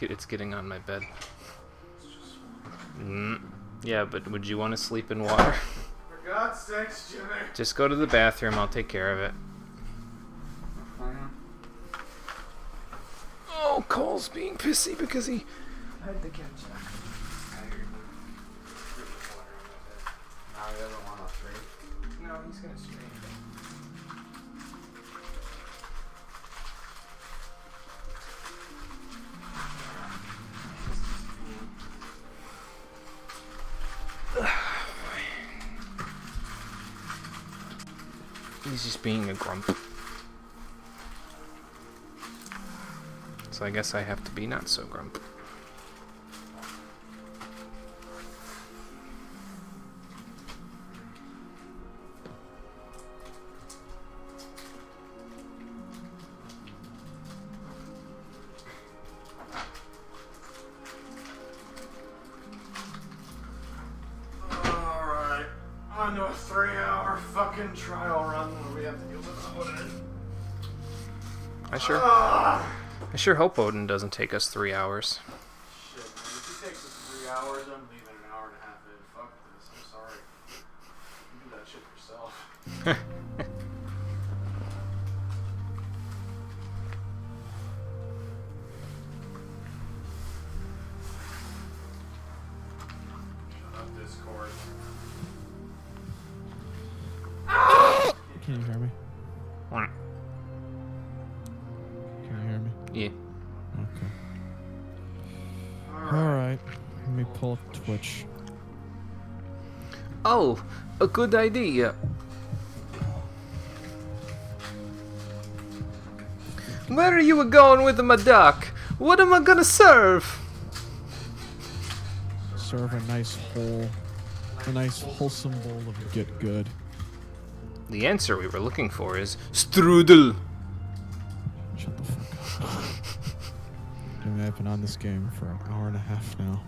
It's getting on my bed. Yeah, but would you want to sleep in water? For God's sakes, Jimmy. Just go to the bathroom. I'll take care of it. Oh, Cole's being pissy because he had to catch up. No, he doesn't want to stream. No, he's gonna stream. He's just being a grump. So I guess I have to be not so grump. Alright. On to a 3-hour fucking trial run where we have to deal with Odin. I sure hope Odin doesn't take us 3 hours. Shit, man. If he takes us 3 hours, I'm leaving an hour and a half in. Fuck this. I'm sorry. You do that shit yourself. Shut up, Discord. Can you hear me? Can you hear me? Yeah. Okay. Alright. Let me pull up Twitch. Oh, a good idea. Where are you going with my duck? What am I gonna serve? Serve a nice wholesome bowl of Get Good. The answer we were looking for is strudel. Shut the fuck up. I mean, I've been on this game for an hour and a half now.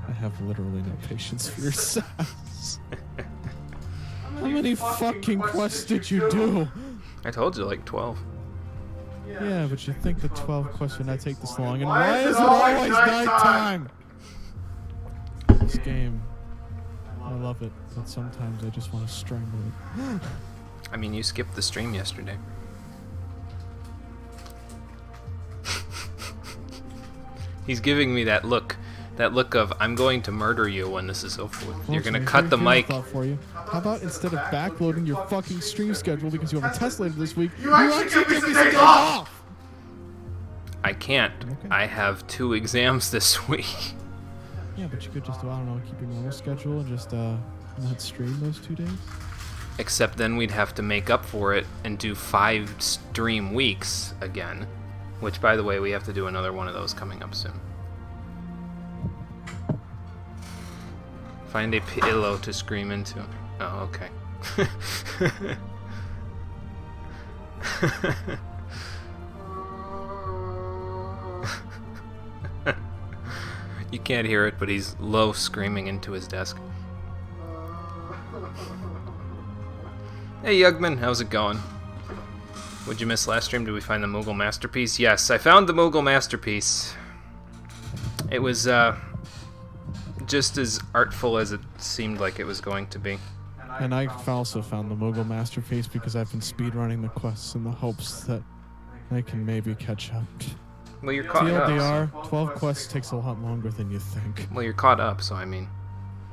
I have literally no patience for your sass. How many fucking quests did you do? I told you, like 12. Yeah, but you think the 12 quests would not take this long, and why is it always nighttime? This game, I love it, but sometimes I just want to strangle it. I mean, you skipped the stream yesterday. He's giving me that look of I'm going to murder you when this is over with. You're gonna cut the mic. For you. How about instead of backloading your fucking stream schedule because you have a test later this week, You actually give me some days off! I can't. Okay. I have 2 exams this week. Yeah, but you could just, I don't know, keep your normal schedule and just not stream those 2 days. Except then we'd have to make up for it and do 5 stream weeks again. Which, by the way, we have to do another one of those coming up soon. Find a pillow to scream into. Oh, okay. You can't hear it, but he's low screaming into his desk. Hey Yugman, how's it going? What'd you miss last stream? Did we find the Moogle Masterpiece? Yes, I found the Moogle Masterpiece. It was just as artful as it seemed like it was going to be. And I also found the Moogle Masterpiece because I've been speedrunning the quests in the hopes that I can maybe catch up. Well, you're caught up. TLDR, 12 quests takes a lot longer than you think. Well, you're caught up, so I mean.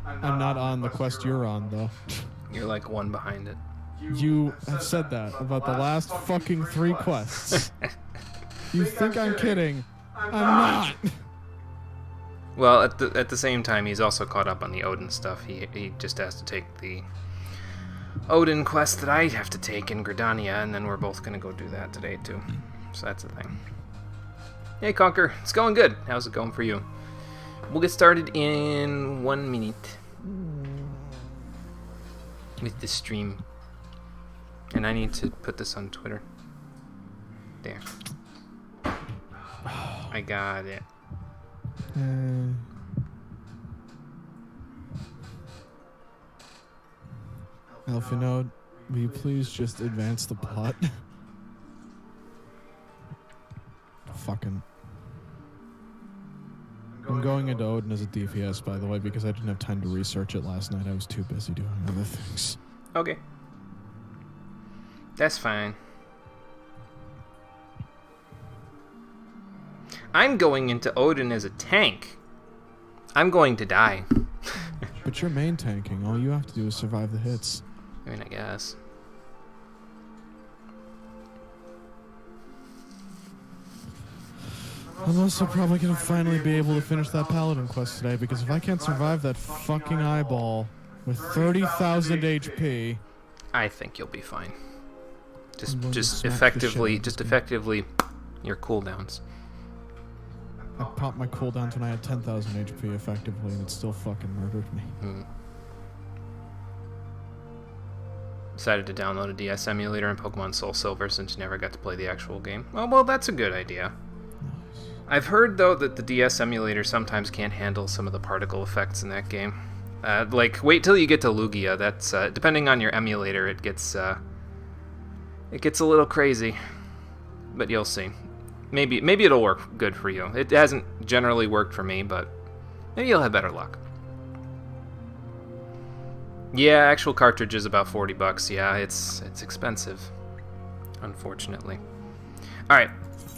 I'm not on the quest you're on, though. You're like 1 behind it. You have said that about the last fucking 3 quests. You think I'm kidding? I'm not. Well, at the same time, he's also caught up on the Odin stuff. He just has to take the Odin quest that I have to take in Gridania, and then we're both gonna go do that today too. So that's the thing. Hey Conker, it's going good. How's it going for you? We'll get started in 1 minute with the stream. And I need to put this on Twitter. There. I got it. Alphinode, will you please just advance the plot? Fucking. I'm going into Odin as a DPS, by the way, because I didn't have time to research it last night. I was too busy doing other things. Okay. That's fine. I'm going into Odin as a tank. I'm going to die. But you're main tanking. All you have to do is survive the hits. I mean, I guess. I'm also probably going to finally be able to finish that paladin quest today, because if I can't survive that fucking eyeball with 30,000 HP... I think you'll be fine. I'm going to Just smack the shit out effectively, of this just game. effectively, your cooldowns. I popped my cooldowns when I had 10,000 HP effectively, and it still fucking murdered me. Decided to download a DS emulator in Pokemon Soul Silver since you never got to play the actual game. Oh, well, that's a good idea. Nice. I've heard, though, that the DS emulator sometimes can't handle some of the particle effects in that game. Like, wait till you get to Lugia. That's, depending on your emulator, it gets a little crazy. But you'll see. Maybe it'll work good for you. It hasn't generally worked for me, but maybe you'll have better luck. Yeah, actual cartridge is about $40. Yeah, it's expensive, unfortunately. All right,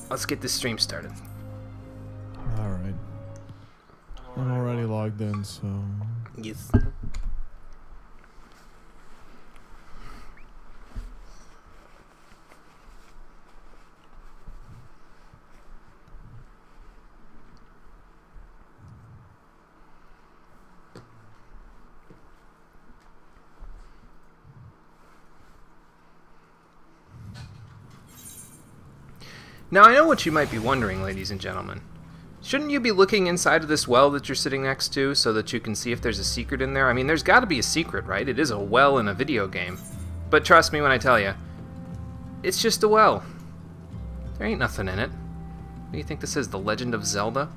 let's get this stream started. All right. I'm already logged in, so... Yes. Now, I know what you might be wondering, ladies and gentlemen. Shouldn't you be looking inside of this well that you're sitting next to so that you can see if there's a secret in there? I mean, there's got to be a secret, right? It is a well in a video game. But trust me when I tell you, it's just a well. There ain't nothing in it. What do you think this is, The Legend of Zelda?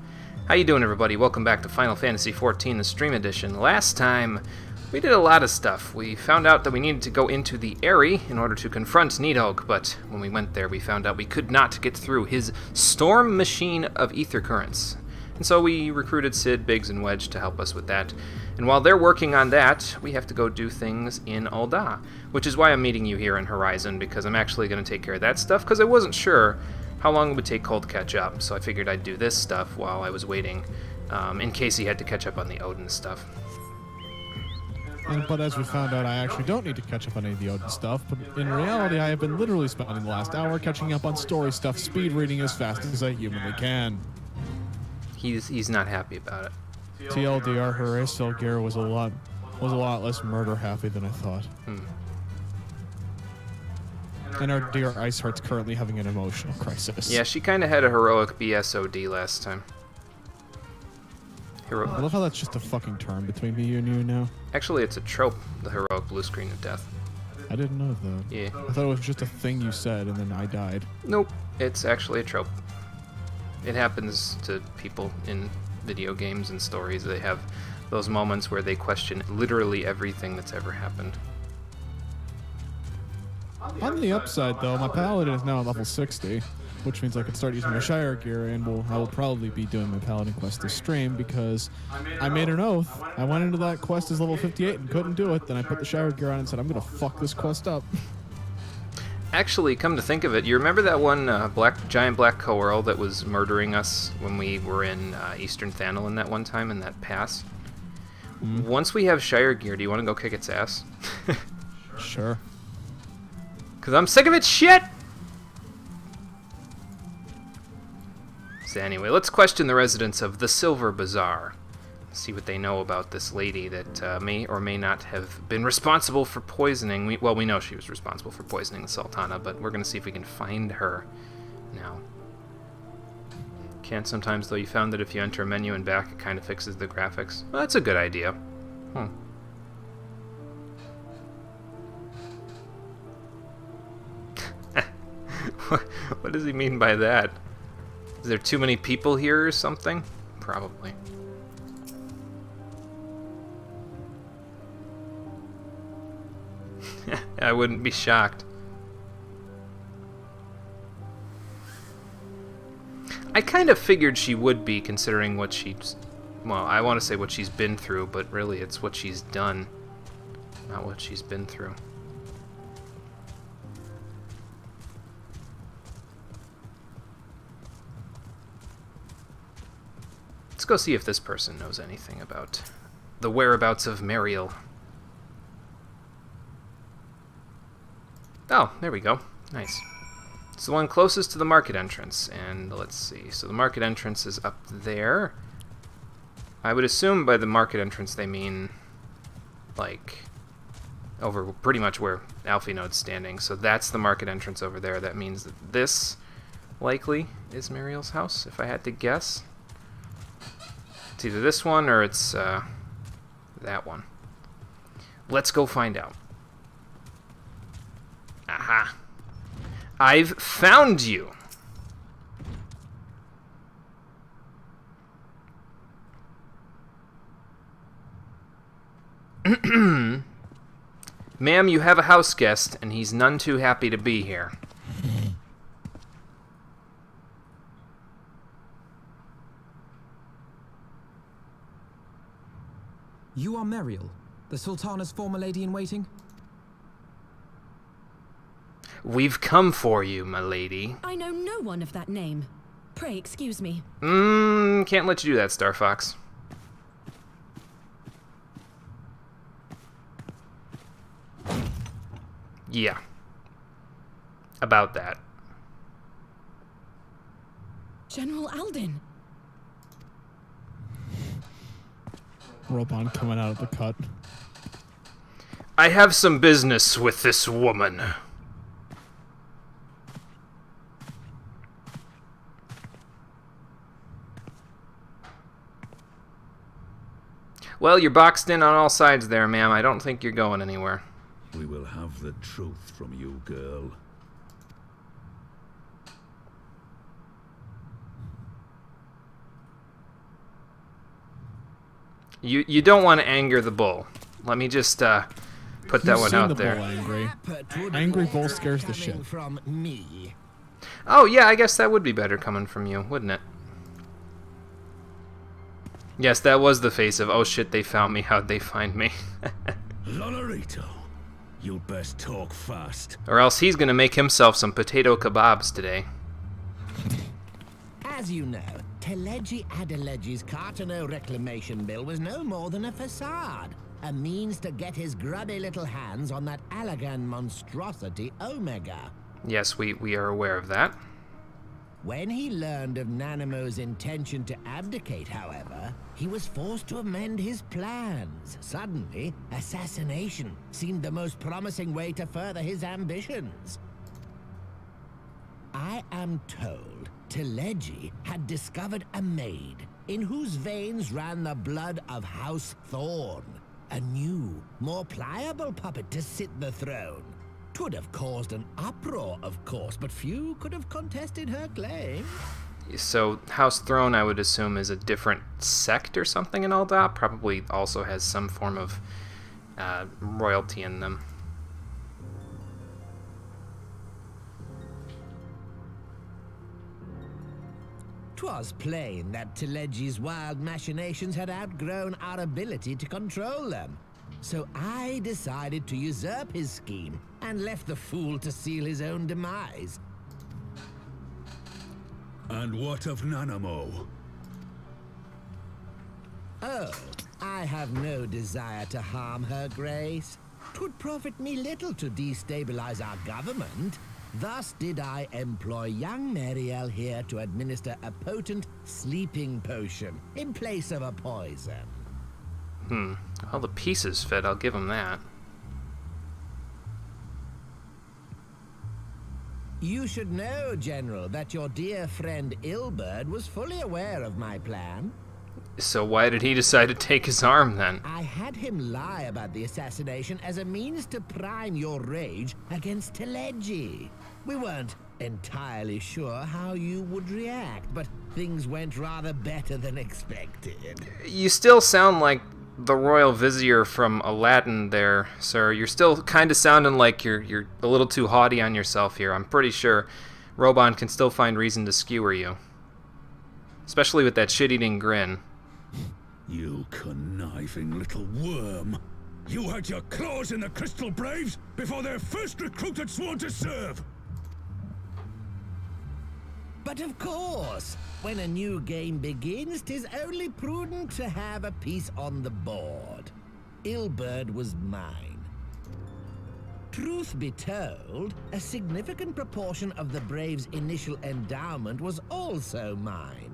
How you doing, everybody? Welcome back to Final Fantasy XIV, the Stream Edition. Last time, we did a lot of stuff. We found out that we needed to go into the Eyrie in order to confront Nidhogg, but when we went there, we found out we could not get through his storm machine of ether currents. And so we recruited Sid, Biggs, and Wedge to help us with that. And while they're working on that, we have to go do things in Ul'dah, which is why I'm meeting you here in Horizon, because I'm actually going to take care of that stuff, because I wasn't sure how long it would take Cole to catch up, so I figured I'd do this stuff while I was waiting, in case he had to catch up on the Odin stuff. But as we found out, I actually don't need to catch up on any of the Odin stuff, but in reality, I have been literally spending the last hour catching up on story stuff, speed reading as fast as I humanly can. He's not happy about it. TLDR, her ASL gear was a lot less murder happy than I thought. And our dear Iceheart's currently having an emotional crisis. Yeah, she kind of had a heroic BSOD last time. I love how that's just a fucking term between me and you now. Actually, it's a trope, the heroic blue screen of death. I didn't know that. Yeah. I thought it was just a thing you said and then I died. Nope, it's actually a trope. It happens to people in video games and stories. They have those moments where they question literally everything that's ever happened. On the upside, though, my paladin is now at level 60, which means I can start using my Shire gear, and I will probably be doing my paladin quest this stream, because I made an oath. I went into that quest as level 58 and couldn't do it, then I put the Shire gear on and said, I'm gonna fuck this quest up. Actually, come to think of it, you remember that one giant black coeurl that was murdering us when we were in Eastern Thanalin that one time in that pass? Once we have Shire gear, do you want to go kick its ass? Sure. Because I'm sick of its shit! So anyway, let's question the residents of the Silver Bazaar. See what they know about this lady that may or may not have been responsible for poisoning. We know she was responsible for poisoning the Sultana, but we're going to see if we can find her now. Can't sometimes, though. You found that if you enter a menu and back, it kind of fixes the graphics. Well, that's a good idea. What does he mean by that? Is there too many people here or something? Probably. I wouldn't be shocked. I kind of figured she would be, considering what she Well, I want to say what she's been through, but really it's what she's done, not what she's been through. Let's go see if this person knows anything about the whereabouts of Mariel. Oh, there we go. Nice. It's the one closest to the market entrance, and let's see. So the market entrance is up there. I would assume by the market entrance they mean, like, over pretty much where Alfie Node's standing. So that's the market entrance over there. That means that this likely is Mariel's house, if I had to guess. It's either this one or it's that one. Let's go find out. Aha. I've found you. Ma'am, you have a house guest, and he's none too happy to be here. You are Mariel, the Sultana's former lady-in-waiting? We've come for you, my lady. I know no one of that name. Pray excuse me. Can't let you do that, Star Fox. Yeah. About that. General Alden. Robon coming out of the cut. I have some business with this woman. Well, you're boxed in on all sides there, ma'am. I don't think you're going anywhere. We will have the truth from you, girl. You don't want to anger the bull. Let me just put that You've one seen out the there. bull angry. Angry bull scares the shit. From me. Oh, yeah, I guess that would be better coming from you, wouldn't it? Yes, that was the face of, oh shit, they found me, how'd they find me? Lonorito, you'll best talk fast. Or else he's gonna make himself some potato kebabs today. As you know, Teleji Adeleji's Cartano reclamation bill was no more than a facade. A means to get his grubby little hands on that Allagan monstrosity Omega. Yes, we are aware of that. When he learned of Nanamo's intention to abdicate, however, he was forced to amend his plans. Suddenly, assassination seemed the most promising way to further his ambitions. I am told Teleji had discovered a maid in whose veins ran the blood of House Thorn. A new, more pliable puppet to sit the throne. 'Twould have caused an uproar, of course, but few could have contested her claim. So, House Throne, I would assume, is a different sect or something in Aldap. Probably also has some form of royalty in them. 'Twas plain that Teleji's wild machinations had outgrown our ability to control them. So I decided to usurp his scheme and left the fool to seal his own demise. And what of Nanamo? Oh, I have no desire to harm her grace. 'Twould profit me little to destabilize our government. Thus did I employ young Mariel here to administer a potent sleeping potion in place of a poison. Well, the pieces fit, I'll give him that. You should know, General, that your dear friend Ilberd was fully aware of my plan. So why did he decide to take his arm, then? I had him lie about the assassination as a means to prime your rage against Teleji. We weren't entirely sure how you would react, but things went rather better than expected. You still sound like the royal vizier from Aladdin there, sir. You're still kind of sounding like you're a little too haughty on yourself here. I'm pretty sure Robon can still find reason to skewer you. Especially with that shit-eating grin. You conniving little worm. You had your claws in the Crystal Braves before their first recruit had sworn to serve. But of course, when a new game begins, 'tis only prudent to have a piece on the board. Ilberd was mine. Truth be told, a significant proportion of the Braves' initial endowment was also mine.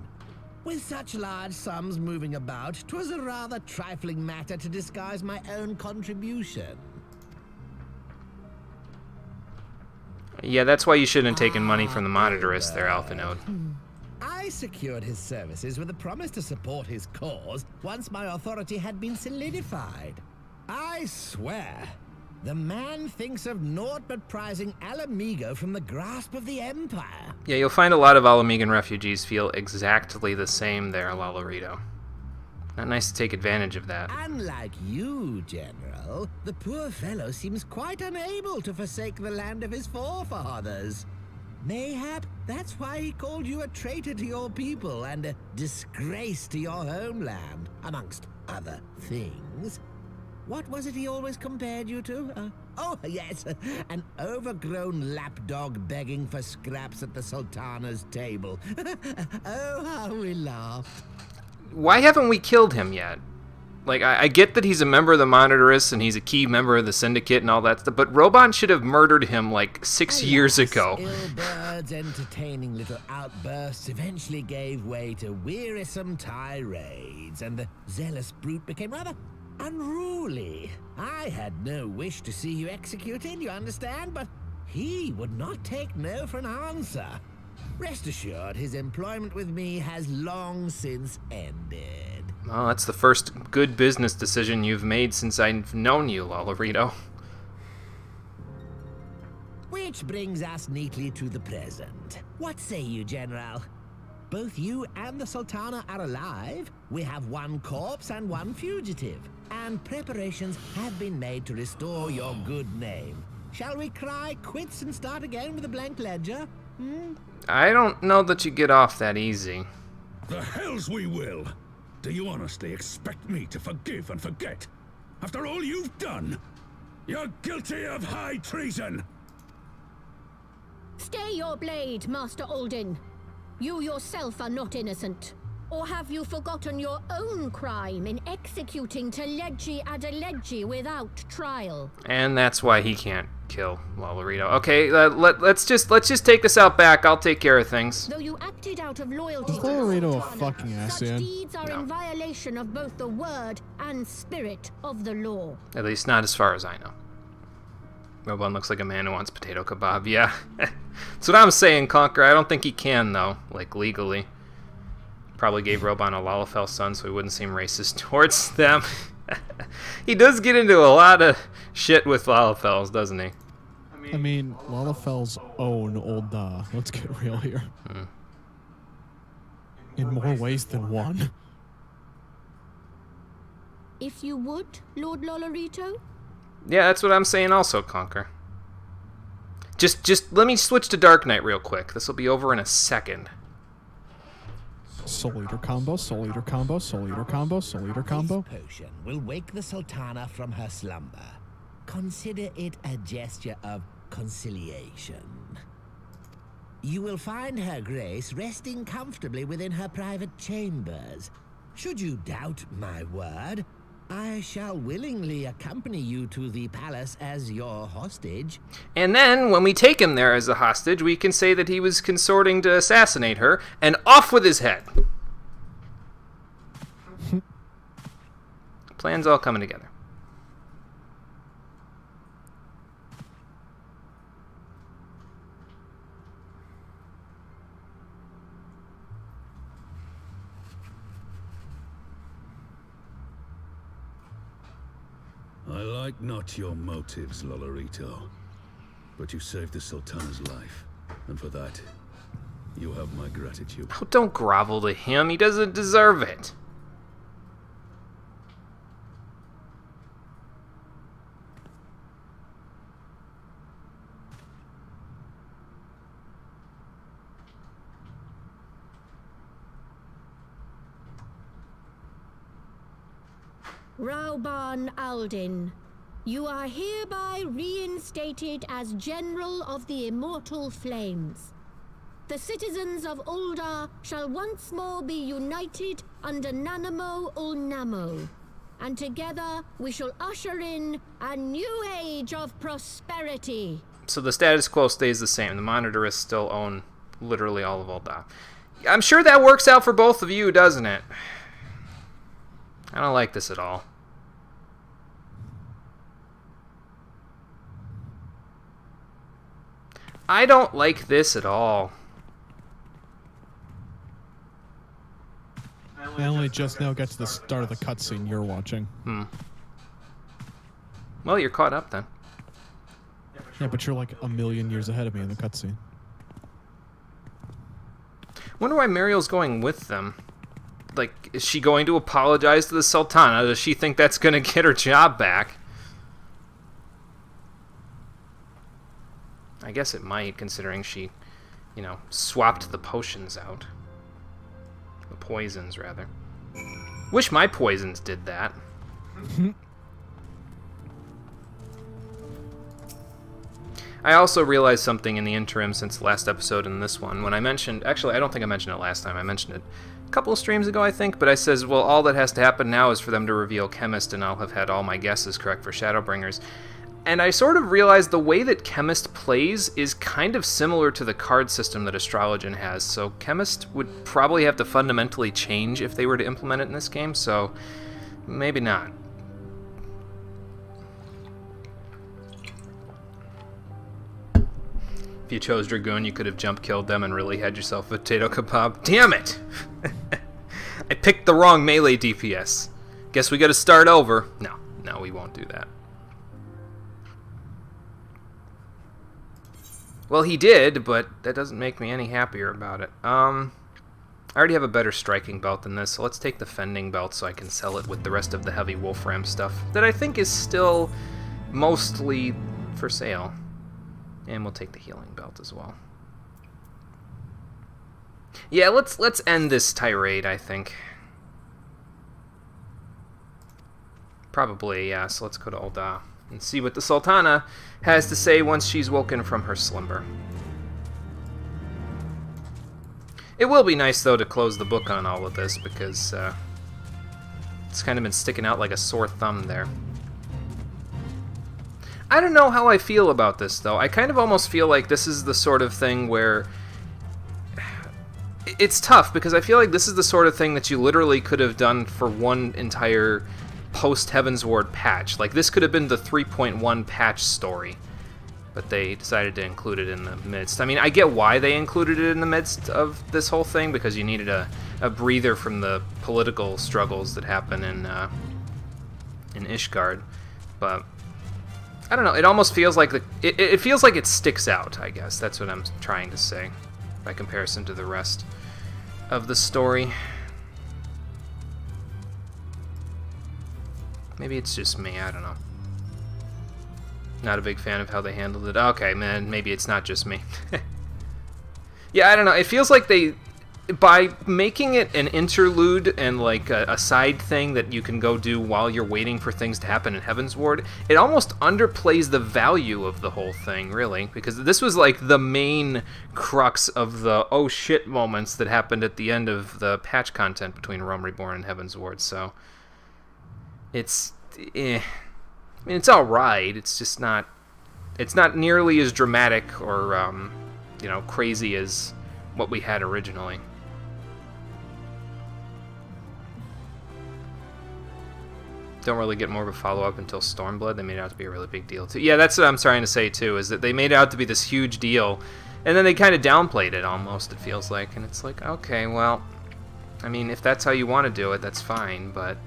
With such large sums moving about, 'twas a rather trifling matter to disguise my own contribution. Yeah, that's why you shouldn't have taken money from the monetarist there, Alphanode. I secured his services with a promise to support his cause once my authority had been solidified. I swear, the man thinks of naught but prizing Alamigo from the grasp of the Empire. Yeah, you'll find a lot of Alamigan refugees feel exactly the same there, Lolarito. Not nice to take advantage of that. Unlike you, General, the poor fellow seems quite unable to forsake the land of his forefathers. Mayhap that's why he called you a traitor to your people and a disgrace to your homeland, amongst other things. What was it he always compared you to? Oh, yes, an overgrown lapdog begging for scraps at the Sultana's table. Oh, how we laughed. Why haven't we killed him yet? Like, I get that he's a member of the Monitarists and he's a key member of the Syndicate and all that stuff, but Robon should have murdered him like 6 years ago. Ilberd's entertaining little outbursts eventually gave way to wearisome tirades, and the zealous brute became rather unruly. I had no wish to see you executed, you understand, but he would not take no for an answer. Rest assured, his employment with me has long since ended. Oh, that's the first good business decision you've made since I've known you, Lolarito. Which brings us neatly to the present. What say you, General? Both you and the Sultana are alive. We have one corpse and one fugitive. And preparations have been made to restore your good name. Shall we cry quits and start again with a blank ledger? I don't know that you get off that easy. The hells we will! Do you honestly expect me to forgive and forget? After all you've done? You're guilty of high treason! Stay your blade, Master Alden. You yourself are not innocent. Or have you forgotten your own crime in executing Teledji Adeledji without trial? And that's why he can't kill Lolarito. Okay, let's just take this out back. I'll take care of things. Though you acted out of loyalty Is to the Lolarito a Sultana, fucking such ass-in? deeds are in violation of both the word and spirit of the law. At least not as far as I know. Robon looks like a man who wants potato kebab. Yeah, that's what I'm saying, Conquer. I don't think he can, though, like, legally. Probably gave Robon a Lalafell son so he wouldn't seem racist towards them. He does get into a lot of shit with Lalafells, doesn't he? I mean, Lalafell's own old, let's get real here. In more ways than one. If you would, Lord Lolarito? Yeah, that's what I'm saying also, Conquer. Just let me switch to Dark Knight real quick. This will be over in a second. Soul Eater combo, Soul Eater combo, Soul Eater combo, Soul Eater combo. This potion will wake the Sultana from her slumber. Consider it a gesture of conciliation. You will find her grace resting comfortably within her private chambers. Should you doubt my word, I shall willingly accompany you to the palace as your hostage. And then, when we take him there as a hostage, we can say that he was consorting to assassinate her, and off with his head. Plans all coming together. I like not your motives, Lolarito. But you saved the Sultana's life, and for that, you have my gratitude. Oh, don't grovel to him. He doesn't deserve it. Rauban Aldin, you are hereby reinstated as General of the Immortal Flames. The citizens of Ul'dah shall once more be united under Nanamo Ul'Namo, and together we shall usher in a new age of prosperity. So the status quo stays the same. The Monitorists still own literally all of Ul'dah. I'm sure that works out for both of you, doesn't it? I don't like this at all. I don't like this at all. I only just now got to the start of the cutscene you're watching. Well, you're caught up then. Yeah, but you're like a million years ahead of me in the cutscene. Wonder why Mariel's going with them. Like, is she going to apologize to the Sultana? Does she think that's going to get her job back? I guess it might, considering she, you know, swapped the potions out. The poisons, rather. Wish my poisons did that. I also realized something in the interim since the last episode and this one. When I mentioned... Actually, I don't think I mentioned it last time. I mentioned it a couple of streams ago, I think. But I says, well, all that has to happen now is for them to reveal Chemist, and I'll have had all my guesses correct for Shadowbringers. And I sort of realized the way that Chemist plays is kind of similar to the card system that Astrologian has. So Chemist would probably have to fundamentally change if they were to implement it in this game. So maybe not. If you chose Dragoon, you could have jump killed them and really had yourself a potato kebab. Damn it! I picked the wrong melee DPS. Guess we gotta start over. No, we won't do that. Well, he did, but that doesn't make me any happier about it. I already have a better striking belt than this, so let's take the fending belt so I can sell it with the rest of the heavy Wolfram stuff that I think is still mostly for sale. And we'll take the healing belt as well. Yeah, let's end this tirade, I think. Probably, yeah, so let's go to Ul'dah and see what the Sultana has to say once she's woken from her slumber. It will be nice, though, to close the book on all of this, because it's kind of been sticking out like a sore thumb there. I don't know how I feel about this, though. I kind of almost feel like this is the sort of thing where... It's tough, because I feel like this is the sort of thing that you literally could have done for one entire post-Heavensward patch. Like, this could have been the 3.1 patch story, but they decided to include it in the midst. I mean, I get why they included it in the midst of this whole thing, because you needed a breather from the political struggles that happen in Ishgard, but... I don't know, it almost feels like it feels like it sticks out, I guess. That's what I'm trying to say, by comparison to the rest of the story. Maybe it's just me, I don't know. Not a big fan of how they handled it. Okay, man, maybe it's not just me. Yeah, I don't know, it feels like they... By making it an interlude and like a side thing that you can go do while you're waiting for things to happen in Heavensward, it almost underplays the value of the whole thing, really, because this was like the main crux of the oh shit moments that happened at the end of the patch content between Realm Reborn and Heavensward. So it's I mean, it's all right. It's just not. It's not nearly as dramatic or you know, crazy as what we had originally. Don't really get more of a follow-up until Stormblood. They made it out to be a really big deal, too. Yeah, that's what I'm trying to say, too, is that they made it out to be this huge deal, and then they kind of downplayed it, almost, it feels like. And it's like, okay, well, I mean, if that's how you want to do it, that's fine, but...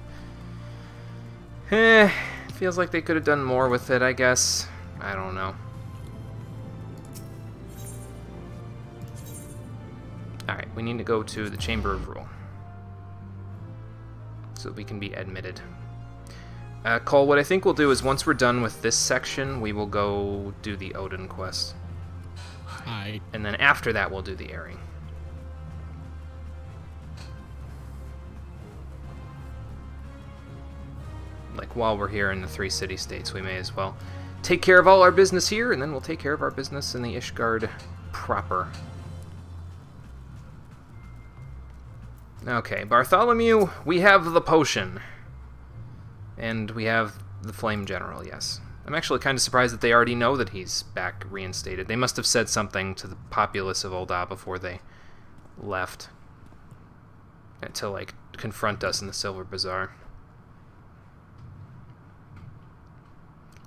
it feels like they could have done more with it, I guess. I don't know. Alright, we need to go to the Chamber of Rule, so that we can be admitted. Cole, what I think we'll do is once we're done with this section, we will go do the Odin quest. Aye. And then after that, we'll do the airing. like, while we're here in the 3 city-states, we may as well take care of all our business here, and then we'll take care of our business in the Ishgard proper. Okay, Bartholomew, we have the potion. And we have the Flame General, yes. I'm actually kind of surprised that they already know that he's back reinstated. They must have said something to the populace of Ul'dah before they left. To, like, confront us in the Silver Bazaar.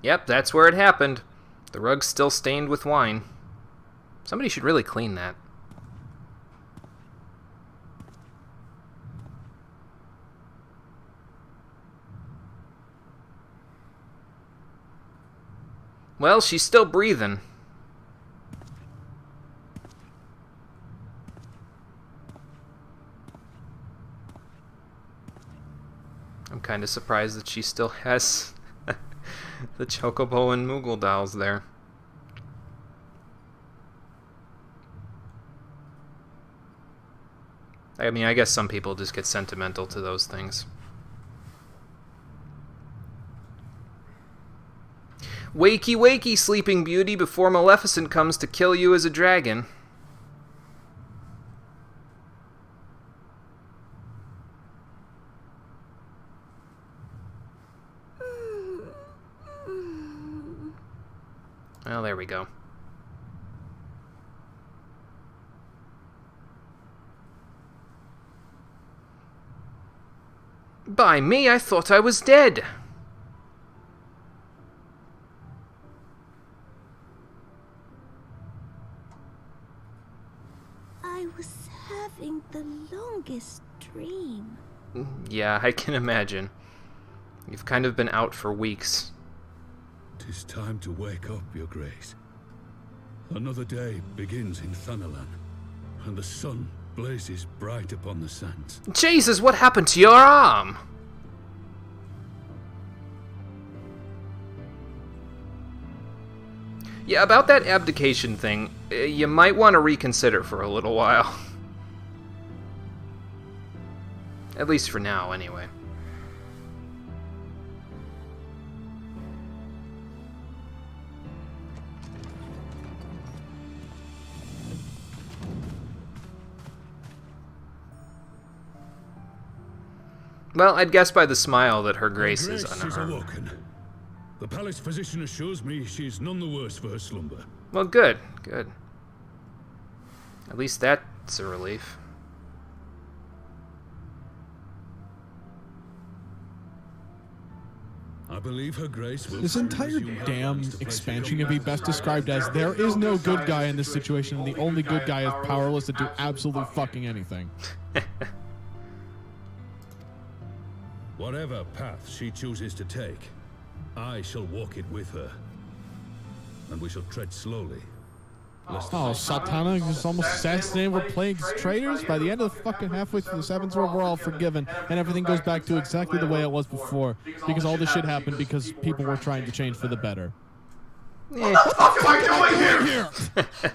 Yep, that's where it happened. The rug's still stained with wine. Somebody should really clean that. Well, she's still breathing. I'm kind of surprised that she still has the Chocobo and Moogle dolls there. I mean, I guess some people just get sentimental to those things. Wakey, wakey, Sleeping Beauty, before Maleficent comes to kill you as a dragon. Well, there we go. By me, I thought I was dead. I was having the longest dream. Yeah, I can imagine. You've kind of been out for weeks. 'Tis time to wake up, Your Grace. Another day begins in Thanalan, and the sun blazes bright upon the sands. Jesus, what happened to your arm? Yeah, about that abdication thing, you might want to reconsider for a little while. At least for now, anyway. Well, I'd guess by the smile that her grace is unharmed. Awoken. The palace physician assures me she's none the worse for her slumber. Well, good, good. At least that's a relief. I believe her grace will... This entire damn expansion can be best described as there is no good guy in this situation, and the only good guy is powerless to do absolutely fucking anything. Whatever path she chooses to take, I shall walk it with her. And we shall tread slowly. Oh, Sultana just almost assassinated with plague's traitors? By the end of the fucking halfway through the Heavensward, we're all forgiven, and everything goes back to exactly the way it was before. Because all this shit happened because people were trying to change for the better. What the fuck am I doing here?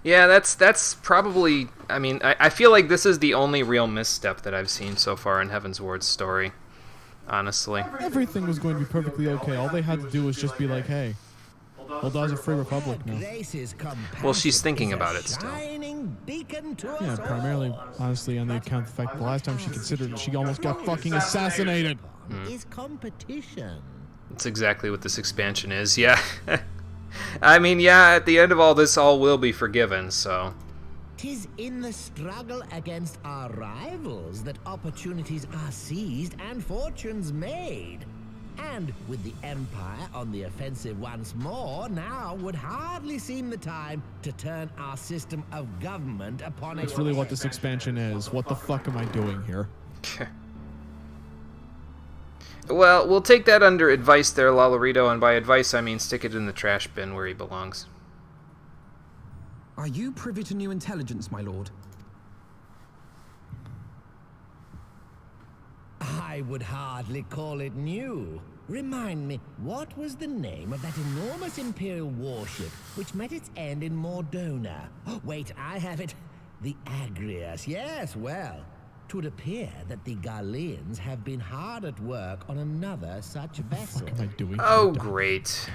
Yeah, that's probably... I mean, I feel like this is the only real misstep that I've seen so far in Heavensward's story. Honestly. Everything was going to be perfectly okay. All they had to do was just be like, hey, Uldah's a free republic now. Well, she's thinking about it still. Yeah, primarily, honestly, on the account of the fact that the last time she considered it, she almost got fucking assassinated. Is competition. That's exactly what this expansion is, yeah. I mean, yeah, at the end of all this, all will be forgiven, so... 'Tis in the struggle against our rivals that opportunities are seized and fortunes made. And with the Empire on the offensive once more, now would hardly seem the time to turn our system of government upon That's really what this expansion is. What the fuck am I doing here? Well, we'll take that under advice there, Lolarito, and by advice I mean stick it in the trash bin where he belongs. Are you privy to new intelligence, my lord? I would hardly call it new. Remind me, what was the name of that enormous Imperial warship which met its end in Mordona? Wait, I have it. The Agrias. Yes, well, 'Twould appear that the Garleans have been hard at work on another such vessel. What am I doing? Oh, here, great.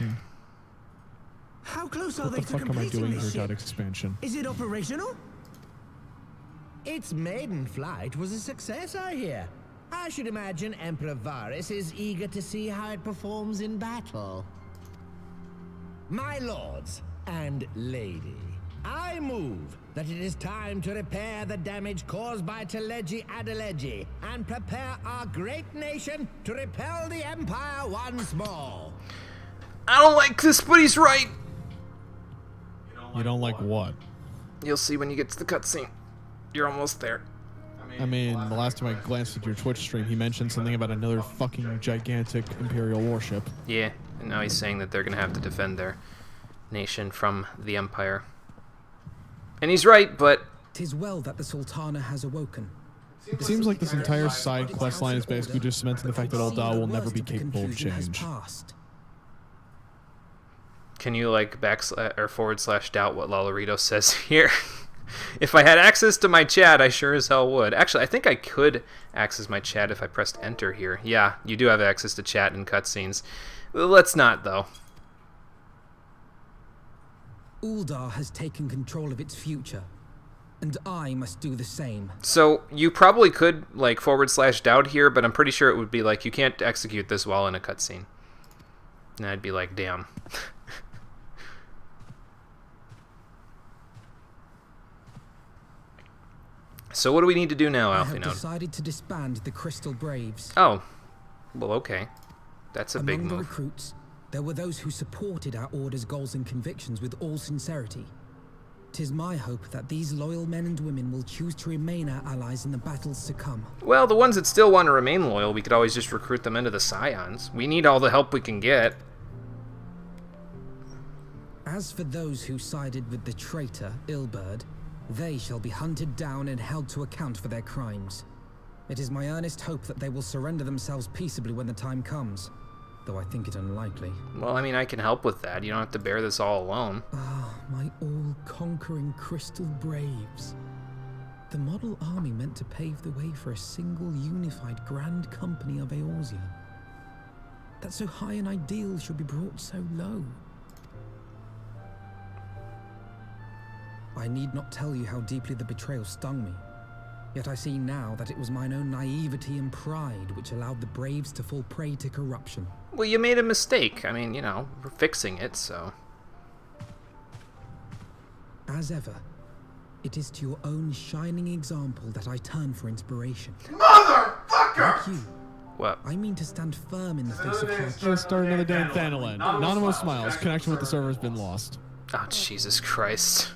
How close are What they the to fuck am I completing doing this here, ship? expansion? Is it operational? Its maiden flight was a success, I hear. I should imagine Emperor Varys is eager to see how it performs in battle. My lords and lady, I move that it is time to repair the damage caused by Teleji Adeleji and prepare our great nation to repel the Empire once more. I don't like this, but he's right. You don't like what? You'll see when you get to the cutscene. You're almost there. I mean, the last time I glanced at your Twitch stream, he mentioned something about another fucking gigantic Imperial warship. Yeah, and now he's saying that they're gonna have to defend their nation from the Empire. And he's right, but 'Tis well that the Sultana has awoken. It seems like this entire side quest line is basically just cementing the fact that Ul'dah will never be capable of change. can you like / doubt what Lolarito says here? If I had access to my chat, I sure as hell would. Actually, I think I could access my chat if I pressed enter here. Yeah, you do have access to chat and cutscenes. Let's not, though. Ul'dah has taken control of its future, and I must do the same. So you probably could like / doubt here, but I'm pretty sure it would be like you can't execute this while in a cutscene. And I'd be like, damn. So what do we need to do now, I have Alfie? decided to disband the Crystal Braves. Oh, well, okay. That's a big Among the move. recruits, there were those who supported our order's goals and convictions with all sincerity. 'Tis my hope that these loyal men and women will choose to remain our allies in the battles to come. Well, the ones that still want to remain loyal, we could always just recruit them into the Scions. We need all the help we can get. As for those who sided with the traitor, Ilberd, they shall be hunted down and held to account for their crimes. It is my earnest hope that they will surrender themselves peaceably when the time comes, though I think it unlikely. Well, I mean, I can help with that. You don't have to bear this all alone. Ah, my all-conquering Crystal Braves. The model army meant to pave the way for a single unified grand company of Eorzea. That so high an ideal should be brought so low. I need not tell you how deeply the betrayal stung me. Yet I see now that it was mine own naivety and pride which allowed the Braves to fall prey to corruption. Well, you made a mistake. I mean, you know, we're fixing it, so... As ever, it is to your own shining example that I turn for inspiration. Motherfucker! Like you, What? I mean to stand firm in the face of hardship. Let's start another day in Thanalan. Anonymous smiles. Connection with the server has been lost. Oh, Jesus Christ.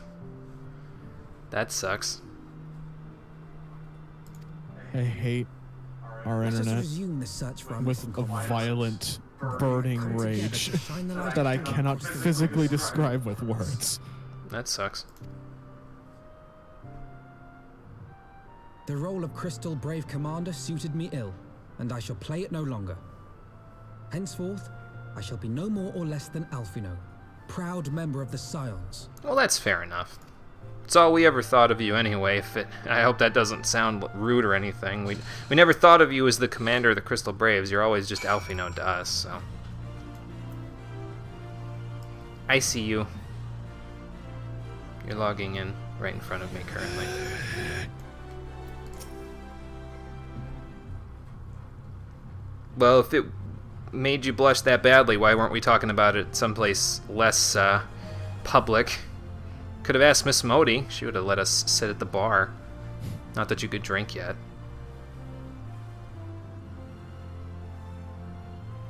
That sucks. I hate our Let us internet resume the search for our with missing a comrades. violent, burning Come together rage to shine the light that I of cannot physically describe with words. That sucks. The role of Crystal Brave Commander suited me ill, and I shall play it no longer. Henceforth, I shall be no more or less than Alphino, proud member of the Scions. Well, that's fair enough. It's all we ever thought of you anyway. I hope that doesn't sound rude or anything. We never thought of you as the commander of the Crystal Braves. You're always just Alphino to us, so... I see you. You're logging in right in front of me currently. Well, if it made you blush that badly, why weren't we talking about it someplace less public? Could have asked Miss Modi. She would have let us sit at the bar. Not that you could drink yet.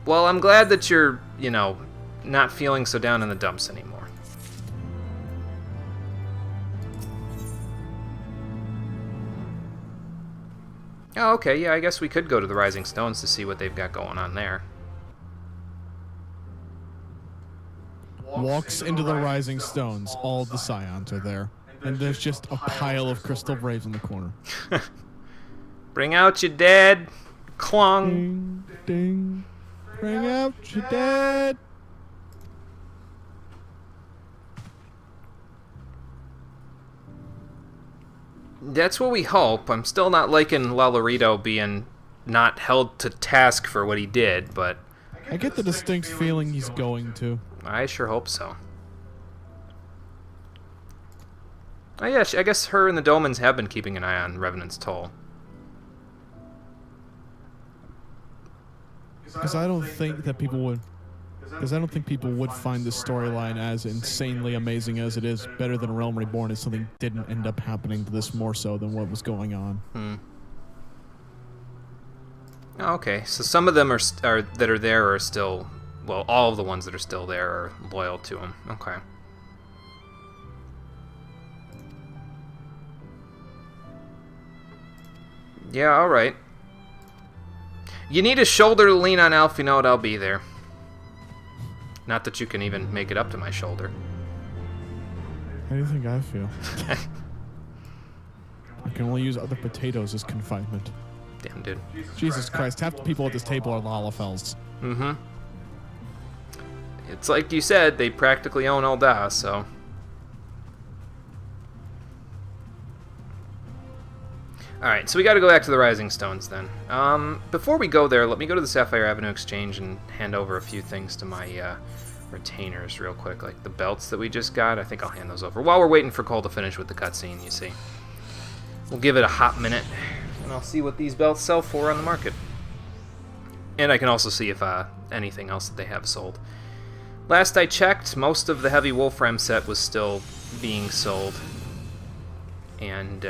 Well, I'm glad that you're, you know, not feeling so down in the dumps anymore. Oh, okay, yeah, I guess we could go to the Rising Stones to see what they've got going on there. Walks into the Rising Stones. All the Scions are there. And there's just a pile of Crystal Braves in the corner. Bring out your dead. Clong. Ding, ding. Bring out your dead. That's what we hope. I'm still not liking Lolorito being not held to task for what he did, but I get the distinct feeling he's going to. I sure hope so. Oh yeah, I guess her and the Dolmens have been keeping an eye on Revenant's Toll. Because I don't think that people would. Because I don't think people would find this storyline as insanely amazing as it is. Better than Realm Reborn if something didn't end up happening to this more so than what was going on. Oh, okay, so some of them are that are there are still, well, all of the ones that are still there are loyal to him. Okay. Yeah, all right. You need a shoulder to lean on, Alf. You know what? I'll be there. Not that you can even make it up to my shoulder. How do you think I feel? I can only use other potatoes as confinement. Damn, dude. Jesus Christ, half the people at this table are Lalafels. Mm-hmm. It's like you said, they practically own Ul'dah, so... Alright, so we gotta go back to the Rising Stones then. Before we go there, let me go to the Sapphire Avenue Exchange and hand over a few things to my retainers real quick, like the belts that we just got. I think I'll hand those over while we're waiting for Cole to finish with the cutscene, you see. We'll give it a hot minute, and I'll see what these belts sell for on the market. And I can also see if anything else that they have sold. Last I checked, most of the heavy Wolfram set was still being sold. And,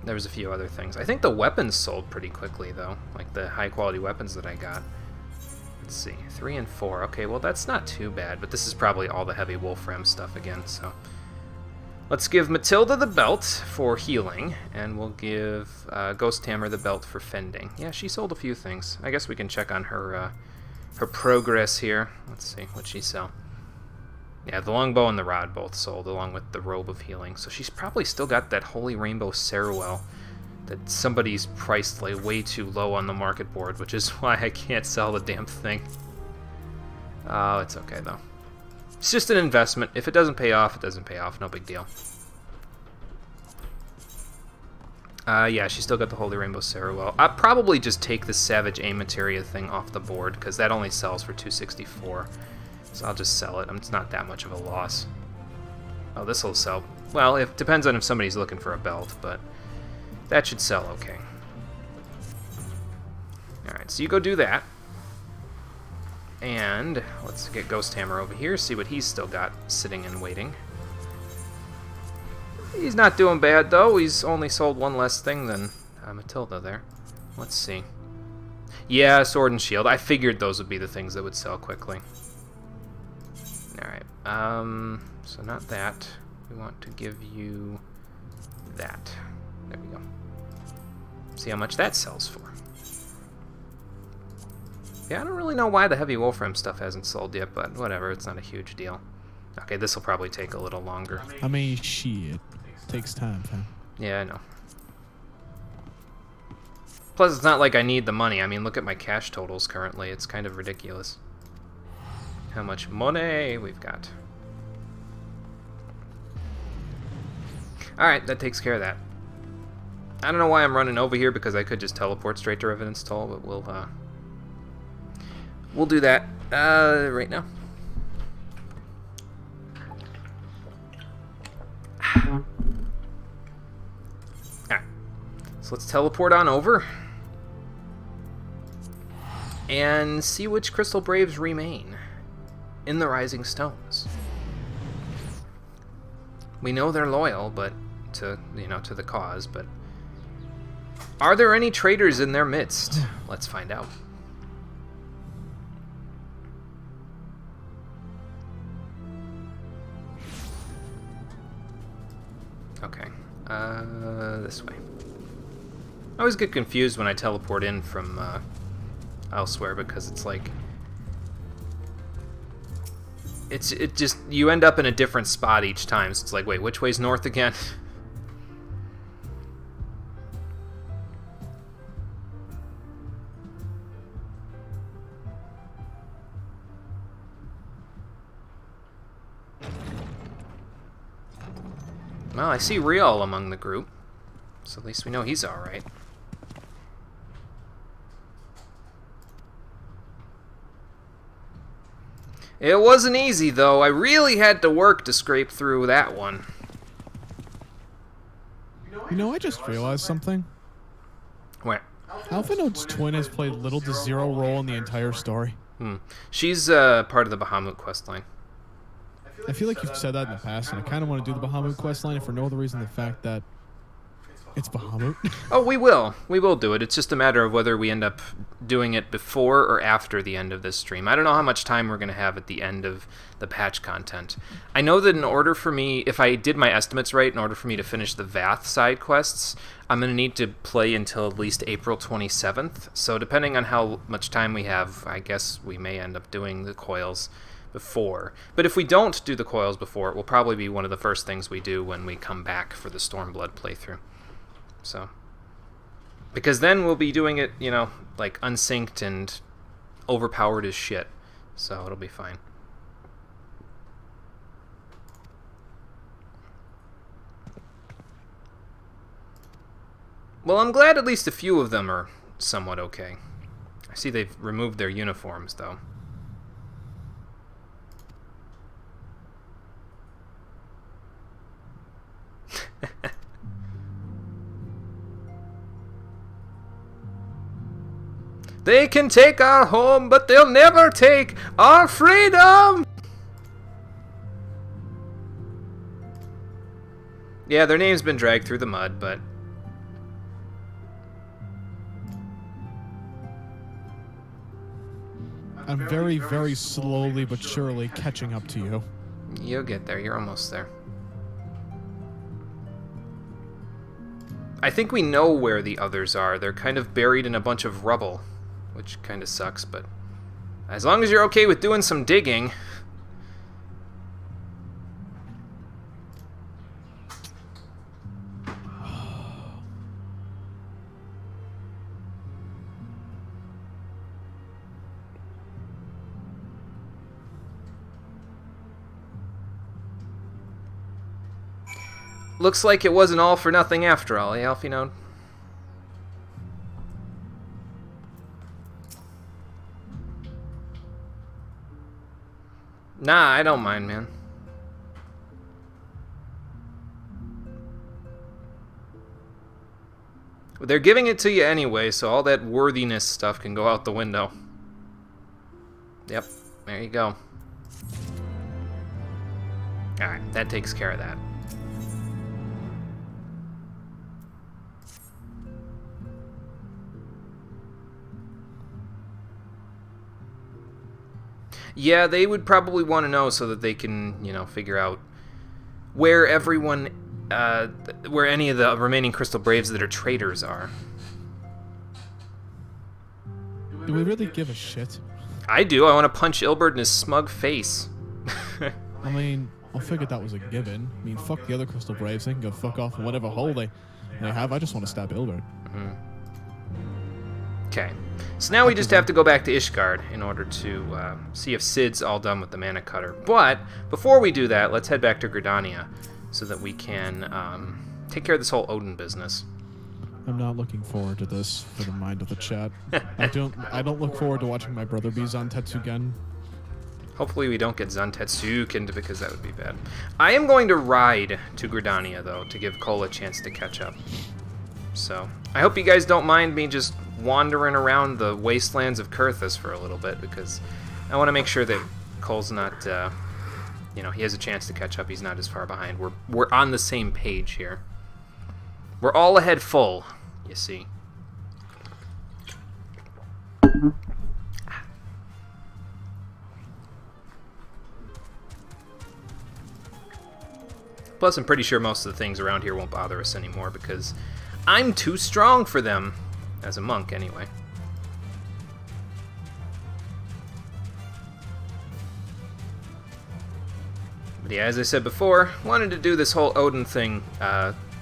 there was a few other things. I think the weapons sold pretty quickly, though. Like the high-quality weapons that I got. Let's see. 3 and 4. Okay, well, that's not too bad. But this is probably all the heavy Wolfram stuff again, so... Let's give Matilda the belt for healing. And we'll give Ghost Hammer the belt for fending. Yeah, she sold a few things. I guess we can check on her, her progress here. Let's see. What'd she sell? Yeah, the longbow and the rod both sold, along with the robe of healing. So she's probably still got that Holy Rainbow Saruel that somebody's priced like way too low on the market board, which is why I can't sell the damn thing. Oh, it's okay, though. It's just an investment. If it doesn't pay off, it doesn't pay off. No big deal. Yeah, she's still got the Holy Rainbow Saruel. I'll probably just take the Savage Aim Materia thing off the board, because that only sells for $264. So I'll just sell it. It's not that much of a loss. Oh, this will sell. Well, it depends on if somebody's looking for a belt, but that should sell okay. Alright, so you go do that. And let's get Ghost Hammer over here, see what he's still got sitting and waiting. He's not doing bad, though. He's only sold one less thing than Matilda there. Let's see. Yeah, Sword and Shield. I figured those would be the things that would sell quickly. Alright, so not that. We want to give you that. There we go. See how much that sells for. Yeah, I don't really know why the heavy Wolfram stuff hasn't sold yet, but whatever, it's not a huge deal. Okay, this will probably take a little longer. I mean, shit. Takes time, fam. Yeah, I know. Plus, it's not like I need the money. I mean, look at my cash totals currently. It's kind of ridiculous. How much money we've got. Alright, that takes care of that. I don't know why I'm running over here, because I could just teleport straight to Revenant's Toll, but we'll do that right now. Alright, so let's teleport on over and see which Crystal Braves remain in the Rising Stones. We know they're loyal, but to the cause, but are there any traitors in their midst? Let's find out. Okay, this way. I always get confused when I teleport in from elsewhere, because it's like it just, you end up in a different spot each time. So it's like, wait, which way's north again? Well, I see Riol among the group, so at least we know he's alright. It wasn't easy, though. I really had to work to scrape through that one. You know, I just realized something. Where? Alpha Note's twin has played little to zero role in the entire story. She's part of the Bahamut questline. I feel like you've said that in the past, and I kind of want to do the Bahamut questline for no other reason than the fact that it's Bahamut. Oh, we will. We will do it. It's just a matter of whether we end up doing it before or after the end of this stream. I don't know how much time we're going to have at the end of the patch content. I know that in order for me, if I did my estimates right, in order for me to finish the Vath side quests, I'm going to need to play until at least April 27th. So depending on how much time we have, I guess we may end up doing the coils before. But if we don't do the coils before, it will probably be one of the first things we do when we come back for the Stormblood playthrough. So, because then we'll be doing it, you know, like unsynced and overpowered as shit. So it'll be fine. Well, I'm glad at least a few of them are somewhat okay. I see they've removed their uniforms, though. They can take our home, but they'll never take our freedom! Yeah, their name's been dragged through the mud, but... I'm very, very slowly but surely catching up to you. You'll get there. You're almost there. I think we know where the others are. They're kind of buried in a bunch of rubble, which kind of sucks, but as long as you're okay with doing some digging. Looks like it wasn't all for nothing after all, eh, Alphinaud? Nah, I don't mind, man. They're giving it to you anyway, so all that worthiness stuff can go out the window. Yep, there you go. Alright, that takes care of that. Yeah, they would probably want to know so that they can, you know, figure out where everyone, where any of the remaining Crystal Braves that are traitors are. Do we really give a shit? I do. I want to punch Ilbert in his smug face. I mean, I figured that was a given. I mean, fuck the other Crystal Braves. They can go fuck off in whatever hole they have. I just want to stab Ilbert. Okay. So now we just have to go back to Ishgard in order to see if Sid's all done with the Mana Cutter. But before we do that, let's head back to Gridania so that we can take care of this whole Odin business. I'm not looking forward to this for the mind of the chat. I don't look forward to watching my brother be Zantetsugen. Hopefully we don't get Zantetsuken because that would be bad. I am going to ride to Gridania, though, to give Cole a chance to catch up. So, I hope you guys don't mind me just wandering around the wastelands of Kurthus for a little bit, because I want to make sure that Cole's not, you know, he has a chance to catch up. He's not as far behind. We're on the same page here. We're all ahead full, you see. Plus, I'm pretty sure most of the things around here won't bother us anymore, because I'm too strong for them. As a monk, anyway. But yeah, as I said before, wanted to do this whole Odin thing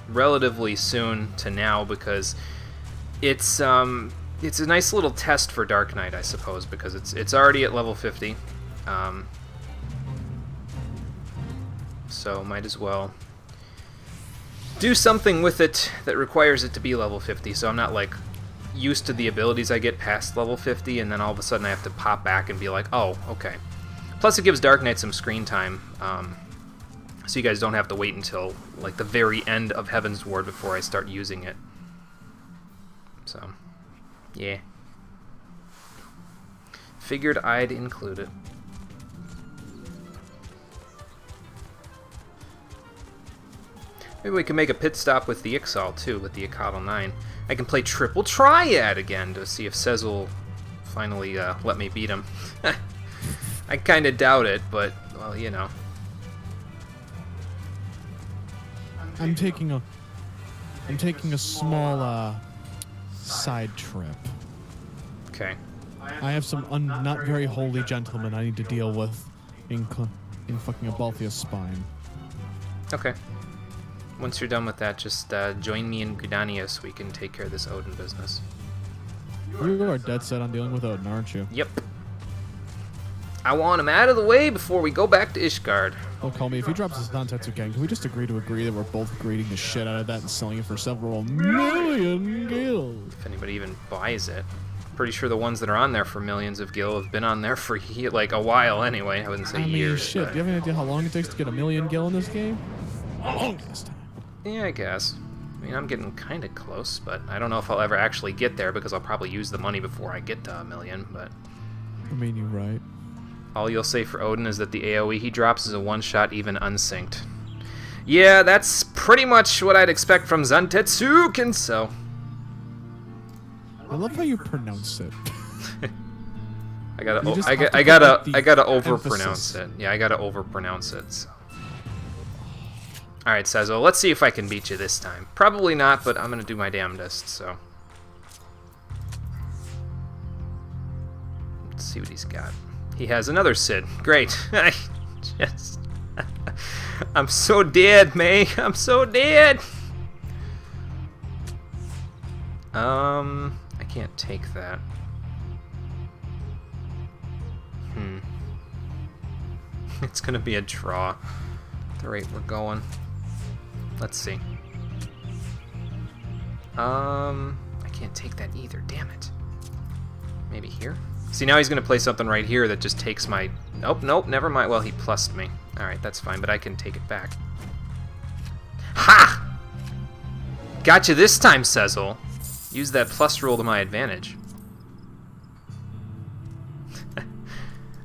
relatively soon to now, because it's a nice little test for Dark Knight, I suppose, because it's already at level 50. So might as well do something with it that requires it to be level 50, so I'm not, like, used to the abilities I get past level 50, and then all of a sudden I have to pop back and be like, oh, okay. Plus it gives Dark Knight some screen time, so you guys don't have to wait until, like, the very end of Heavensward before I start using it. So, yeah. Figured I'd include it. Maybe we can make a pit stop with the Ixal, too, with the Ixal 9. I can play Triple Triad again to see if Cez will finally let me beat him. I kind of doubt it, but, well, you know. I'm taking a small side trip. Okay. I have some not very holy gentlemen I need to deal with in fucking Abalthea's spine. Okay. Once you're done with that, just join me in Gridania so we can take care of this Odin business. You are dead set on dealing with Odin, aren't you? Yep. I want him out of the way before we go back to Ishgard. Oh, call me. If he drops his non-Tetsu again, can we just agree that we're both greeting the shit out of that and selling it for several million gil? If anybody even buys it. Pretty sure the ones that are on there for millions of gil have been on there for like a while anyway. I wouldn't say years. Shit. But... Do you have any idea how long it takes to get a million gil in this game? Longest time. Yeah, I guess. I mean, I'm getting kind of close, but I don't know if I'll ever actually get there because I'll probably use the money before I get to a million, but... I mean, you're right. All you'll say for Odin is that the AoE he drops is a one-shot, even unsynced. Yeah, that's pretty much what I'd expect from Zantetsuken, so... I love how you pronounce it. I gotta overpronounce it. Yeah, I gotta overpronounce it, so... Alright, Sezo, let's see if I can beat you this time. Probably not, but I'm gonna do my damnedest, so... Let's see what he's got. He has another Sid. Great. I'm so dead, May. I'm so dead. I can't take that. It's gonna be a draw at the rate we're going. Let's see. I can't take that either, damn it. Maybe here? See, now he's gonna play something right here that just takes my... Nope, never mind. Well, he plussed me. Alright, that's fine, but I can take it back. Ha! Gotcha this time, Sezel. Use that plus roll to my advantage.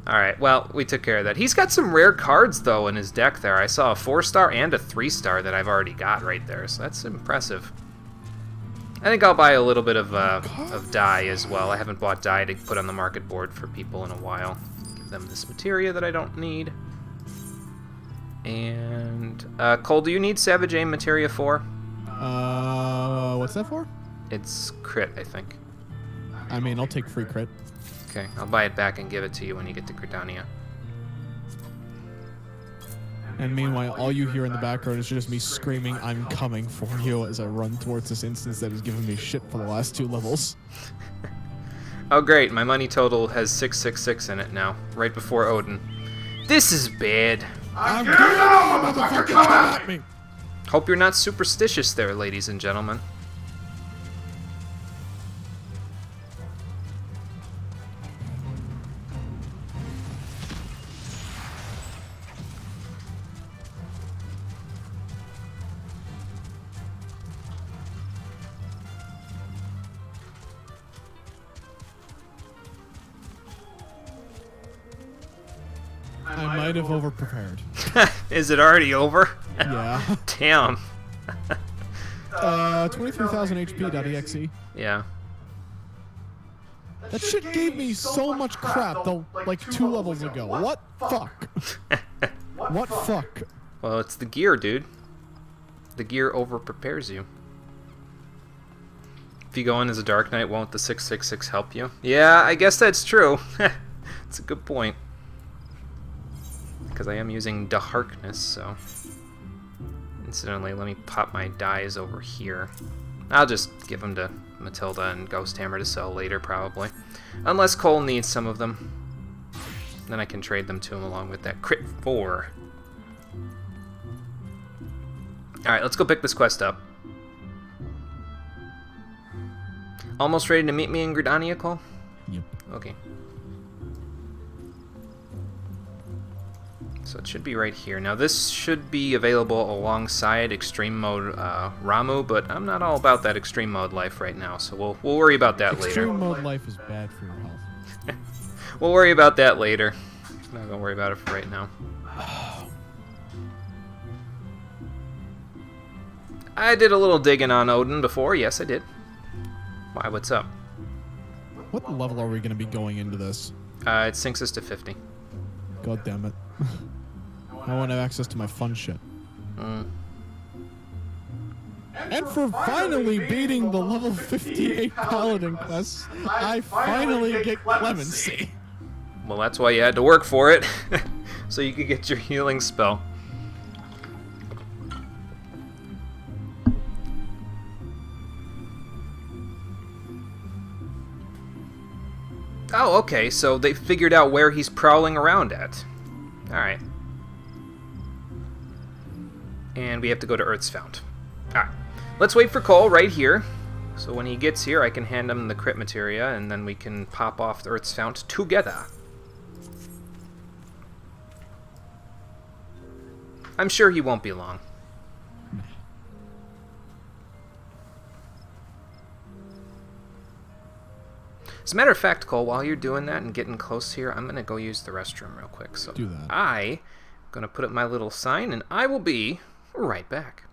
Alright, well, we took care of that. He's got some rare cards, though, in his deck there. I saw a 4-star and a 3-star that I've already got right there, so that's impressive. I think I'll buy a little bit of dye as well. I haven't bought dye to put on the market board for people in a while. Give them this materia that I don't need. And, Cole, do you need Savage Aim materia 4? What's that for? It's crit, I think. I mean, I'll take free crit. Okay, I'll buy it back and give it to you when you get to Gridania. And meanwhile, all you hear in the background is just me screaming, "I'm coming for you," as I run towards this instance that has given me shit for the last 2 levels. Oh great, my money total has 666 in it now, right before Odin. This is bad. I'm getting out, motherfucker! Come at me! Hope you're not superstitious there, ladies and gentlemen. I might have overprepared. Is it already over? Yeah. Damn. 23,000 HP.exe. Yeah. That shit gave me so much crap, though, like 2 levels ago. What fuck? What fuck? Well, it's the gear, dude. The gear over-prepares you. If you go in as a Dark Knight, won't the 666 help you? Yeah, I guess that's true. It's a good point. Because I am using Daharkness, so... Incidentally, let me pop my dies over here. I'll just give them to Matilda and Ghost Hammer to sell later, probably. Unless Cole needs some of them. Then I can trade them to him along with that crit 4. Alright, let's go pick this quest up. Almost ready to meet me in Gridania, Cole? Yep. Okay. So it should be right here. Now this should be available alongside Extreme Mode Ramu, but I'm not all about that Extreme Mode life right now, so we'll worry about that later. Extreme Mode life is bad for your health. We'll worry about that later. I'm not gonna worry about it for right now. I did a little digging on Odin before. Yes, I did. Why? What's up? What level are we going to be going into this? It sinks us to 50. God damn it. I want to have access to my fun shit. And for finally beating the level 58 Paladin quest, I finally get clemency. Well, that's why you had to work for it. So you could get your healing spell. Oh, okay, so they figured out where he's prowling around at. Alright. And we have to go to Earth's Fount. Alright. Let's wait for Cole right here. So when he gets here, I can hand him the crit materia, and then we can pop off the Earth's Fount together. I'm sure he won't be long. As a matter of fact, Cole, while you're doing that and getting close here, I'm going to go use the restroom real quick. So do that. I'm going to put up my little sign, and I will be right back.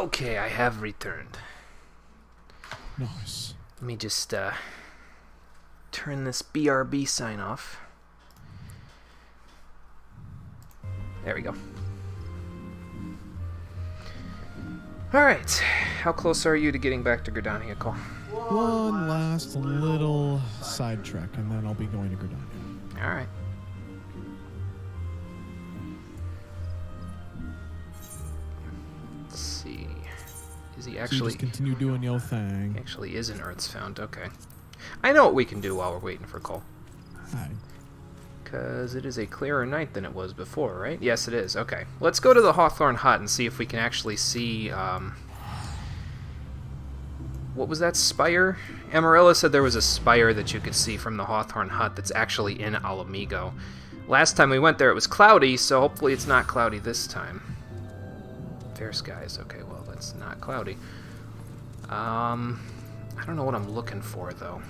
Okay, I have returned. Nice. Let me just turn this BRB sign off. There we go. Alright, how close are you to getting back to Gridania, Cole? One last little sidetrack, and then I'll be going to Gridania. Alright. Let's see. Is he So you actually... just continue doing your thing. Actually is an Earth's Found, okay. I know what we can do while we're waiting for Cole. Hi. Because it is a clearer night than it was before, right? Yes, it is. Okay. Let's go to the Hawthorne Hut and see if we can actually see... what was that spire? Amarilla said there was a spire that you could see from the Hawthorne Hut that's actually in Alamigo. Last time we went there it was cloudy, so hopefully it's not cloudy this time. Fair skies. Okay, well, that's not cloudy. I don't know what I'm looking for, though.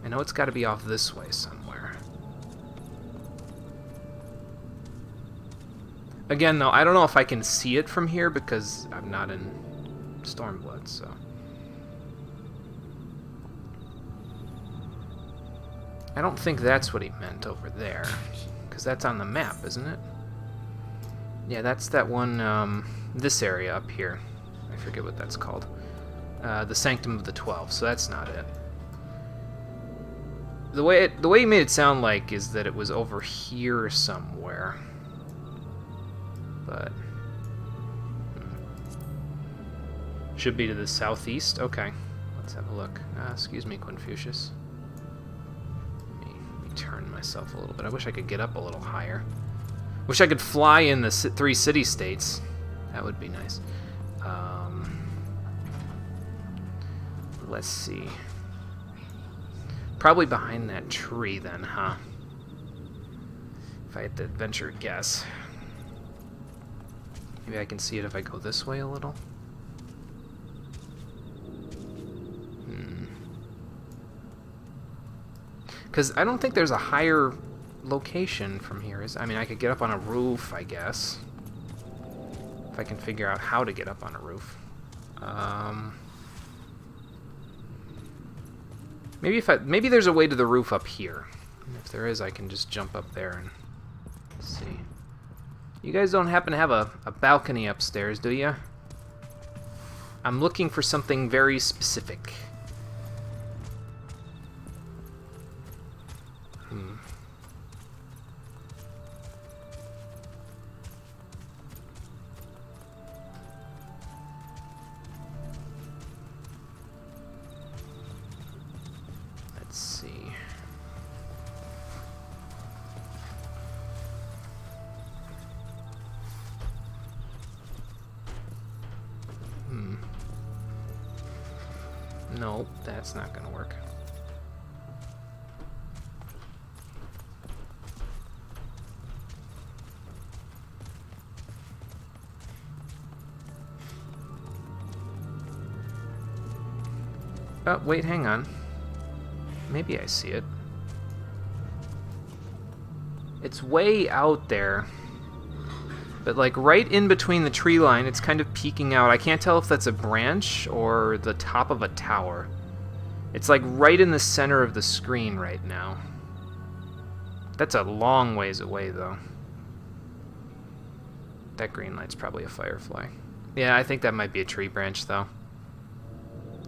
I know it's got to be off this way somewhere. Again, though, I don't know if I can see it from here because I'm not in Stormblood, so... I don't think that's what he meant over there, because that's on the map, isn't it? Yeah, that's that one, this area up here. I forget what that's called. The Sanctum of the 12, so that's not it. The way he made it sound like is that it was over here somewhere. But... should be to the southeast? Okay. Let's have a look. Excuse me, Confucius. Let me turn myself a little bit. I wish I could get up a little higher. Wish I could fly in the 3 city-states. That would be nice. Let's see. Probably behind that tree then, huh? If I had to venture a guess. Maybe I can see it if I go this way a little. Because I don't think there's a higher location from here. I mean, I could get up on a roof, I guess. If I can figure out how to get up on a roof. Maybe there's a way to the roof up here. And if there is, I can just jump up there and see. You guys don't happen to have a balcony upstairs, do you? I'm looking for something very specific. Let's see. Nope, that's not gonna work. Oh, wait, hang on. Maybe I see it. It's way out there. But like right in between the tree line, it's kind of peeking out. I can't tell if that's a branch or the top of a tower. It's like right in the center of the screen right now. That's a long ways away though. That green light's probably a firefly. Yeah, I think that might be a tree branch though.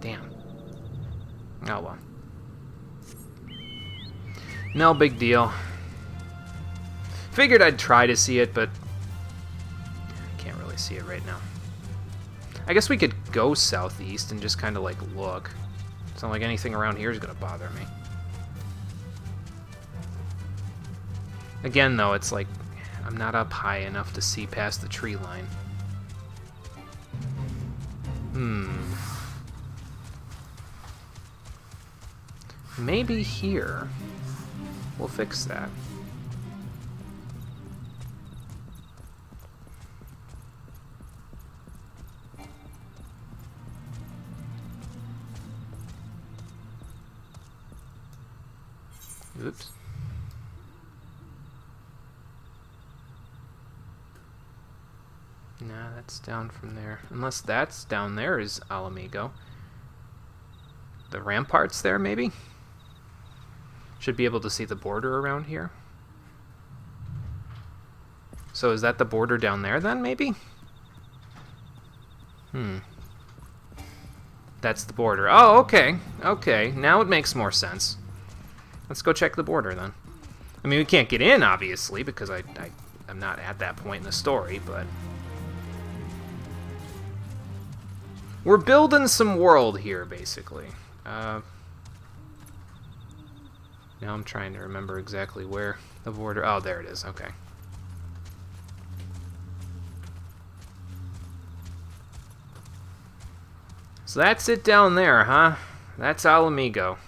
Damn. Oh well. No big deal. Figured I'd try to see it, but I can't really see it right now. I guess we could go southeast and just kind of like look. It's not like anything around here is going to bother me. Again, though, it's like I'm not up high enough to see past the tree line. Maybe here. We'll fix that. Oops. No, That's down from there. Unless that's down there is Alamigo. The ramparts there, maybe? Should be able to see the border around here. So is that the border down there then, maybe? That's the border. Oh, okay. Okay, now it makes more sense. Let's go check the border then. I mean, we can't get in, obviously, because I'm not at that point in the story, but... We're building some world here, basically. Now I'm trying to remember exactly where the border... Oh, there it is. Okay. So that's it down there, huh? That's Alamigo.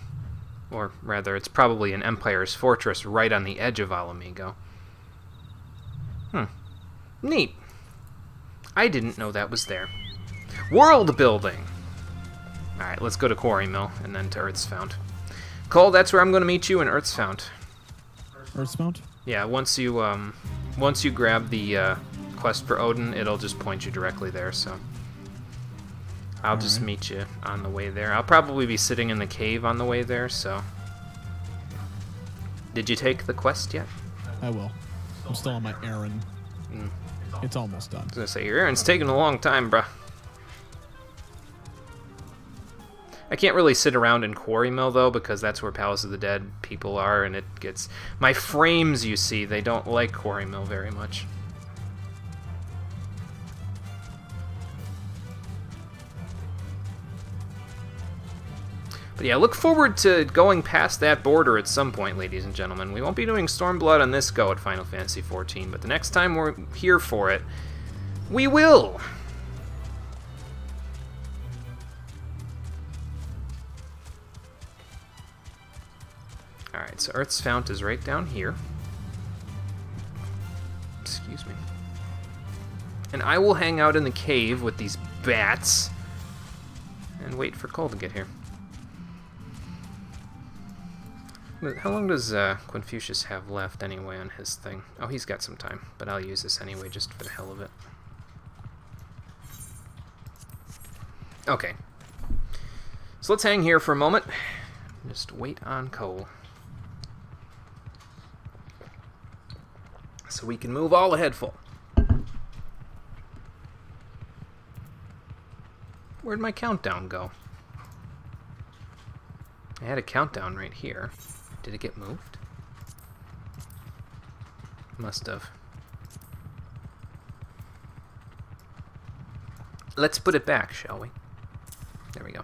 Or rather, it's probably an Empire's fortress right on the edge of Alamigo. Neat. I didn't know that was there. World building! Alright, let's go to Quarry Mill and then to Earthsfound. Cole, that's where I'm going to meet you in Earthsfound. Earthsfound? Yeah, once you grab the quest for Odin, it'll just point you directly there, so... I'll just meet you on the way there. I'll probably be sitting in the cave on the way there, so... Did you take the quest yet? I will. I'm still on my errand. It's almost done. I was gonna say, your errand's taking a long time, bruh. I can't really sit around in Quarry Mill, though, because that's where Palace of the Dead people are, and it gets... My frames, you see, they don't like Quarry Mill very much. But yeah, look forward to going past that border at some point, ladies and gentlemen. We won't be doing Stormblood on this go at Final Fantasy XIV, but the next time we're here for it, we will! Alright, so Earth's Fount is right down here. Excuse me. And I will hang out in the cave with these bats and wait for Cole to get here. How long does Confucius have left anyway on his thing? Oh, he's got some time, but I'll use this anyway just for the hell of it. Okay. So let's hang here for a moment. Just wait on Cole. So we can move all ahead full. Where'd my countdown go? I had a countdown right here. Did it get moved? Must have. Let's put it back, shall we? There we go.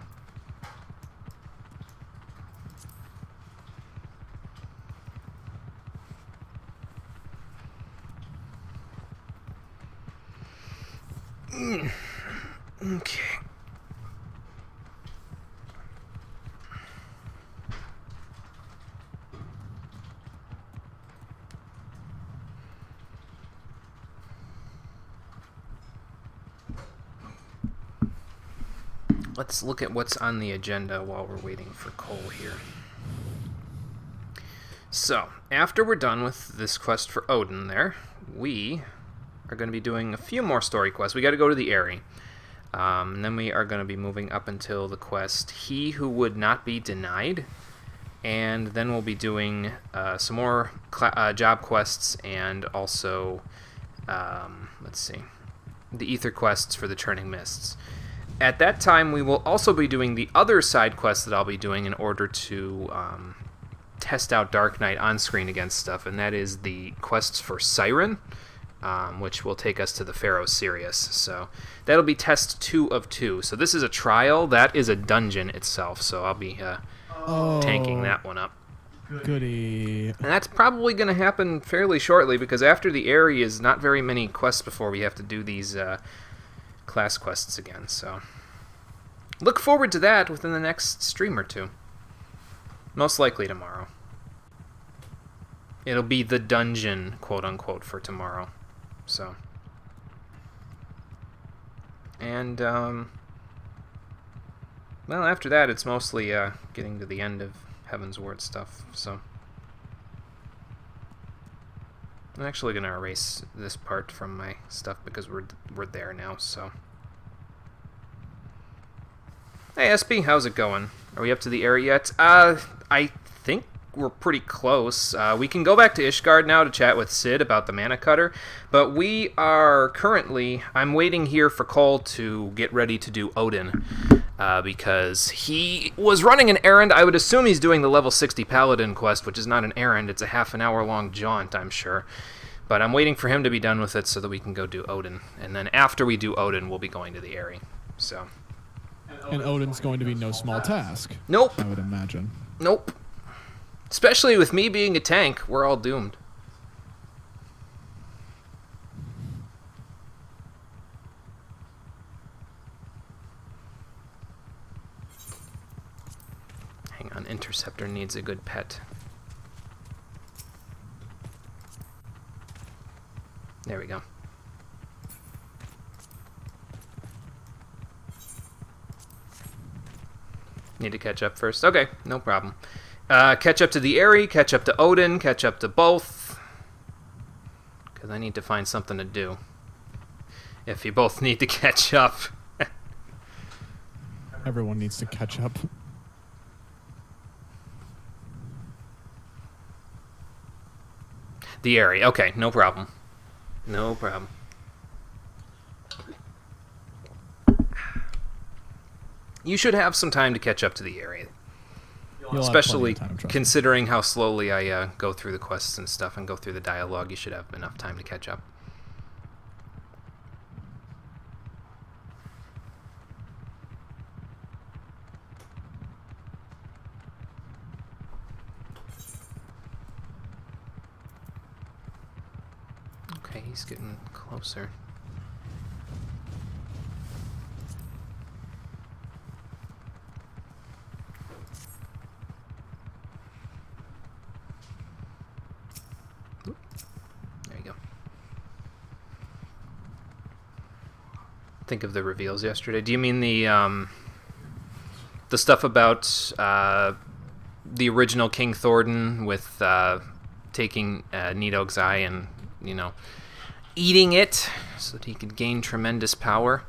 Okay. Let's look at what's on the agenda while we're waiting for Cole here. So, after we're done with this quest for Odin there, we are going to be doing a few more story quests. We got to go to the Eyrie. And then we are going to be moving up until the quest He Who Would Not Be Denied. And then we'll be doing some more job quests and also, let's see, the Ether quests for the Churning Mists. At that time, we will also be doing the other side quests that I'll be doing in order to test out Dark Knight on screen against stuff, and that is the quests for Siren, which will take us to the Pharaoh Sirius. So that'll be test 2 of 2. So this is a trial. That is a dungeon itself, so I'll be tanking that one up. Goody. And that's probably going to happen fairly shortly, because after the Eyrie is not very many quests before we have to do these class quests again, so look forward to that within the next stream or two. Most likely tomorrow. It'll be the dungeon, quote-unquote, for tomorrow. So. And, well, after that, it's mostly getting to the end of Heavensward stuff, so. I'm actually gonna erase this part from my stuff because we're there now. So, hey SP, how's it going? Are we up to the area yet? I think we're pretty close. We can go back to Ishgard now to chat with Sid about the mana cutter, but we are currently... I'm waiting here for Cole to get ready to do Odin, because he was running an errand. I would assume he's doing the level 60 Paladin quest, which is not an errand. It's a half an hour long jaunt, I'm sure. But I'm waiting for him to be done with it so that we can go do Odin. And then after we do Odin, we'll be going to the Aerie. So... And Odin's going to be no small task. Nope. I would imagine. Nope. Especially with me being a tank, we're all doomed. Hang on, Interceptor needs a good pet. There we go. Need to catch up first. Okay, no problem. Catch up to the Aerie, catch up to Odin, catch up to both. Because I need to find something to do. If you both need to catch up. Everyone needs to catch up. The Aerie, okay, no problem. No problem. You should have some time to catch up to the area. Especially considering how slowly I go through the quests and stuff and go through the dialogue, you should have enough time to catch up. Okay, he's getting closer. Think of the reveals yesterday. Do you mean the stuff about the original King Thornton with taking Nidog's eye and, you know, eating it so that he could gain tremendous power?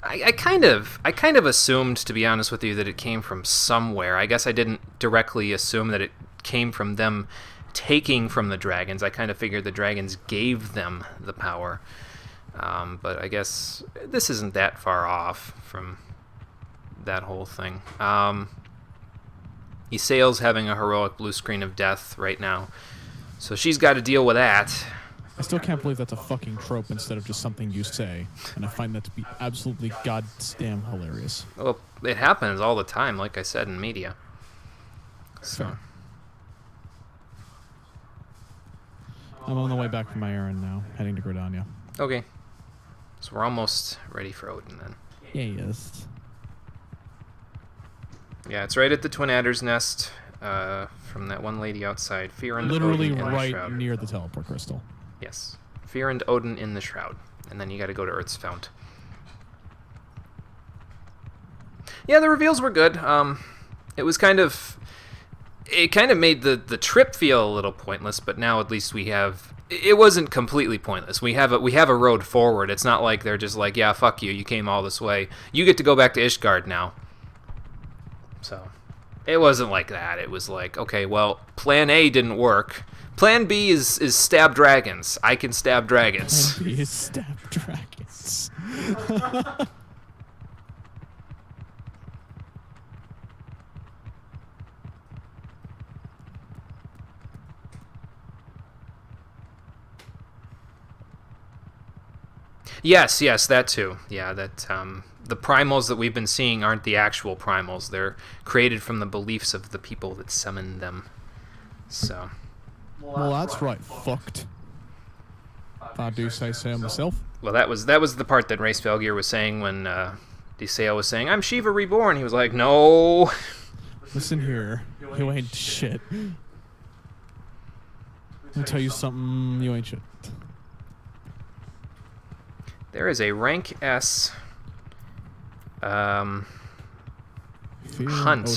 I kind of assumed, to be honest with you, that it came from somewhere. I guess I didn't directly assume that it came from them taking from the dragons. I kind of figured the dragons gave them the power. But I guess this isn't that far off from that whole thing. Ysael's having a heroic blue screen of death right now, so she's got to deal with that. I still can't believe that's a fucking trope instead of just something you say, and I find that to be absolutely goddamn hilarious. Well, it happens all the time, like I said, in media. So. Fair. I'm on the way back from my errand now, heading to Gridania. Okay. So we're almost ready for Odin then. Yeah, yes. Yeah, it's right at the Twin Adder's Nest from that one lady outside. Fear and literally Odin in right the Shroud. near the teleport crystal. Yes. Fear and Odin in the Shroud. And then you gotta go to Earth's Fount. Yeah, the reveals were good. It was kind of... It kind of made the trip feel a little pointless, but now at least we have... It wasn't completely pointless. We have a road forward. It's not like they're just like, yeah, fuck you. You came all this way. You get to go back to Ishgard now. So, it wasn't like that. It was like, okay, well, Plan A didn't work. Plan B is stab dragons. I can stab dragons. Plan B is stab dragons. Yes, that too. Yeah, that the primals that we've been seeing aren't the actual primals. They're created from the beliefs of the people that summoned them. So. Well, that's right. Fucked. If I do say so myself. Well, that was the part that Race Velgear was saying when Ysael was saying, "I'm Shiva reborn." He was like, "No." Listen here, you ain't shit. Let me tell you something, you ain't shit. There is a rank S hunt,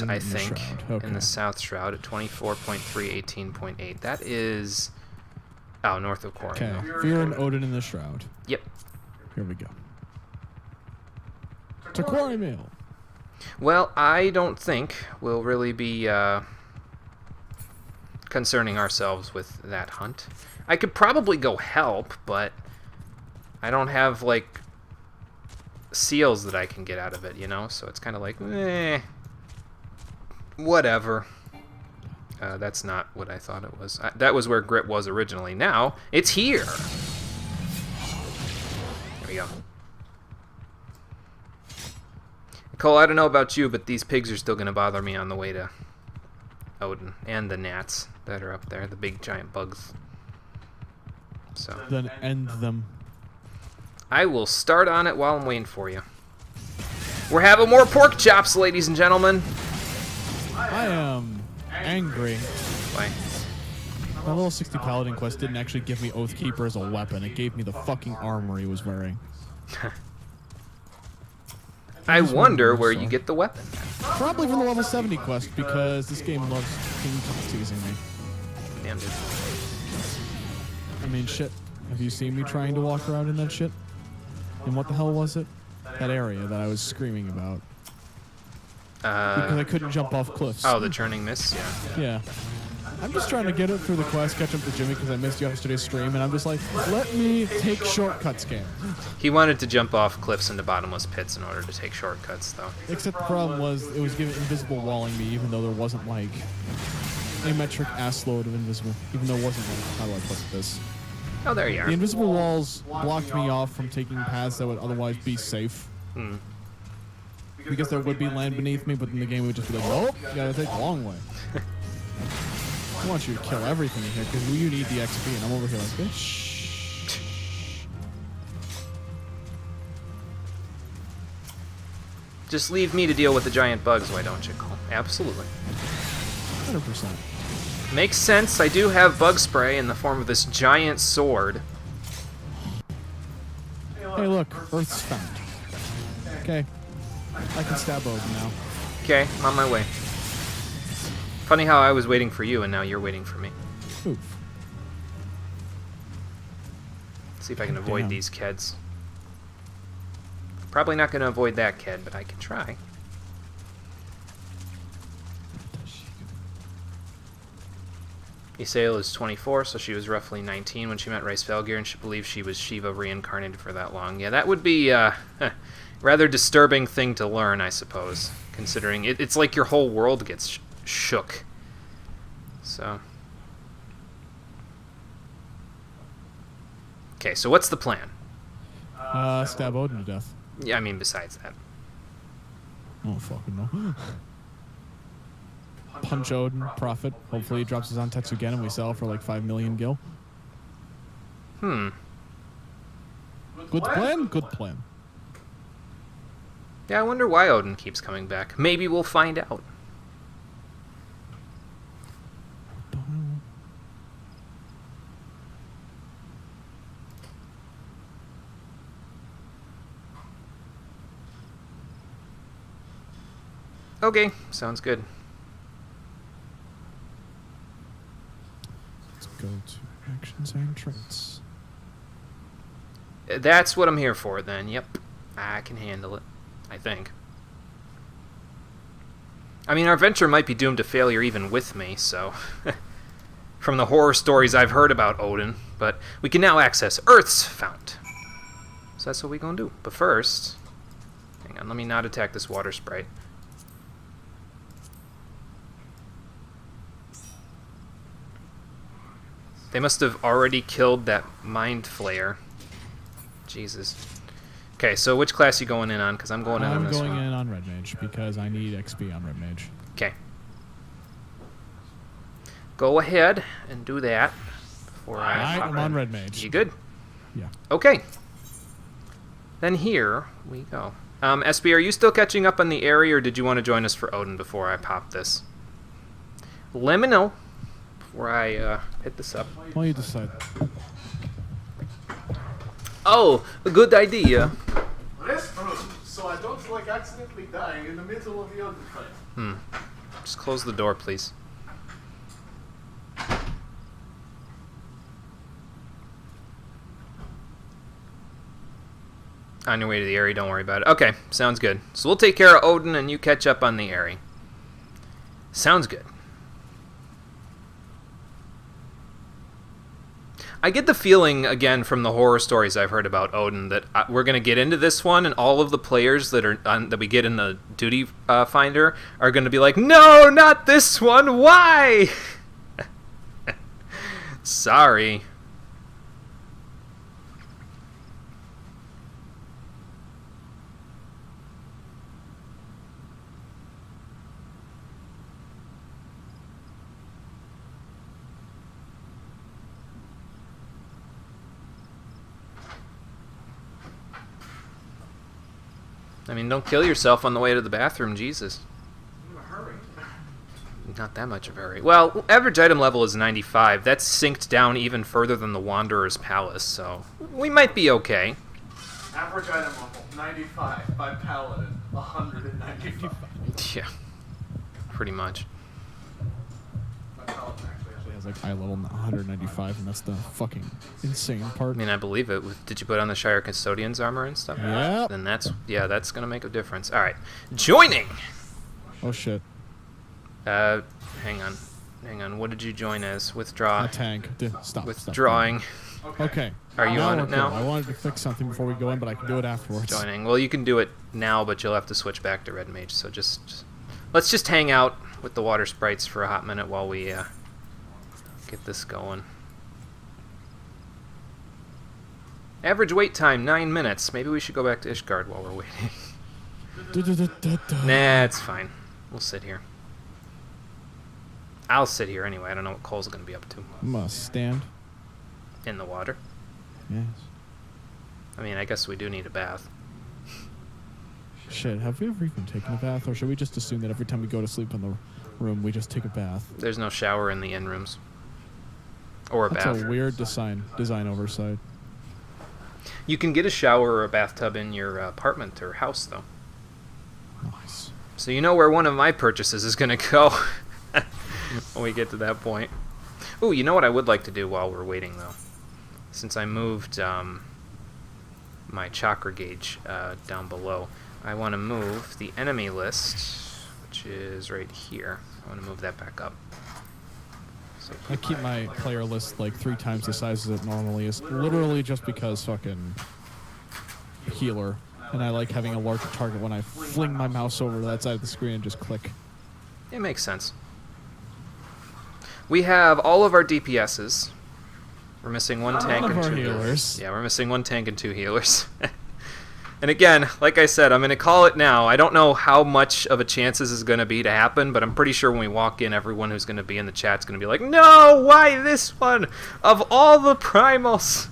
I think, in the South Shroud at 24.3, 18.8. That is Oh, north of Korn. Okay, Fear and Odin in the Shroud. Yep. Here we go. To Quarrymill. Well, I don't think we'll really be concerning ourselves with that hunt. I could probably go help, but I don't have, like, seals that I can get out of it, you know? So it's kind of like, whatever. That's not what I thought it was. That was where Grit was originally. Now, it's here! There we go. Cole, I don't know about you, but these pigs are still going to bother me on the way to Odin. And the gnats that are up there, the big giant bugs. So Then end them. I will start on it while I'm waiting for you. We're having more pork chops, ladies and gentlemen. I am angry. Why? My level 60 paladin quest didn't actually give me Oathkeeper as a weapon. It gave me the fucking armor he was wearing. I wonder where you get the weapon. Probably from the level 70 quest, because this game loves teasing me. Damn, dude. I mean, shit. Have you seen me trying to walk around in that shit? And what the hell was it? That area that I was screaming about. Because I couldn't jump off cliffs. Oh, the churning mist? Yeah. Yeah. I'm just trying to get it through the quest, catch up to Jimmy because I missed yesterday's stream, and I'm just like, let me take shortcuts, game. He wanted to jump off cliffs into bottomless pits in order to take shortcuts, though. Except the problem was, it was giving invisible walling me, even though there wasn't, like, a metric ass load of invisible. Even though it wasn't, like, how do I put this? Oh, there you are. The invisible walls blocked me off from taking paths that would otherwise be safe. Hmm. Because there would be land beneath me, but then the game would just be like, nope, you gotta take the long way. I want you to kill everything in here, because you need the XP, and I'm over here like, bitch. Just leave me to deal with the giant bugs, why don't you, Cole? Absolutely. 100%. Makes sense. I do have bug spray in the form of this giant sword. Hey, look, Earth's found. Okay. I can stab Odin now. Okay, I'm on my way. Funny how I was waiting for you and now you're waiting for me. Oof. See if I can avoid Damn. these keds. Probably not going to avoid that ked, but I can try. Isael is 24, so she was roughly 19 when she met Rice Felgear, and she believes she was Shiva reincarnated for that long. Yeah, that would be a rather disturbing thing to learn, I suppose, considering it's like your whole world gets shook. So. Okay, so what's the plan? Stab Odin to death. Yeah, I mean, besides that. I don't fucking know. Punch Odin, profit. Hopefully he drops his on Tetsu and we sell for like 5 million gil. Hmm. Good plan? Good plan. Yeah, I wonder why Odin keeps coming back. Maybe we'll find out. Okay, sounds good. Let's go to actions and traits. That's what I'm here for, then. Yep. I can handle it. I think. I mean, our venture might be doomed to failure even with me, so... From the horror stories I've heard about Odin, but we can now access Earth's fount. So that's what we're gonna do. But first... Hang on, let me not attack this water sprite. They must have already killed that Mind Flayer. Jesus. Okay, so which class you going in on? Because I'm going in on this one. I'm going in on Red Mage because I need XP on Red Mage. Okay. Go ahead and do that. Before I'm on Red Mage. You good? Yeah. Okay. Then here we go. SB, are you still catching up on the area, or did you want to join us for Odin before I pop this? Let me know before I hit this up. Well, you decide. Oh, a good idea. Restroom, so I don't like accidentally dying in the middle of the Odin fight. Just close the door, please. On your way to the Eyrie, don't worry about it. Okay, sounds good. So we'll take care of Odin and you catch up on the Eyrie. Sounds good. I get the feeling, again, from the horror stories I've heard about Odin, that we're going to get into this one, and all of the players that we get in the duty finder are going to be like, no, not this one, why? Sorry. I mean, don't kill yourself on the way to the bathroom, Jesus. In a hurry. Not that much of a hurry. Well, average item level is 95. That's synced down even further than the Wanderer's Palace, so we might be okay. Average item level 95 by Paladin 195. Yeah, pretty much. My Paladin actually It has like high level 195, and that's the fucking insane part. I mean, I believe it. Did you put on the Shire Custodian's armor and stuff? Yep. Then that's gonna make a difference. All right, joining. Oh shit. Hang on. What did you join as? Withdraw. A tank. Stop. Withdrawing. Okay. Are you on it now? I wanted to fix something before we go in, but I can do it afterwards. Joining. Well, you can do it now, but you'll have to switch back to Red Mage. So let's just hang out with the water sprites for a hot minute while we get this going. Average wait time 9 minutes. Maybe we should go back to Ishgard while we're waiting. Nah, it's fine. We'll sit here. I'll sit here anyway. I don't know what Cole's gonna be up to. Must stand. In the water. Yes. I mean, I guess we do need a bath. Shit, have we ever even taken a bath, or should we just assume that every time we go to sleep in the room, we just take a bath? There's no shower in the inn rooms. Or a That's bath. a weird design oversight. You can get a shower or a bathtub in your apartment or house, though. Nice. So you know where one of my purchases is going to go when we get to that point. Ooh, you know what I would like to do while we're waiting, though? Since I moved my chakra gauge down below, I want to move the enemy list, which is right here. I want to move that back up. So I keep my player list like 3 times the size as it normally is, literally just because fucking healer. And I like having a larger target when I fling my mouse over to that side of the screen and just click. it makes sense. We have all of our DPSs. We're missing one tank None and of our 2 healers. Yeah, we're missing 1 tank and 2 healers. And again, like I said, I'm going to call it now. I don't know how much of a chance this is going to be to happen, but I'm pretty sure when we walk in, everyone who's going to be in the chat's going to be like, no, why this one? Of all the primals.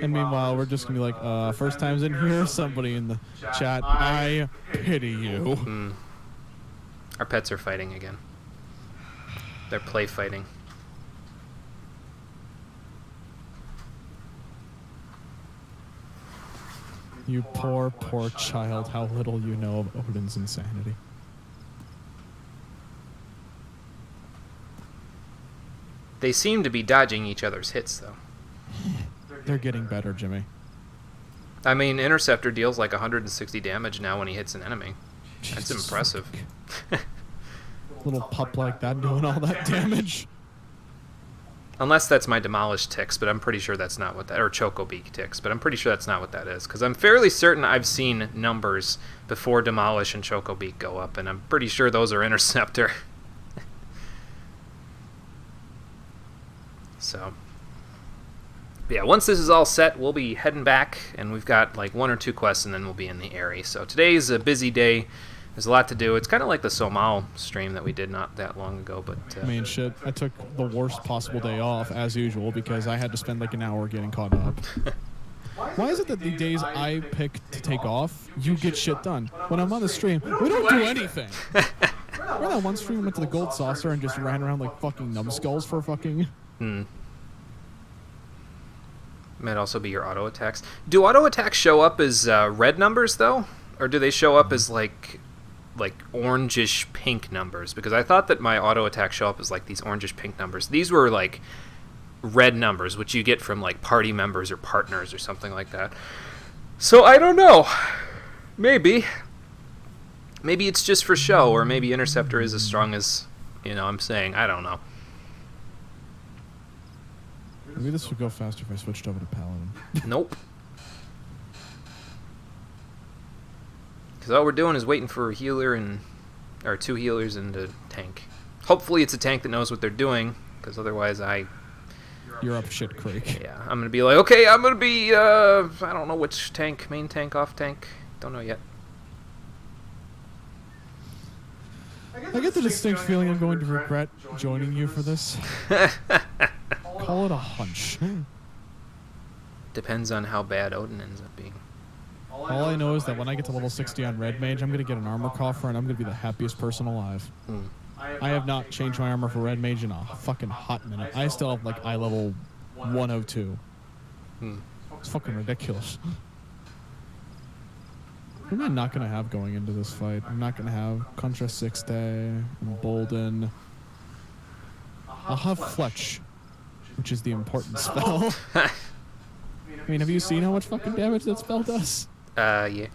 And meanwhile, we're just going to be like, first time's in here, somebody in the chat, I pity you. Our pets are fighting again. They're play fighting. You poor, poor child, how little you know of Odin's insanity. They seem to be dodging each other's hits, though. They're getting better, Jimmy. I mean, Interceptor deals like 160 damage now when he hits an enemy. That's Jesus. impressive. Little pup like that doing all that damage. Unless that's my Demolish ticks, but I'm pretty sure that's not what that... Or Chocobeak ticks, but I'm pretty sure that's not what that is. Because I'm fairly certain I've seen numbers before Demolish and Chocobeak go up, and I'm pretty sure those are Interceptor. So... But yeah, once this is all set, we'll be heading back, and we've got like 1 or 2 quests, and then we'll be in the Eyrie. So today's a busy day. There's a lot to do. It's kind of like the Somal stream that we did not that long ago, but... I mean, shit, I took the worst possible day off, as usual, because I had to spend like an hour getting caught up. Why is it that the days I pick to take off, you get shit done? When I'm on the stream, we don't do anything. Remember that one stream we went to the Gold Saucer and just ran around like fucking numbskulls for fucking... Might also be your auto attacks. Do auto attacks show up as red numbers, though? Or do they show up as like orangish pink numbers? Because I thought that my auto attacks show up as like these orangish pink numbers. These were like red numbers, which you get from like party members or partners or something like that. So I don't know. Maybe it's just for show, or maybe Interceptor is as strong as, I'm saying. I don't know. Maybe this would go faster if I switched over to Paladin. Nope. Because all we're doing is waiting for a healer or 2 healers and a tank. Hopefully it's a tank that knows what they're doing, because otherwise You're up shit creek. Yeah, I'm going to be like, okay, I'm going to be, I don't know which tank, main tank, off tank. Don't know yet. I get the distinct feeling I'm going to regret joining you for this. Call it a hunch. Depends on how bad Odin ends up being. All I know is that when I get to level 60 on Red Mage, I'm going to get an armor coffer and I'm going to be the happiest person alive. I have not changed my armor for Red Mage in a fucking hot minute. I still have like eye level 102. It's fucking ridiculous. What am I not going to have going into this fight? I'm not going to have Contra 6 Day, Embolden. I'll have Fletch, which is the important spell. I mean, have you seen how much fucking damage that spell does? Yeah.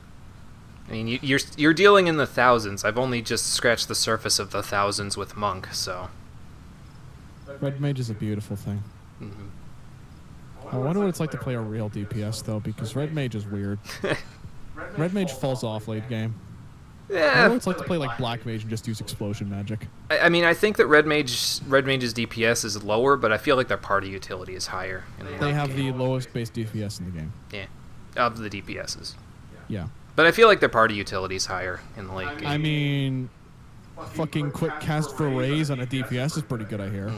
I mean, you're dealing in the thousands. I've only just scratched the surface of the thousands with Monk, so. Red Mage is a beautiful thing. I wonder what it's like to play a real DPS, though, because Red Mage is weird. Red Mage falls off late game. I wonder what it's like to play like Black Mage and just use explosion magic. I mean, I think that Red Mage's DPS is lower, but I feel like their party utility is higher. They have the lowest base DPS in the game. Yeah, of the DPSs. Yeah. But I feel like their party utility is higher in the late game. I mean, fucking quick cast for raise on a DPS is pretty good, I hear.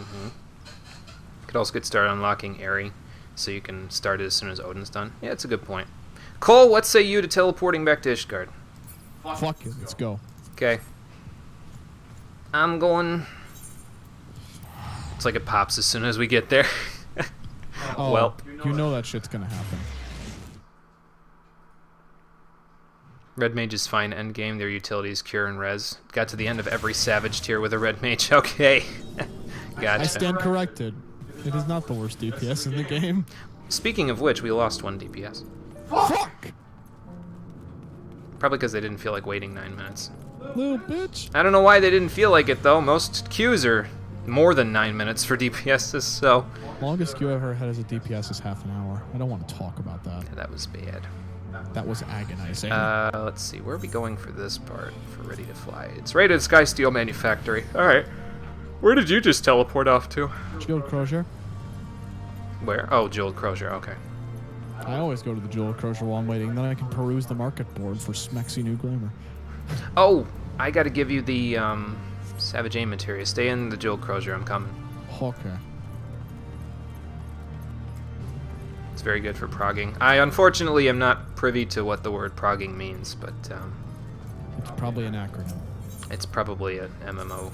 Could also get started unlocking Aerie, so you can start it as soon as Odin's done. Yeah, it's a good point. Cole, what say you to teleporting back to Ishgard? Fuck it, let's go. Okay. I'm going... It's like it pops as soon as we get there. Oh, well. You know that shit's gonna happen. Red Mage is fine endgame. Their utility is Cure and Res. Got to the end of every Savage tier with a Red Mage. Okay. Gotcha. I stand corrected. It is not the worst DPS in the game. Speaking of which, we lost 1 DPS. Fuck! Probably because they didn't feel like waiting 9 minutes. Little bitch. I don't know why they didn't feel like it, though. Most queues are more than 9 minutes for DPSs, so... Longest queue I've ever had as a DPS is half an hour. I don't want to talk about that. Yeah, that was bad. That was agonizing. Let's see. Where are we going for this part for Ready to Fly? It's right at Sky Steel Manufactory. Alright. Where did you just teleport off to? Jeweled Crozier. Where? Oh, Jeweled Crozier. Okay. I always go to the Jeweled Crozier while I'm waiting. Then I can peruse the market board for Smexy New Glamour. Oh, I gotta give you the Savage Aim materia. Stay in the Jeweled Crozier. I'm coming. Okay. It's very good for progging. I unfortunately am not privy to what the word progging means, but it's probably an acronym. It's probably an MMO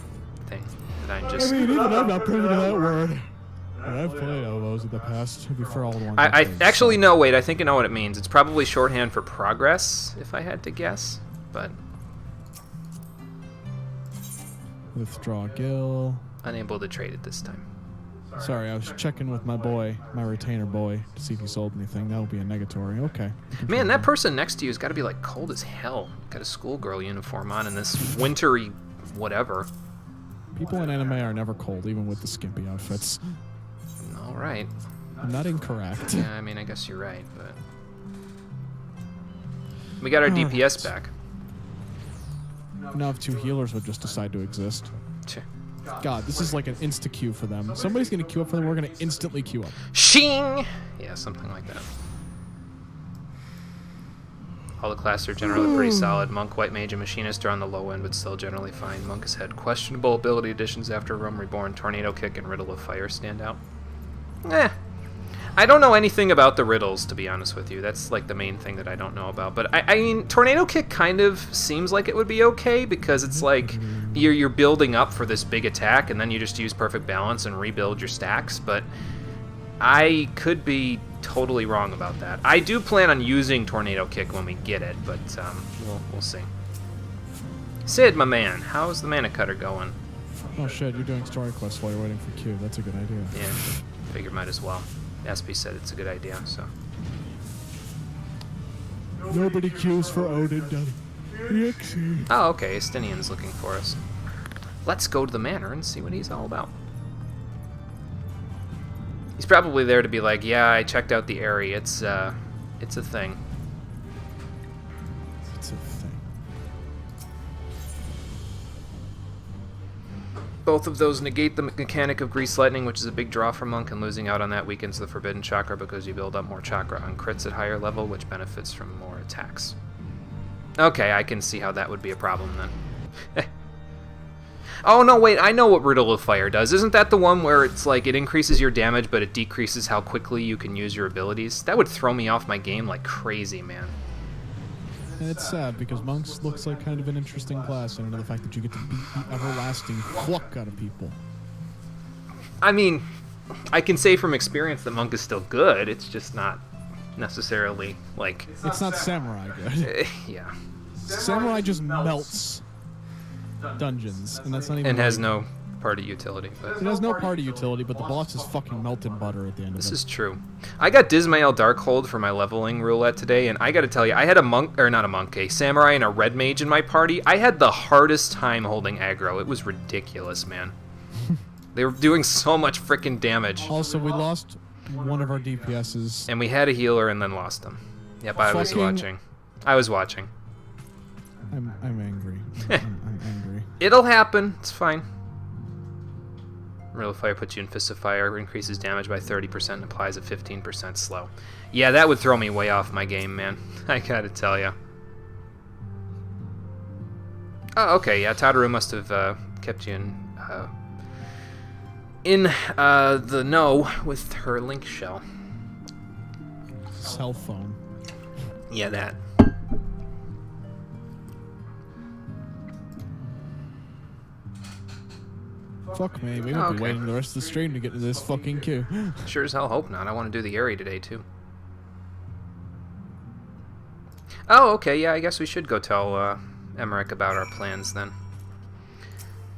thing that I'm just... I mean, even I'm not privy to that word. I've played MMOs in the past. To be fair, all the ones I played, actually, so. no, wait, I think I know what it means. It's probably shorthand for progress, if I had to guess, but... Withdraw Gil. Unable to trade it this time. Sorry, I was checking with my boy, my retainer boy, to see if he sold anything. That'll be a negatory. Okay. Man, that person next to you has got to be like cold as hell. Got a schoolgirl uniform on in this wintry whatever. People in anime are never cold, even with the skimpy outfits. All right. I'm not incorrect. Yeah, I mean, I guess you're right, but... We got our DPS back. Now if 2 healers would just decide to exist. God, this is like an insta-queue for them. Somebody's going to queue up for them, we're going to instantly queue up. Shing! Yeah, something like that. All the classes are generally pretty solid. Monk, White Mage, and Machinist are on the low end, but still generally fine. Monk has had questionable ability additions after Rome Reborn. Tornado Kick and Riddle of Fire stand out. I don't know anything about the riddles, to be honest with you. That's like the main thing that I don't know about. But I mean, Tornado Kick kind of seems like it would be okay because it's like you're building up for this big attack and then you just use Perfect Balance and rebuild your stacks. But I could be totally wrong about that. I do plan on using Tornado Kick when we get it, but we'll see. Sid, my man, how's the Mana Cutter going? Oh shit, you're doing story quests while you're waiting for Q. That's a good idea. Yeah. Figure might as well. SP said it's a good idea, so. Nobody queues for Odin, does EXE. Oh, okay, Estinian's looking for us. Let's go to the manor and see what he's all about. He's probably there to be like, yeah, I checked out the area. It's a thing. It's a thing. Both of those negate the mechanic of Grease Lightning, which is a big draw for Monk, and losing out on that weakens the Forbidden Chakra because you build up more chakra on crits at higher level, which benefits from more attacks. Okay, I can see how that would be a problem then. Oh, no, wait, I know what Riddle of Fire does. Isn't that the one where it's like it increases your damage, but it decreases how quickly you can use your abilities? That would throw me off my game like crazy, man. And it's sad because Monks looks like kind of an interesting class, and another fact that you get to beat the everlasting fuck out of people. I mean, I can say from experience that Monk is still good. It's just not necessarily like. It's not Samurai good. Yeah. Samurai just melts dungeons, and that's not even. And has no party utility. But it has no party utility, but the boss is fucking melted butter at the end of it. This is true. I got Dismael Darkhold for my leveling roulette today, and I gotta tell you, I had a samurai and a red mage in my party. I had the hardest time holding aggro. It was ridiculous, man. They were doing so much freaking damage. Also, we lost one of our DPSs. And we had a healer and then lost them. Yep, I was watching. I was watching. I'm angry. I'm angry. It'll happen. It's fine. Riddle of Fire puts you in Fist of Fire, increases damage by 30% and applies a 15% slow. Yeah, that would throw me way off my game, man. I gotta tell ya. Oh, okay, yeah, Tadaru must have kept you in the know with her link shell. Cell phone. Yeah, that. Fuck me, we won't be waiting the rest of the stream to get to this fucking queue. Sure as hell hope not. I want to do the area today, too. Oh, okay, yeah, I guess we should go tell Emmerich about our plans, then.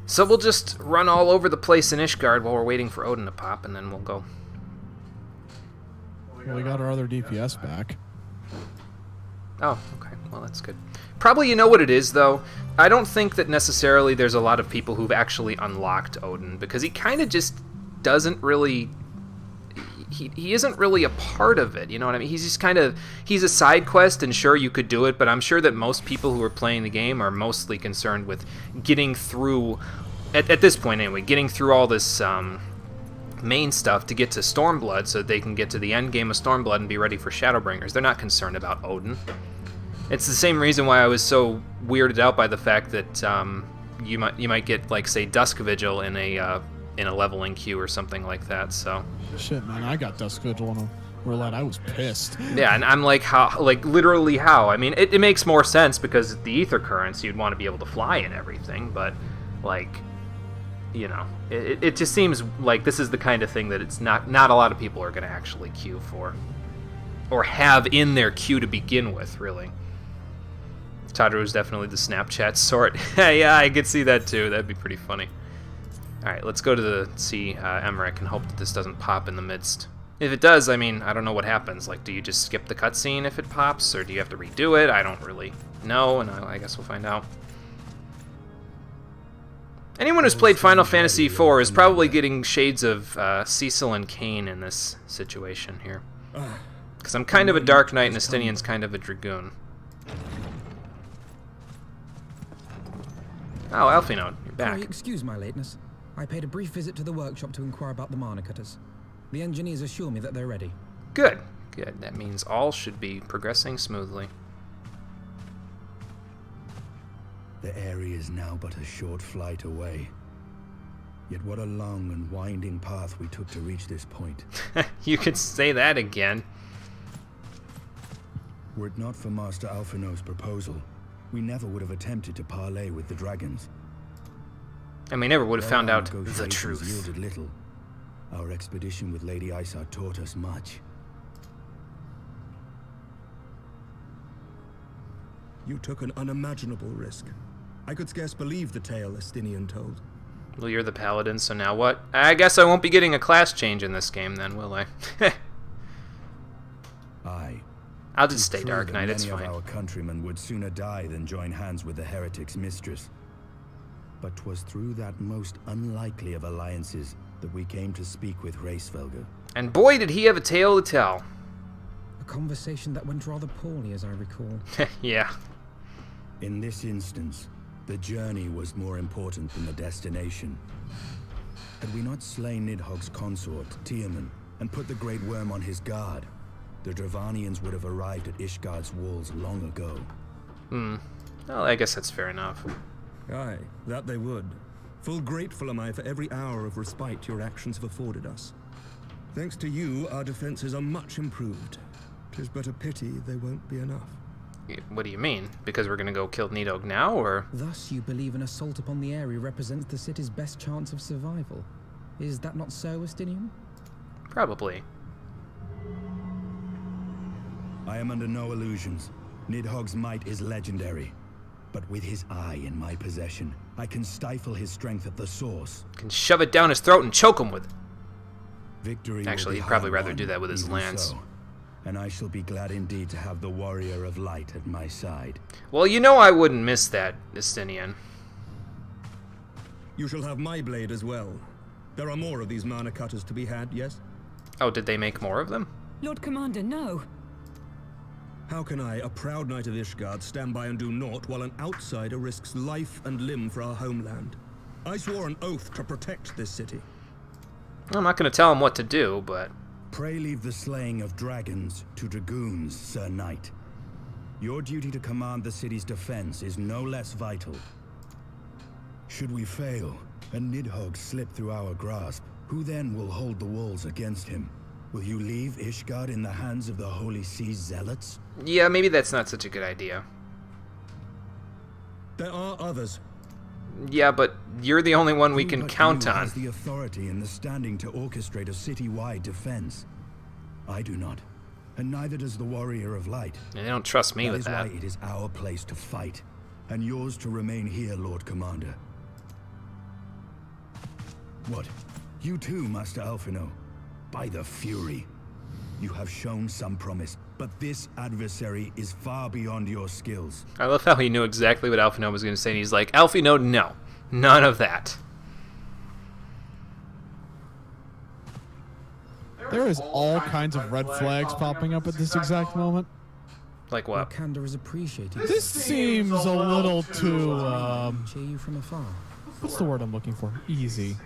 So we'll just run all over the place in Ishgard while we're waiting for Odin to pop, and then we'll go. Well, we got our other DPS back. Oh, okay. Well, that's good. Probably you know what it is, though. I don't think that necessarily there's a lot of people who've actually unlocked Odin, because he kind of just doesn't really... He isn't really a part of it, you know what I mean? He's just kind of... He's a side quest, and sure, you could do it, but I'm sure that most people who are playing the game are mostly concerned with getting through... At this point, anyway, getting through all this main stuff to get to Stormblood so that they can get to the end game of Stormblood and be ready for Shadowbringers. They're not concerned about Odin. It's the same reason why I was so weirded out by the fact that you might get, like, say, Dusk Vigil in a leveling queue or something like that. So shit, man, I got Dusk Vigil on a roulette. I was pissed. Yeah, and I'm like, how? Like, literally how? I mean, it makes more sense because the ether currents, you'd want to be able to fly and everything, but like, you know, it just seems like this is the kind of thing that it's not a lot of people are going to actually queue for, or have in their queue to begin with, really. Tadaru's definitely the Snapchat sort. Yeah, I could see that too. That'd be pretty funny. Alright, let's go to see Emmerich and hope that this doesn't pop in the midst. If it does, I mean, I don't know what happens. Like, do you just skip the cutscene if it pops, or do you have to redo it? I don't really know, and I guess we'll find out. Anyone who's played Final Fantasy IV is probably getting shades of Cecil and Kain in this situation here. Because I'm kind of a Dark Knight and Estinian's kind of a Dragoon. Oh, Alphino, you're back. Excuse my lateness. I paid a brief visit to the workshop to inquire about the mana cutters. The engineers assure me that they're ready. Good, good. That means all should be progressing smoothly. The area is now but a short flight away. Yet what a long and winding path we took to reach this point. You could say that again. Were it not for Master Alphino's proposal, we never would have attempted to parley with the dragons. And we never would have found out the Negotiations truth. Yielded little. Our expedition with Lady Isa taught us much. You took an unimaginable risk. I could scarce believe the tale Estinian told. Well, you're the paladin, so now what? I guess I won't be getting a class change in this game then, will I? Aye. I'll just stay True Dark that Knight, it's many fine. of our countrymen would sooner die than join hands with the heretic's mistress. But 'twas through that most unlikely of alliances that we came to speak with Racevelger. And boy, did he have a tale to tell. A conversation that went rather poorly, as I recall. Yeah. In this instance, the journey was more important than the destination. Had we not slain Nidhogg's consort, Tiaman, and put the Great Worm on his guard, the Dravanians would have arrived at Ishgard's walls long ago. Well, I guess that's fair enough. Aye, that they would. Full grateful am I for every hour of respite your actions have afforded us. Thanks to you, our defenses are much improved. 'Tis but a pity they won't be enough. What do you mean? Because we're gonna go kill Nidhogg now, or? Thus, you believe an assault upon the area represents the city's best chance of survival. Is that not so, Estinian? Probably. I am under no illusions. Nidhogg's might is legendary. But with his eye in my possession, I can stifle his strength at the source. Can shove it down his throat and choke him with it. Victory Actually, will be he'd probably hard rather do won, that with his even lance. so. And I shall be glad indeed to have the Warrior of Light at my side. Well, you know I wouldn't miss that, Estinian. You shall have my blade as well. There are more of these mana cutters to be had, yes? Oh, did they make more of them? Lord Commander, no. How can I, a proud knight of Ishgard, stand by and do naught while an outsider risks life and limb for our homeland? I swore an oath to protect this city. I'm not gonna tell him what to do, but... Pray leave the slaying of dragons to dragoons, Sir Knight. Your duty to command the city's defense is no less vital. Should we fail, and Nidhogg slip through our grasp, who then will hold the walls against him? Will you leave Ishgard in the hands of the Holy Sea's zealots? Yeah, maybe that's not such a good idea. There are others. Yeah, but you're the only one we Who can but count you on. has the authority and the standing to orchestrate a city-wide defense? I do not, and neither does the Warrior of Light. They don't trust me That with is that. why it is our place to fight, and yours to remain here, Lord Commander. What? You too, Master Alphino? By the Fury. You have shown some promise, but this adversary is far beyond your skills. I love how he knew exactly what Alphino was going to say, and he's like, Alphino, no. None of that. There is all kinds of red flags popping up at this exact moment. Like Your what? candor is appreciated. This seems a little too, Cheer you from afar. what's the word I'm looking for? Easy.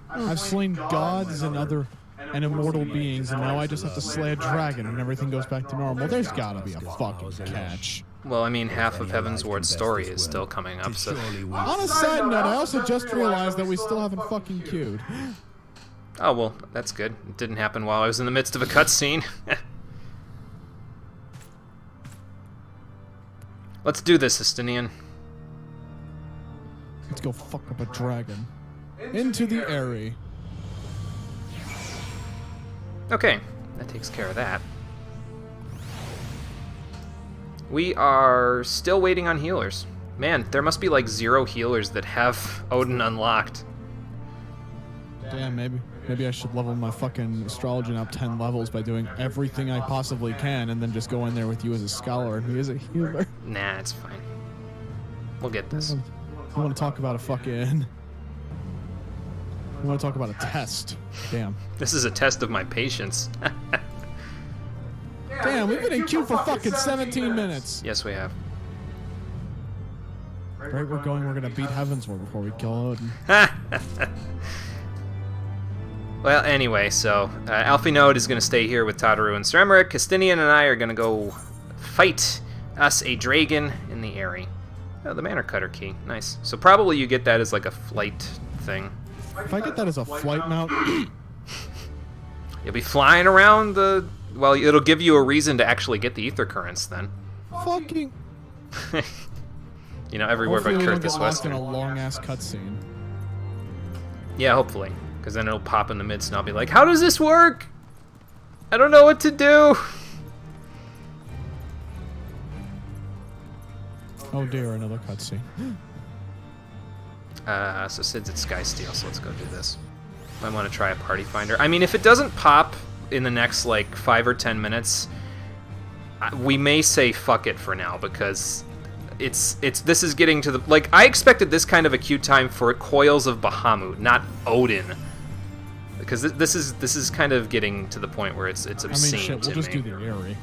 I've slain gods and other and immortal beings, and now I just have to slay a dragon and everything goes back to normal. There's gotta be a fucking catch. Well, I mean, half of Heavensward's story is still coming up, so... On a side note, I also just realized that we still haven't fucking queued. Oh, well, that's good. It didn't happen while I was in the midst of a cutscene. Let's do this, Estinian. Let's go fuck up a dragon. Into the Airy. Okay, that takes care of that. We are still waiting on healers. Man, there must be like 0 healers that have Odin unlocked. Damn, maybe I should level my fucking astrology up 10 levels by doing everything I possibly can and then just go in there with you as a scholar and me as a healer. Nah, it's fine. We'll get this. You want to talk about a fucking... You want to talk about a test. Damn. This is a test of my patience. Damn, we've been in queue for fucking 17 minutes. Yes, we have. Right, we're gonna beat Heavensward before we kill Odin. Well, anyway, so Alphino is going to stay here with Tataru and Sir Emmerich. Castinian and I are going to go fight us a dragon in the Airy. Oh, the Manor Cutter key. Nice. So probably you get that as like a flight thing. If I get that as a flight mount, You'll be flying around the... Well, it'll give you a reason to actually get the ether currents then. fucking... You know, everywhere but Hopefully we don't Kurthus get lost in Western. a long-ass cutscene. Yeah, hopefully. Because then it'll pop in the midst and I'll be like, how does this work? I don't know what to do. Oh dear, another cutscene. So Sid's at Skysteel, so let's go do this. I want to try a party finder. I mean, if it doesn't pop in the next, like, 5 or 10 minutes, we may say fuck it for now, because this is getting to the... Like, I expected this kind of a queue time for Coils of Bahamut, not Odin. Because this is kind of getting to the point where it's obscene. I mean, shit, we'll just do the Aerie.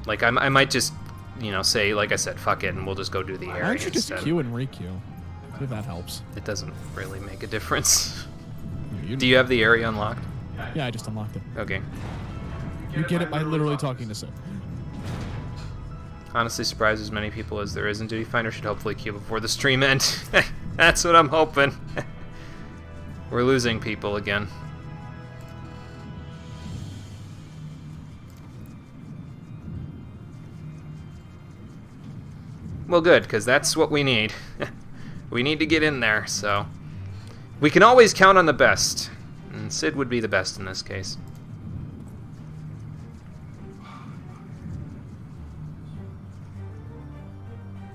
Like, I might just, say, like I said, fuck it, and we'll just go do the Aerie. Why don't you just instead. queue and re-queue? See if that helps. It doesn't really make a difference. You Do you have the Aerie unlocked? Yeah, I just unlocked it. Okay. You get it by literally talking to Sid. Honestly, surprised as many people as there is in Duty Finder should hopefully queue before the stream ends. That's what I'm hoping. We're losing people again. Well, good, because that's what we need. We need to get in there, so... We can always count on the best. And Sid would be the best in this case.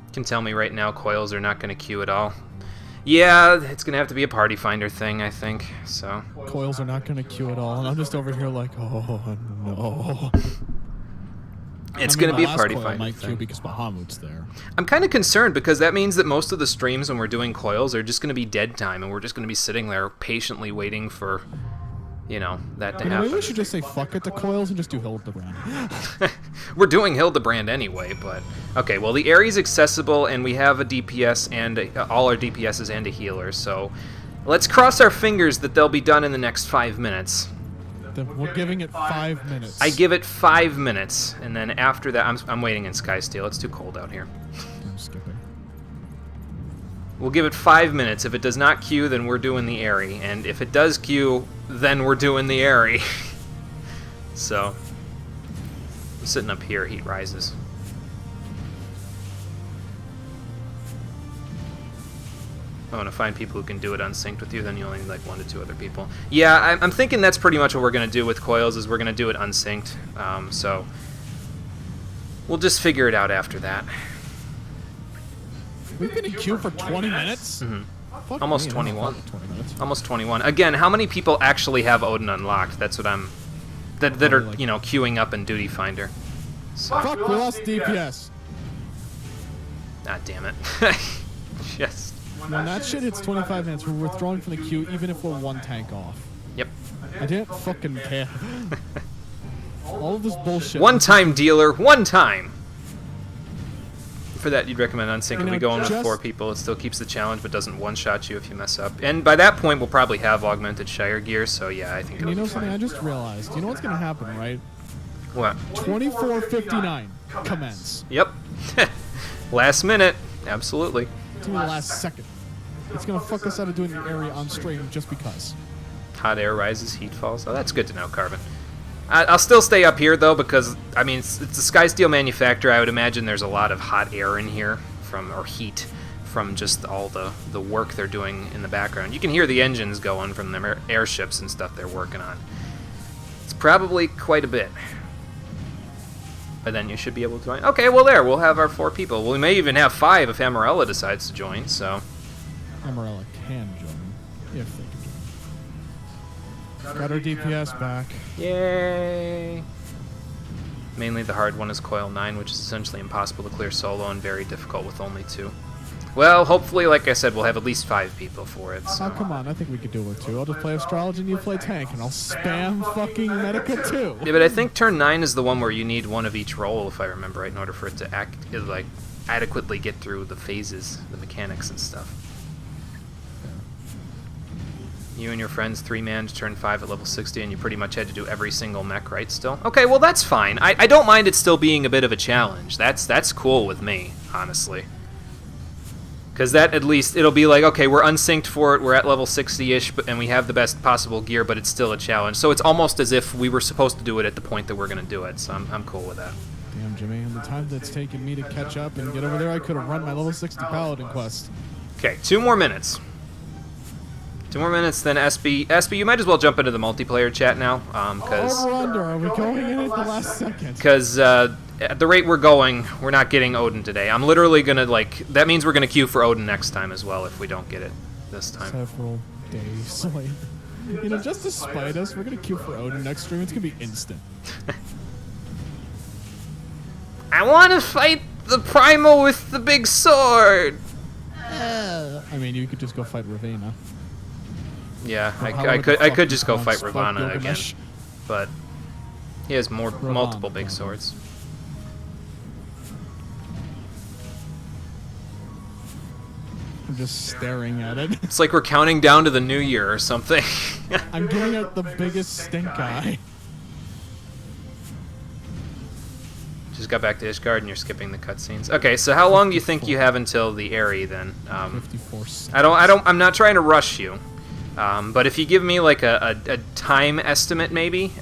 You can tell me right now Coils are not going to queue at all. Yeah, it's going to have to be a party finder thing, I think, so... Coils are not going to queue at all, and I'm just over here like, oh, no. It's going to be a party coil finder might thing. queue because Bahamut's there. I'm kind of concerned because that means that most of the streams when we're doing Coils are just going to be dead time, and we're just going to be sitting there patiently waiting for, that to happen. Maybe we should just say fuck it to Coils and just do Hildebrand. We're doing Hildebrand anyway, but... Okay, well, the Aerie's accessible, and we have a DPS and all our DPSs and a healer, so... Let's cross our fingers that they'll be done in the next 5 minutes. Then we're giving it 5 minutes. I give it 5 minutes, and then after that, I'm waiting in Skysteel. It's too cold out here. I'm skipping. We'll give it 5 minutes. If it does not queue, then we're doing the Aerie, and if it does queue, then we're doing the Aerie. So, I'm sitting up here, heat rises. I want to find people who can do it unsynced with you, then you only need like 1 to 2 other people. Yeah, I'm thinking that's pretty much what we're going to do with Coils, is we're going to do it unsynced. So, we'll just figure it out after that. We've been in queue for 20 minutes? Mm-hmm. Fuck Almost me, 21. 20 minutes. Almost 21. Again, how many people actually have Odin unlocked? That's what I'm... That are, like, queuing up in Duty Finder. So. Fuck, we lost DPS. Ah, damn it. Just... When that shit hits 25 minutes, we're withdrawing from the queue even if we're 1 tank off. Yep. I didn't fucking care. All of this bullshit. One time, dealer. One time! For that, you'd recommend unsync if we go in with 4 people. It still keeps the challenge, but doesn't one-shot you if you mess up. And by that point, we'll probably have augmented Shire gear, so yeah, I think it'll be something fine. I just realized? You know what's gonna happen, right? What? 24:59. Commence. Yep. Last minute. Absolutely. To the last second. It's gonna fuck us out of doing the area on stream just because. Hot air rises, heat falls. Oh, that's good to know, Carbon. I'll still stay up here, though, because, I mean, it's a Skysteel manufacturer. I would imagine there's a lot of hot air in here, or heat, from just all the work they're doing in the background. You can hear the engines going from the airships and stuff they're working on. It's probably quite a bit. But then you should be able to join. Okay, well, there, we'll have our 4 people. Well, we may even have 5 if Amarella decides to join, so... Amarella can join, if they can join. Got our DPS back. Yay! Mainly the hard one is Coil 9, which is essentially impossible to clear solo and very difficult with only 2. Well, hopefully, like I said, we'll have at least 5 people for it. So. Oh, come on, I think we could do it with 2. I'll just play Astrology and you play Tank, and I'll spam fucking Medica too. Yeah, but I think turn 9 is the one where you need 1 of each role, if I remember right, in order for it to adequately get through the phases, the mechanics and stuff. You and your friends 3-man to turn 5 at level 60, and you pretty much had to do every single mech right still? Okay, well that's fine. I don't mind it still being a bit of a challenge. That's cool with me, honestly. Because that, at least, it'll be like, okay, we're unsynced for it, we're at level 60-ish, and we have the best possible gear, but it's still a challenge. So it's almost as if we were supposed to do it at the point that we're going to do it, so I'm cool with that. Damn, Jimmy, and the time that's taken me to catch up and get over there, I could have run my level 60 Paladin quest. Okay, 2 more minutes. 2 more minutes, then SB. SB, you might as well jump into the multiplayer chat now, because... Over under, are we going in at the last second? Because at the rate we're going, we're not getting Odin today. I'm literally gonna, like, that means we're gonna queue for Odin next time as well if we don't get it this time. Several days later. You know, just to spite us, we're gonna queue for Odin next stream. It's gonna be instant. I want to fight the primal with the big sword. I mean, you could just go fight Ravena. Yeah, Well, I could just go fight Fuck Ravana again, Gilgamesh. but he has multiple big Ravana. swords. I'm just staring at it. It's like we're counting down to the new year or something. I'm giving it the biggest stink eye. Just got back to Ishgard and you're skipping the cutscenes. Okay, so how long do you think you have until the Aerie then? 54 seconds. I'm not trying to rush you. But if you give me like a time estimate maybe,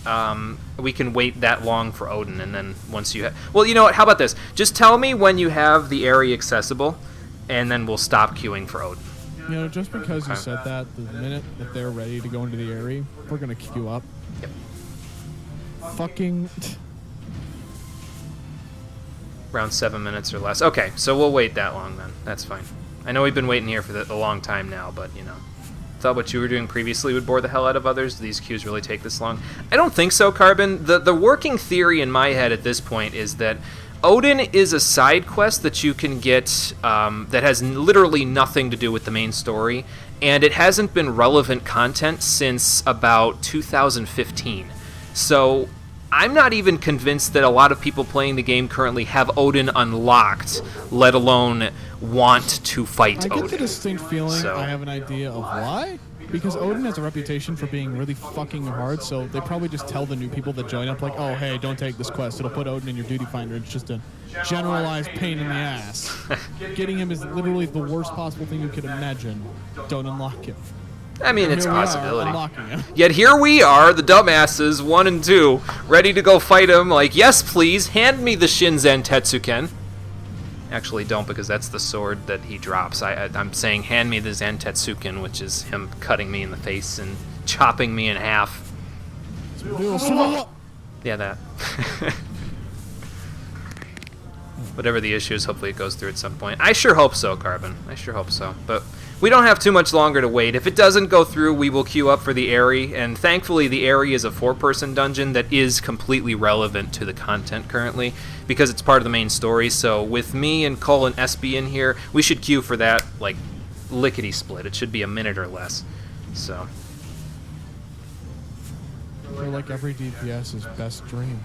we can wait that long for Odin, and then once you have... Well, you know what, how about this? Just tell me when you have the Aerie accessible, and then we'll stop queuing for Odin. You know, just because you Okay. said that, the minute that they're ready to go into the Aerie, we're gonna queue up. Yep. Fucking... Around 7 minutes or less. Okay, so we'll wait that long then. That's fine. I know we've been waiting here for a long time now, but, you know. Thought what you were doing previously would bore the hell out of others. Do these queues really take this long? I don't think so, Carbon. The working theory in my head at this point is that Odin is a side quest that you can get that has literally nothing to do with the main story, and it hasn't been relevant content since about 2015. So I'm not even convinced that a lot of people playing the game currently have Odin unlocked, let alone want to fight I get Odin. the distinct feeling So- I have an idea of why. Because Odin has a reputation for being really fucking hard, so they probably just tell the new people that join up, like, oh, hey, don't take this quest. It'll put Odin in your duty finder. It's just a generalized pain in the ass. Getting him is literally the worst possible thing you could imagine. Don't unlock him. I mean, it's a Here we are, possibility. unlocking him. Yet here we are, the dumbasses, 1 and 2, ready to go fight him, like, yes, please, hand me the Shinzen Tetsuken. Actually, don't, because that's the sword that he drops. I'm saying hand me the Zantetsuken, which is him cutting me in the face and chopping me in half. Yeah, that. Whatever the issue is, hopefully it goes through at some point. I sure hope so, Carbon. I sure hope so. But we don't have too much longer to wait. If it doesn't go through, we will queue up for the Aerie, and thankfully the Aerie is a 4-person dungeon that is completely relevant to the content currently, because it's part of the main story. So with me and Cole and SB in here, we should queue for that, like, lickety-split. It should be a minute or less. So... I feel like every DPS's best dream.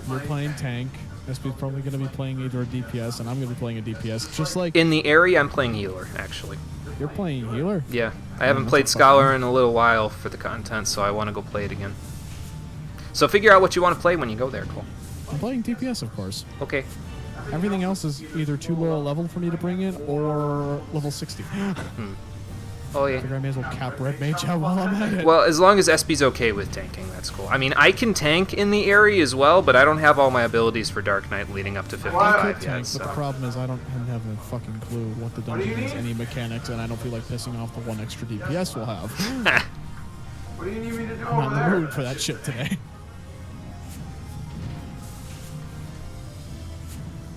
You're playing tank. SB's probably going to be playing either a DPS, and I'm going to be playing a DPS. Just like... In the Aerie, I'm playing healer, actually. You're playing healer? Yeah. I haven't played Scholar in a little while for the content, so I want to go play it again. So figure out what you want to play when you go there, Cole. I'm playing DPS, of course. Okay. Everything else is either too low a level for me to bring in, or level 60. Oh, I yeah. figure I may as well cap Red Mage out while I'm at it. Well, as long as SB's okay with tanking, that's cool. I mean, I can tank in the Aerie as well, but I don't have all my abilities for Dark Knight leading up to 55 I could yet, tank, but the so... problem is I don't have a fucking clue what the dungeon is, any mechanics, and I don't feel like pissing off the one extra DPS we'll have. What do you need me to do I'm not over in the there? mood for that shit today.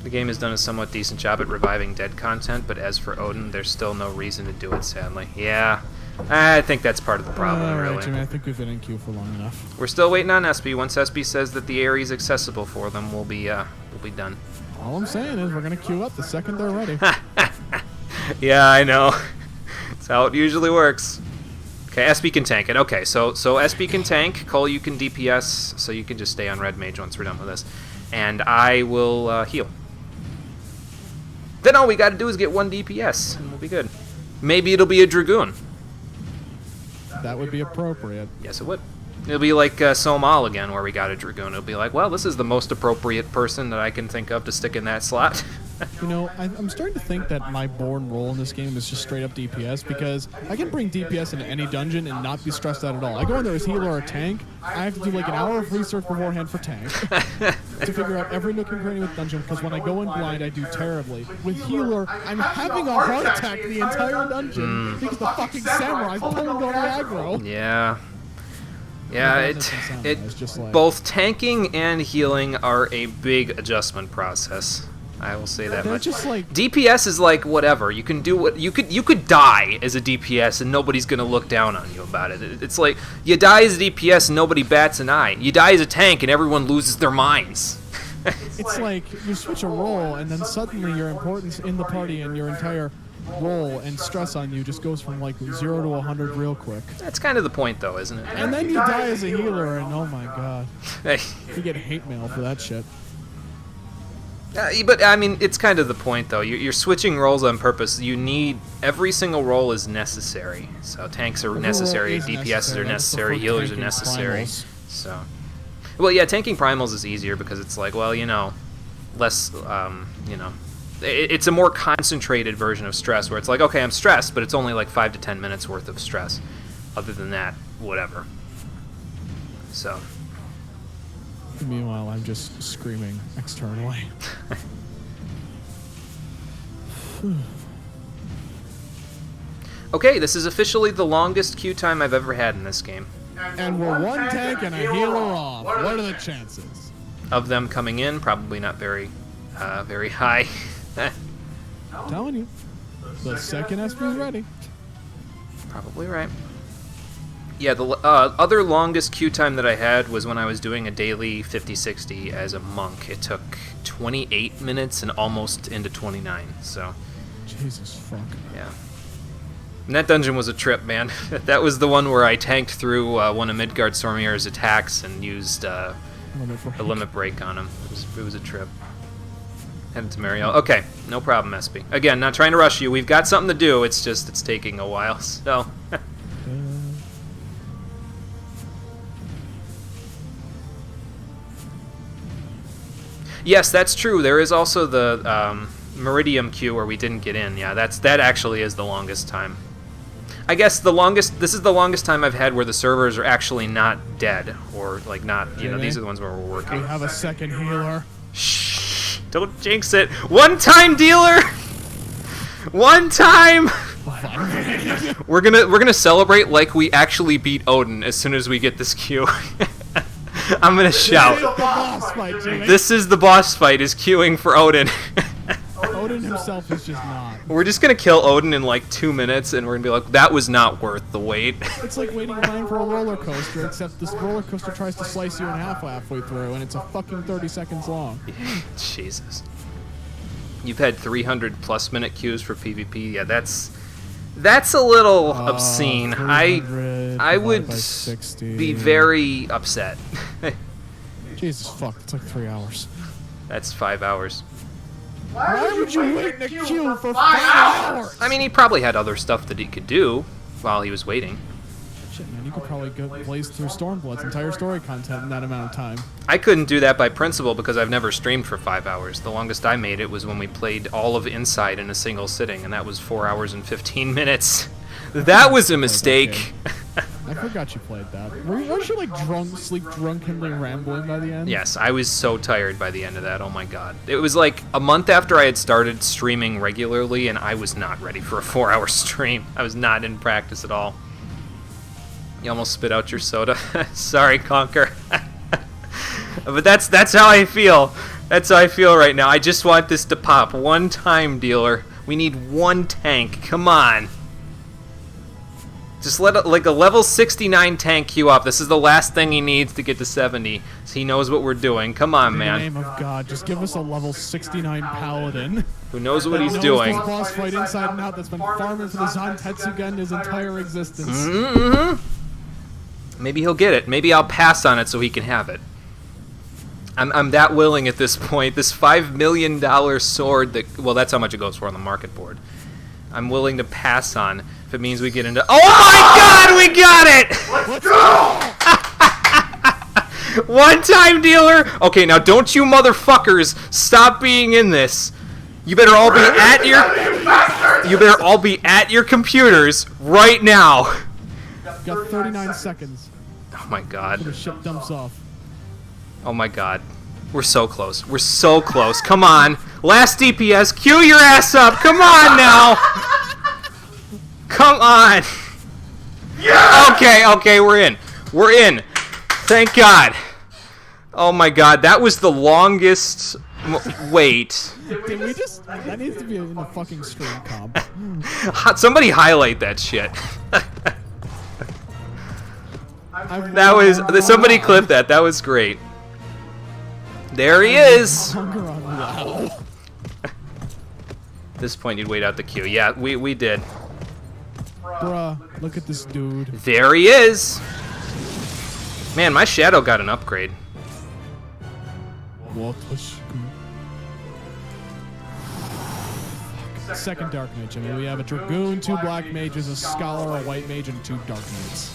The game has done a somewhat decent job at reviving dead content, but as for Odin, there's still no reason to do it, sadly. Yeah, I think that's part of the problem, Alright, really. Jimmy, I think we've been in queue for long enough. We're still waiting on SB. Once SB says that the area is accessible for them, we'll be done. All I'm saying is we're gonna queue up the second they're ready. Yeah, I know. That's how it usually works. Okay, SB can tank it. Okay, so SB can tank. Cole, you can DPS, so you can just stay on Red Mage once we're done with this. And I will heal. Then all we gotta do is get 1 DPS, and we'll be good. Maybe it'll be a Dragoon. That would be appropriate. Yes, it would. It'll be like Somal again, where we got a Dragoon. It'll be like, well, this is the most appropriate person that I can think of to stick in that slot. You know, I'm starting to think that my born role in this game is just straight up DPS, because I can bring DPS into any dungeon and not be stressed out at all. I go in there as healer or tank, I have to do like an hour of research beforehand for tank to figure out every nook and cranny with dungeon, because when I go in blind, I do terribly. With healer, I'm having a heart attack the entire dungeon because the fucking samurai's pulling on the aggro. Yeah. Yeah, That it doesn't sound it nice, just like- both tanking and healing are a big adjustment process. I will say that They're much. just like DPS is like whatever. You can do what you could die as a DPS and nobody's gonna look down on you about it. It's like you die as a DPS and nobody bats an eye. You die as a tank and everyone loses their minds. it's like you switch a role and then suddenly your importance in the party and your entire role and stress on you just goes from like 0 to 100 real quick. That's kind of the point, though, isn't it? And then you die as a healer, and oh my god, Hey. you get hate mail for that shit. But I mean, it's kind of the point, though. You're switching roles on purpose. You need every single role is necessary. So tanks are necessary, DPSs are necessary, healers are necessary. So, well, yeah, tanking primals is easier because it's like, well, you know, less, you know, it's a more concentrated version of stress where it's like, okay, I'm stressed, but it's only like 5 to 10 minutes worth of stress. Other than that, whatever. So. Meanwhile, I'm just screaming externally. Okay, this is officially the longest queue time I've ever had in this game. And we're one tank and a healer off. What are the chances? Of them coming in, probably not very, very high. I'm telling you, the second SP is ready. Probably right. Yeah, the other longest queue time that I had was when I was doing a daily 50-60 as a monk. It took 28 minutes and almost into 29, so... Jesus fuck. Yeah. And that dungeon was a trip, man. That was the one where I tanked through one of Midgard Stormyr's attacks and used a limit break on him. It was a trip. Headed to Mariel. Okay, no problem, SP. Again, not trying to rush you. We've got something to do. It's just, it's taking a while, so... Yes, that's true. There is also the Meridium queue where we didn't get in. Yeah, that actually is the longest time. I guess this is the longest time I've had where the servers are actually not dead or like not, you know, these are the ones where we're working. We have a second healer. Shh! Don't jinx it. One-time dealer. One time. We're gonna celebrate like we actually beat Odin as soon as we get this queue. I'm gonna shout. This is the boss fight, is queuing for Odin. Odin himself is just not. We're just gonna kill Odin in like 2 minutes, and we're gonna be like, that was not worth the wait. It's like waiting in line for a roller coaster, except this roller coaster tries to slice you in half halfway through, and it's a fucking 30 seconds long. Jesus. You've had 300 plus minute queues for PvP. Yeah, that's a little obscene. I would be very upset. Jesus fuck, it's like 3 hours. That's 5 hours. Why would you wait in a queue for 5 hours? I mean, he probably had other stuff that he could do while he was waiting. Shit, man, you could probably go blaze through Stormblood's entire story content in that amount of time. I couldn't do that by principle because I've never streamed for 5 hours. The longest I made it was when we played all of Inside in a single sitting, and that was 4 hours and 15 minutes. That was a mistake. I forgot you played that. Weren't you like drunkenly rambling by the end? Yes, I was so tired by the end of that. Oh my god. It was like a month after I had started streaming regularly, and I was not ready for a 4-hour stream. I was not in practice at all. You almost spit out your soda. Sorry, Conker. But that's how I feel. That's how I feel right now. I just want this to pop. One time, dealer. We need one tank. Come on. Just let like a level 69 tank queue up. This is the last thing he needs to get to 70. So he knows what we're doing. Come on, man. In the name of God, just give us a level 69 paladin. Who knows what he's doing. This boss fight inside and out that's been farming for the Zantetsugen his entire existence. Maybe he'll get it. Maybe I'll pass on it so he can have it. I'm that willing at this point. This $5 million sword that, well, that's how much it goes for on the market board. I'm willing to pass on if it means we get into. Oh my God, we got it! Let's go! One time dealer. Okay, now don't you motherfuckers stop being in this. You better all be at your. You better all be at your computers right now. Got 39 seconds. Oh my God. The ship dumps off. Oh my God. We're so close. We're so close. Come on. Last DPS, cue your ass up. Come on now. Come on. Yeah! Okay, we're in. We're in. Thank God. Oh my God, that was the longest wait. Did we just... That needs to be in the fucking stream comp. Somebody highlight that shit. That was... Somebody clip that. That was great. There he is. Wow. At this point, you'd wait out the queue. Yeah, we did. Bruh, look at this dude. There he is. Man, my shadow got an upgrade. What was... Second Dark Mage. I mean, we have a Dragoon, 2 Black Mages, a Scholar, a White Mage, and 2 Dark Knights.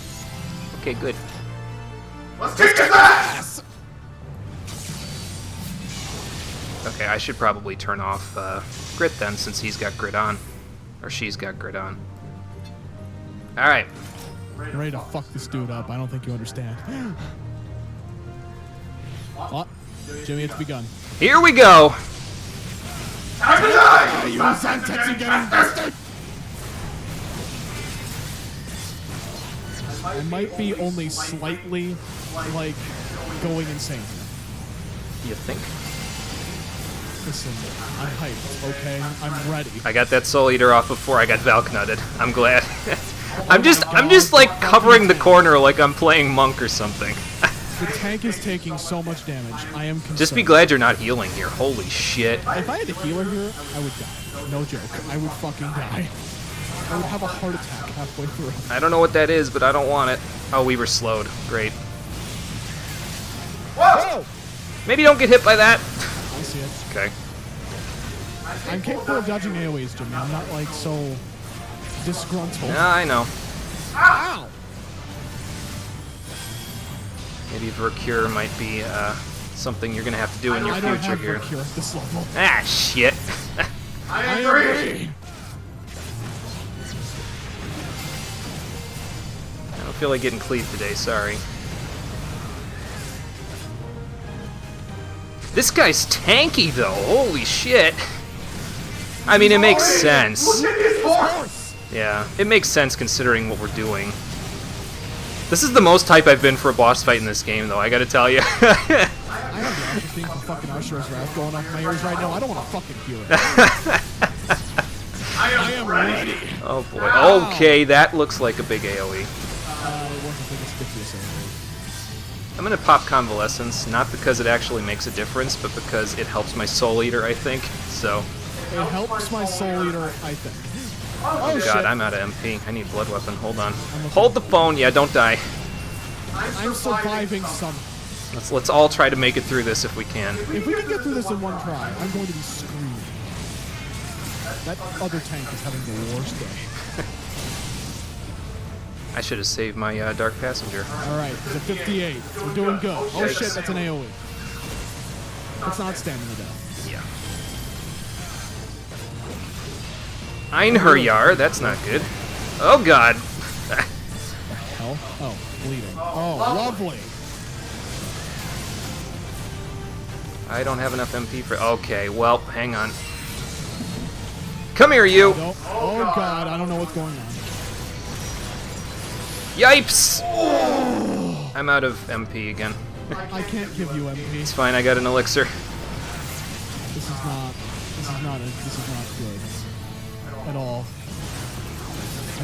Okay, good. Let's kick his ass! Okay, I should probably turn off Grit then, since he's got Grit on. Or she's got Grit on. Alright. I'm ready to fuck this dude up. I don't think you understand. Oh, Jimmy, it's begun. Here we go! Time to die! You Zantetsu getting busted! I might be only slightly, like, going insane here. You think? Listen, I'm hyped, okay? I'm ready. I got that Soul Eater off before I got Valknutted. I'm glad. I'm just like covering the corner like I'm playing Monk or something. The tank is taking so much damage. I am concerned. Just be glad you're not healing here. Holy shit. If I had a healer here, I would die. No joke. I would fucking die. I would have a heart attack halfway through. I don't know what that is, but I don't want it. Oh, we were slowed. Great. Whoa! Maybe don't get hit by that. I see it. Okay. I'm capable of dodging AoEs, Jimmy. I'm not, like, so disgruntled. Yeah, I know. Ow! Maybe Vercure might be something you're gonna have to do in your I don't future have here. Vercure at this level. Ah, shit. I agree! I don't feel like getting cleaved today, sorry. This guy's tanky, though. Holy shit. I mean, it makes sense. Look at his horse! Yeah, it makes sense considering what we're doing. This is the most hype I've been for a boss fight in this game, though, I gotta tell you. I have the Asher theme from fucking Usher's Wrath going off my ears right now. I don't want to fucking hear it. I am ready. Oh boy. Okay, that looks like a big AoE. It wasn't the biggest 50th AoE. I'm gonna pop Convalescence, not because it actually makes a difference, but because it helps my Soul Eater, I think. So. It helps my Soul Eater, I think. Oh god, shit. I'm out of MP. I need Blood Weapon. Hold on. Hold the phone. Yeah, don't die. I'm surviving somehow. Let's all try to make it through this if we can. If we can get through this in one try, I'm going to be screwed. That other tank is having the worst day. I should have saved my Dark Passenger. Alright, it's a 58. We're doing good. Oh shit, that's an AoE. It's not stamina death. Yeah. Einherjar, that's not good. Oh god. Hell? Oh, bleeding. Oh, lovely. I don't have enough MP for... Okay, well, hang on. Come here, you! Oh god, I don't know what's going on. Yipes! I'm out of MP again. I can't give you MP. It's fine, I got an elixir. This is not good. At all. I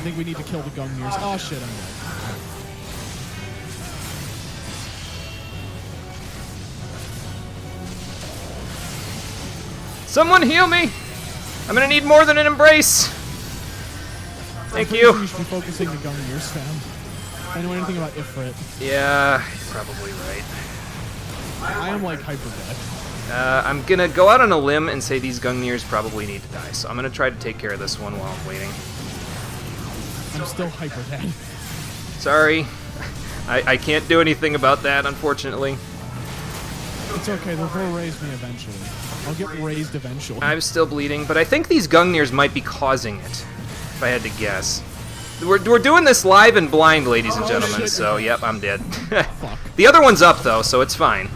think we need to kill the Gungnir's. Oh shit, I'm dead. Someone heal me! I'm gonna need more than an embrace! Thank you. We should be focusing the Gungnir's, fam. I know anything about Ifrit. Yeah, you're probably right. I am like hyper dead. I'm gonna go out on a limb and say these Gungnir's probably need to die, so I'm gonna try to take care of this one while I'm waiting. I'm still hyper dead. Sorry. I can't do anything about that, unfortunately. It's okay, they'll raise me eventually. I'll get raised eventually. I'm still bleeding, but I think these Gungnir's might be causing it, if I had to guess. We're doing this live and blind, ladies and gentlemen, shit. so yep, I'm dead. Fuck. The other one's up, though, so it's fine.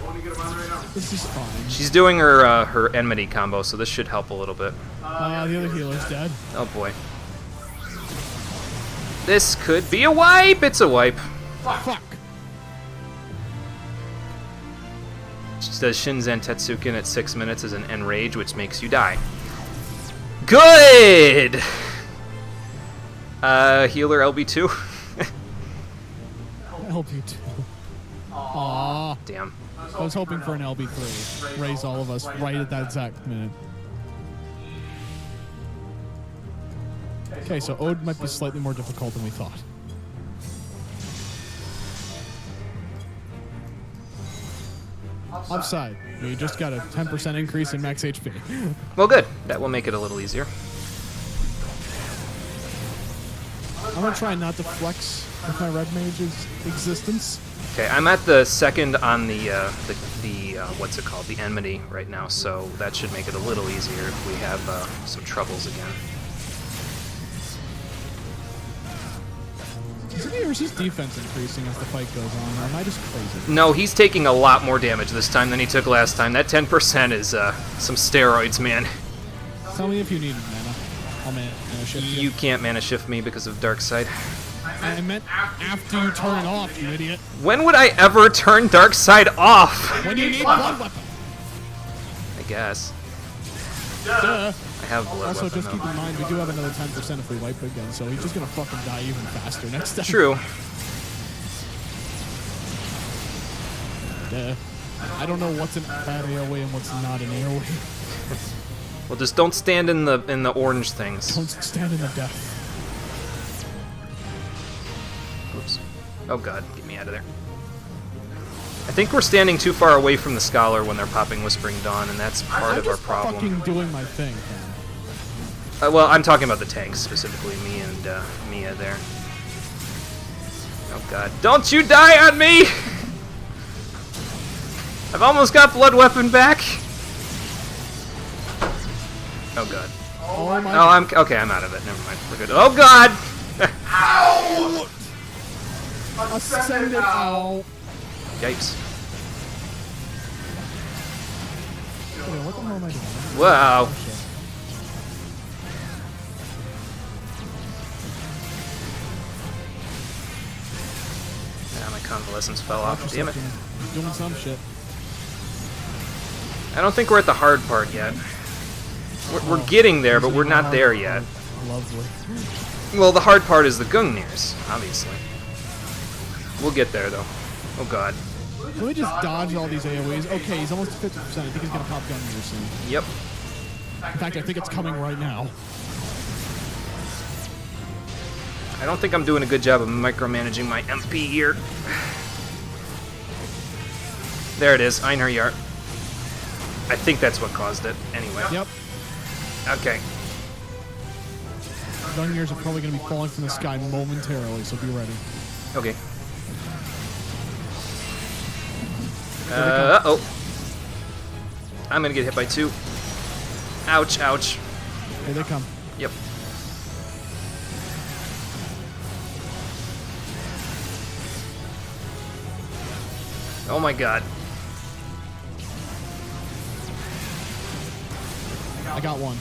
This is fine. She's doing her her enmity combo, so this should help a little bit. The other healer's dead. Oh boy. This could be a wipe! It's a wipe. Fuck. does Shinzen Tetsuken at 6 minutes as an enrage, which makes you die. Good! Healer LB2. LB2. Aww. Damn. I was hoping for an LB3. Raise all of us right at that exact minute. Okay, so Ode might be slightly more difficult than we thought. Upside. You just got a 10% increase in max HP. Well, good. That will make it a little easier. I'm gonna try not to flex with my red mage's existence. Okay, I'm at the second on the what's it called? The enmity right now, so that should make it a little easier if we have some troubles again. Is his defense increasing as the fight goes on, or am I just crazy? No, he's taking a lot more damage this time than he took last time. That 10% is some steroids, man. Tell me if you need mana. I'll mana shift you. You can't mana shift me because of Dark Side. I meant after you turn it off, you idiot. When would I ever turn Dark Side off? When you need blood weapon. I guess. Duh. I have blood Also, weapon, just keep in mind, we do have another 10% if we wipe again, so he's just gonna fucking die even faster next time. True. Duh. I don't know what's an bad AoE and what's not an AoE. Well, just don't stand in the orange things. Don't stand in the death. Oops. Oh god, get me out of there. I think we're standing too far away from the Scholar when they're popping Whispering Dawn, and that's part of our problem. I'm just fucking doing my thing, man. Well, I'm talking about the tanks, specifically me and Mia there. Oh god. Don't you die on me! I've almost got blood weapon back! Oh god. Oh my I'm okay, I'm out of it. Never mind. We're good. Oh god! Ow! Ascend it out. Yikes. Wait, what the hell am I doing? Wow. Oh, shit. Yeah, my convalescence fell off. Watch Damn it. yourself, man. You're doing some shit. I don't think we're at the hard part yet. We're getting there, but we're not there yet. Lovely. Well, the hard part is the Gungnir's, obviously. We'll get there, though. Oh god. Can we just dodge all these AoEs? Okay, he's almost 50%. I think he's gonna pop Gungnir soon. Yep. In fact, I think it's coming right now. I don't think I'm doing a good job of micromanaging my MP here. There it is, Einherjar. I think that's what caused it, anyway. Yep. Okay. Gungnir's are probably gonna be falling from the sky momentarily, so be ready. Okay. Uh-oh. I'm gonna get hit by 2. Ouch, ouch. Here they come. Yep. Oh my god. I got one.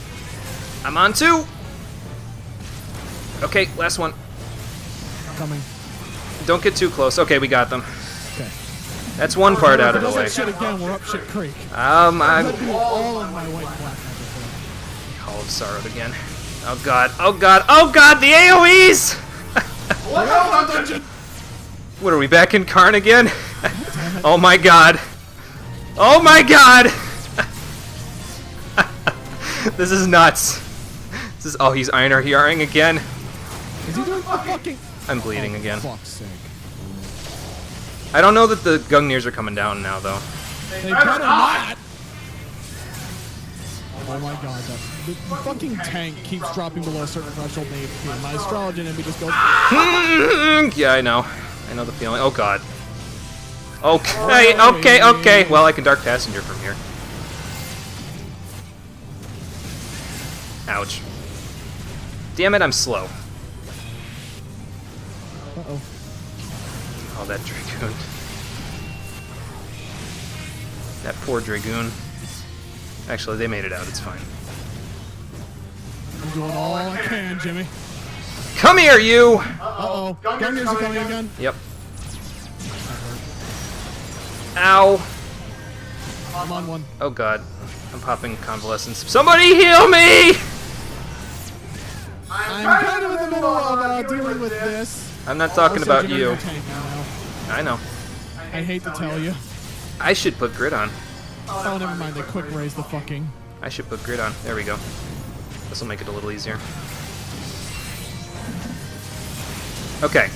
I'm on 2! Okay, last one. Coming. Don't get too close. Okay, we got them. Okay. That's one part out of the If it way. does that shit again, we're up shit creek. I'm I'm all of my white and black magic. Hall of Sorrow again. Oh god, oh god, oh god, the AoEs! What are we back in Karn again? Oh my god. Oh my god! This is nuts. This is he's Einherjaring again. Is he doing fucking... I'm bleeding again. Fuck's sake. I don't know that the Gungnir's are coming down now though. They better not! Oh my god, the fucking tank keeps dropping below a certain threshold in HP. My astrology enemy just goes... Yeah, I know. I know the feeling. Oh god. Okay, okay, okay. Well, I can Dark Passenger from here. Ouch. Damn it, I'm slow. Uh-oh. Oh, that Dragoon. That poor Dragoon. Actually, they made it out. It's fine. I'm doing all I can, Jimmy. Come here, you! Uh-oh. Gungnir's are coming again? Yep. Ow. I'm on one. Oh god. I'm popping convalescence. Somebody heal me! I'm kind of in the middle of dealing with this. I'm not talking Also about generator you. tank now. I know. I hate to tell you. I should put grid on. Oh, never mind. They quick raise the fucking. I should put grid on. There we go. This will make it a little easier. Okay.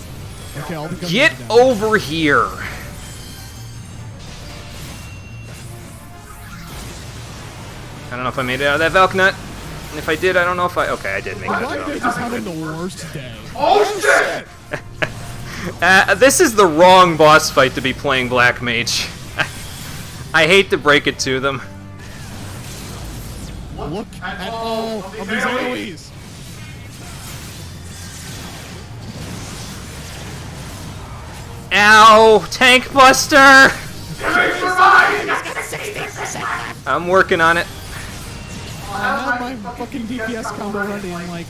Okay, all the guns Get are down. over here! I don't know if I made it out of that Valknut. And if I did, I don't know if I... Okay, I did make it out Black of Mage that is having the worst day. Oh shit! This is the wrong boss fight to be playing Black Mage. I hate to break it to them. Look at all of these AoEs. Ow! Tank Buster! I'm working on it. I have my fucking DPS combo ready. I'm like,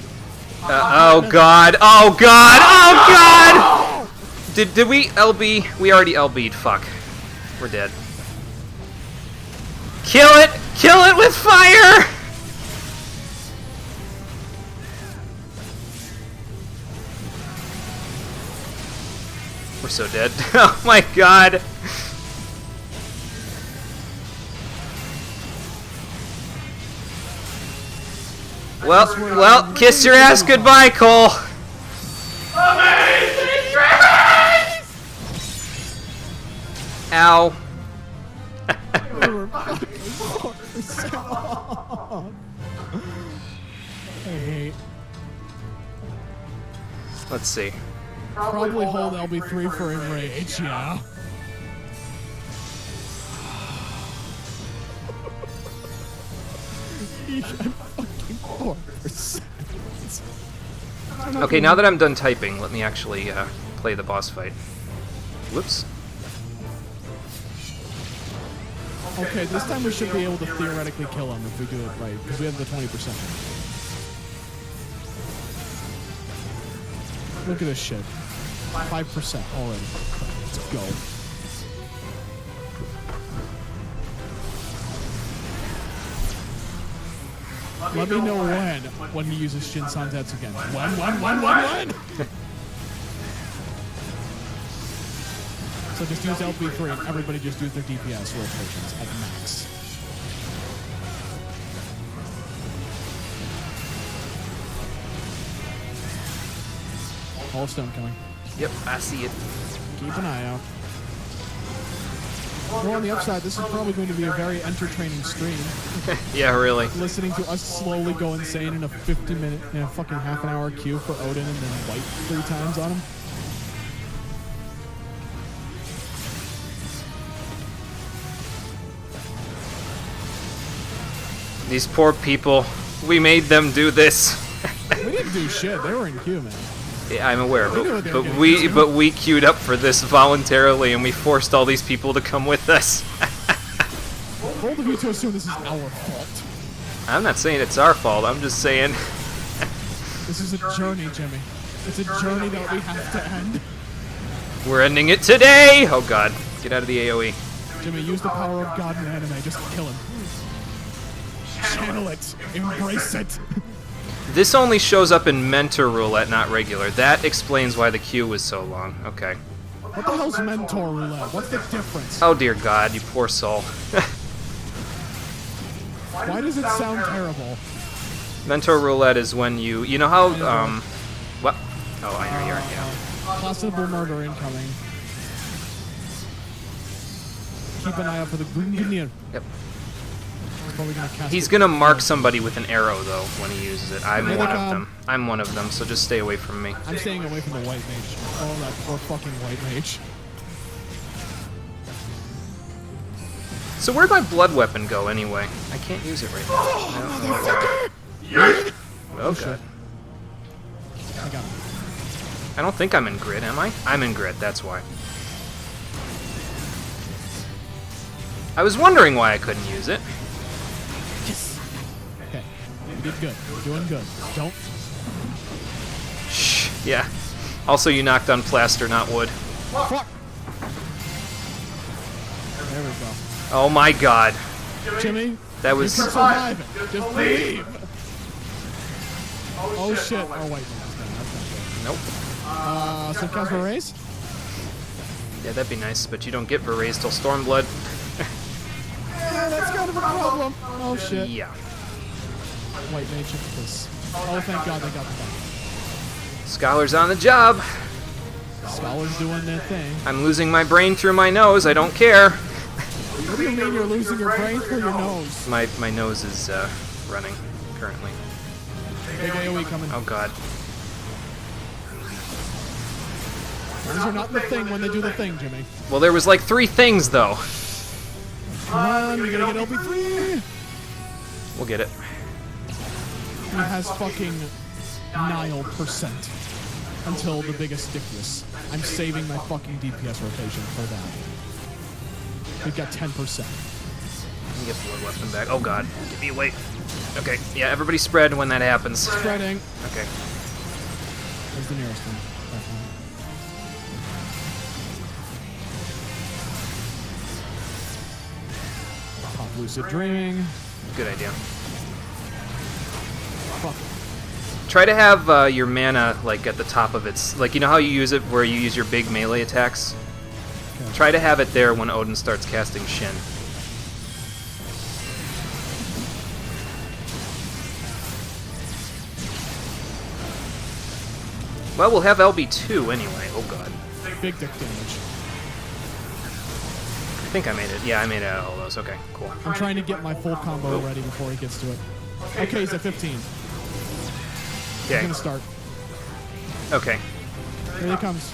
Oh god! Oh god! Oh god! Did we LB? We already LB'd. Fuck. We're dead. Kill it! Kill it with fire! We're so dead. Oh my god! Well, kiss your ass goodbye, Cole. Ow. I hate. Let's see. Probably hold LB3 for enrage, yeah. He had fucking 4%. Okay, now that I'm done typing, let me actually play the boss fight. Whoops. Okay, this time we should be able to theoretically kill him if we do it right, because we have the 20%. Look at this shit. 5% already. Let's go. Let me know when he uses Shin Santetsu again. When? So just use LB3 and everybody just use their DPS rotations at max. All stone coming. Yep, I see it. Keep an eye out. Well, on the upside, this is probably going to be a very entertaining stream. Yeah, really. Listening to us slowly go insane in a 50-minute, fucking half-an-hour queue for Odin and then wipe 3 times on him. These poor people. We made them do this. We didn't do shit. They were in queue, man. Yeah, I'm aware, We knew what they were but getting we queued up for this voluntarily, and we forced all these people to come with us. Bold of you to assume this is our fault. I'm not saying it's our fault. I'm just saying This is a journey, Jimmy. It's a journey that we have to end. we're ending it today. Oh god, get out of the AOE. Jimmy, use the power of God in anime. Just kill him. Channel it. Embrace it. This only shows up in Mentor Roulette, not regular. That explains why the queue was so long. Okay. What the hell's Mentor Roulette? What's the difference? Oh dear god, you poor soul. Why does it sound terrible? Mentor Roulette is when you know how, what? Oh, I know you're, yeah. Possible murder incoming. Keep an eye out for the Gungnir. Yep. He's gonna mark somebody with an arrow, though, when he uses it. I'm Here one they of come. them. I'm one of them, so just stay away from me. I'm staying away from the white mage. Oh, that poor fucking white mage. So where'd my blood weapon go, anyway? I can't use it right now. No. Oh god. I got him. I don't think I'm in grid, am I? I'm in grid, that's why. I was wondering why I couldn't use it. Okay. You did good. You're doing good. Don't. Shh. Yeah. Also, you knocked on plaster, not wood. Fuck! There we go. Oh my god. Jimmy, That was... you can survive it. Just believe. Oh shit. Oh wait, no, that's not good. Nope. So cast for raise? Yeah, that'd be nice, but you don't get Berets till Stormblood. Yeah, that's kind of a problem. Oh shit. Yeah. White mage hit this. Oh, thank God they got the back. Scholar's on the job. Scholar's doing their thing. I'm losing my brain through my nose. I don't care. What do you mean you're losing your brain through your nose? My nose is running currently. Big AoE coming. Oh god. These are not the thing when they do the thing, Jimmy. Well, there was like 3 things though. Come on, you're gonna get LB3! We'll get it. He has fucking Nile% until the biggest Dickius. I'm saving my fucking DPS rotation for that. We've got 10%. Get Blood Weapon back. Oh god. Give me away. Okay. Yeah, everybody spread when that happens. Spreading. Okay. Where's the nearest one? That one. Pop Lucid Dreaming. Good idea. Fuck. Try to have your mana like at the top of its, like, you know how you use it where you use your big melee attacks? Okay. Try to have it there when Odin starts casting Shin. Well, we'll have LB2 anyway. Oh god. Big dick damage. I think I made it. Yeah, I made it out of all those. Okay, cool. I'm trying to get my full combo ready before he gets to it. Okay, he's at 15. He's Okay. gonna start. Okay. Here he comes.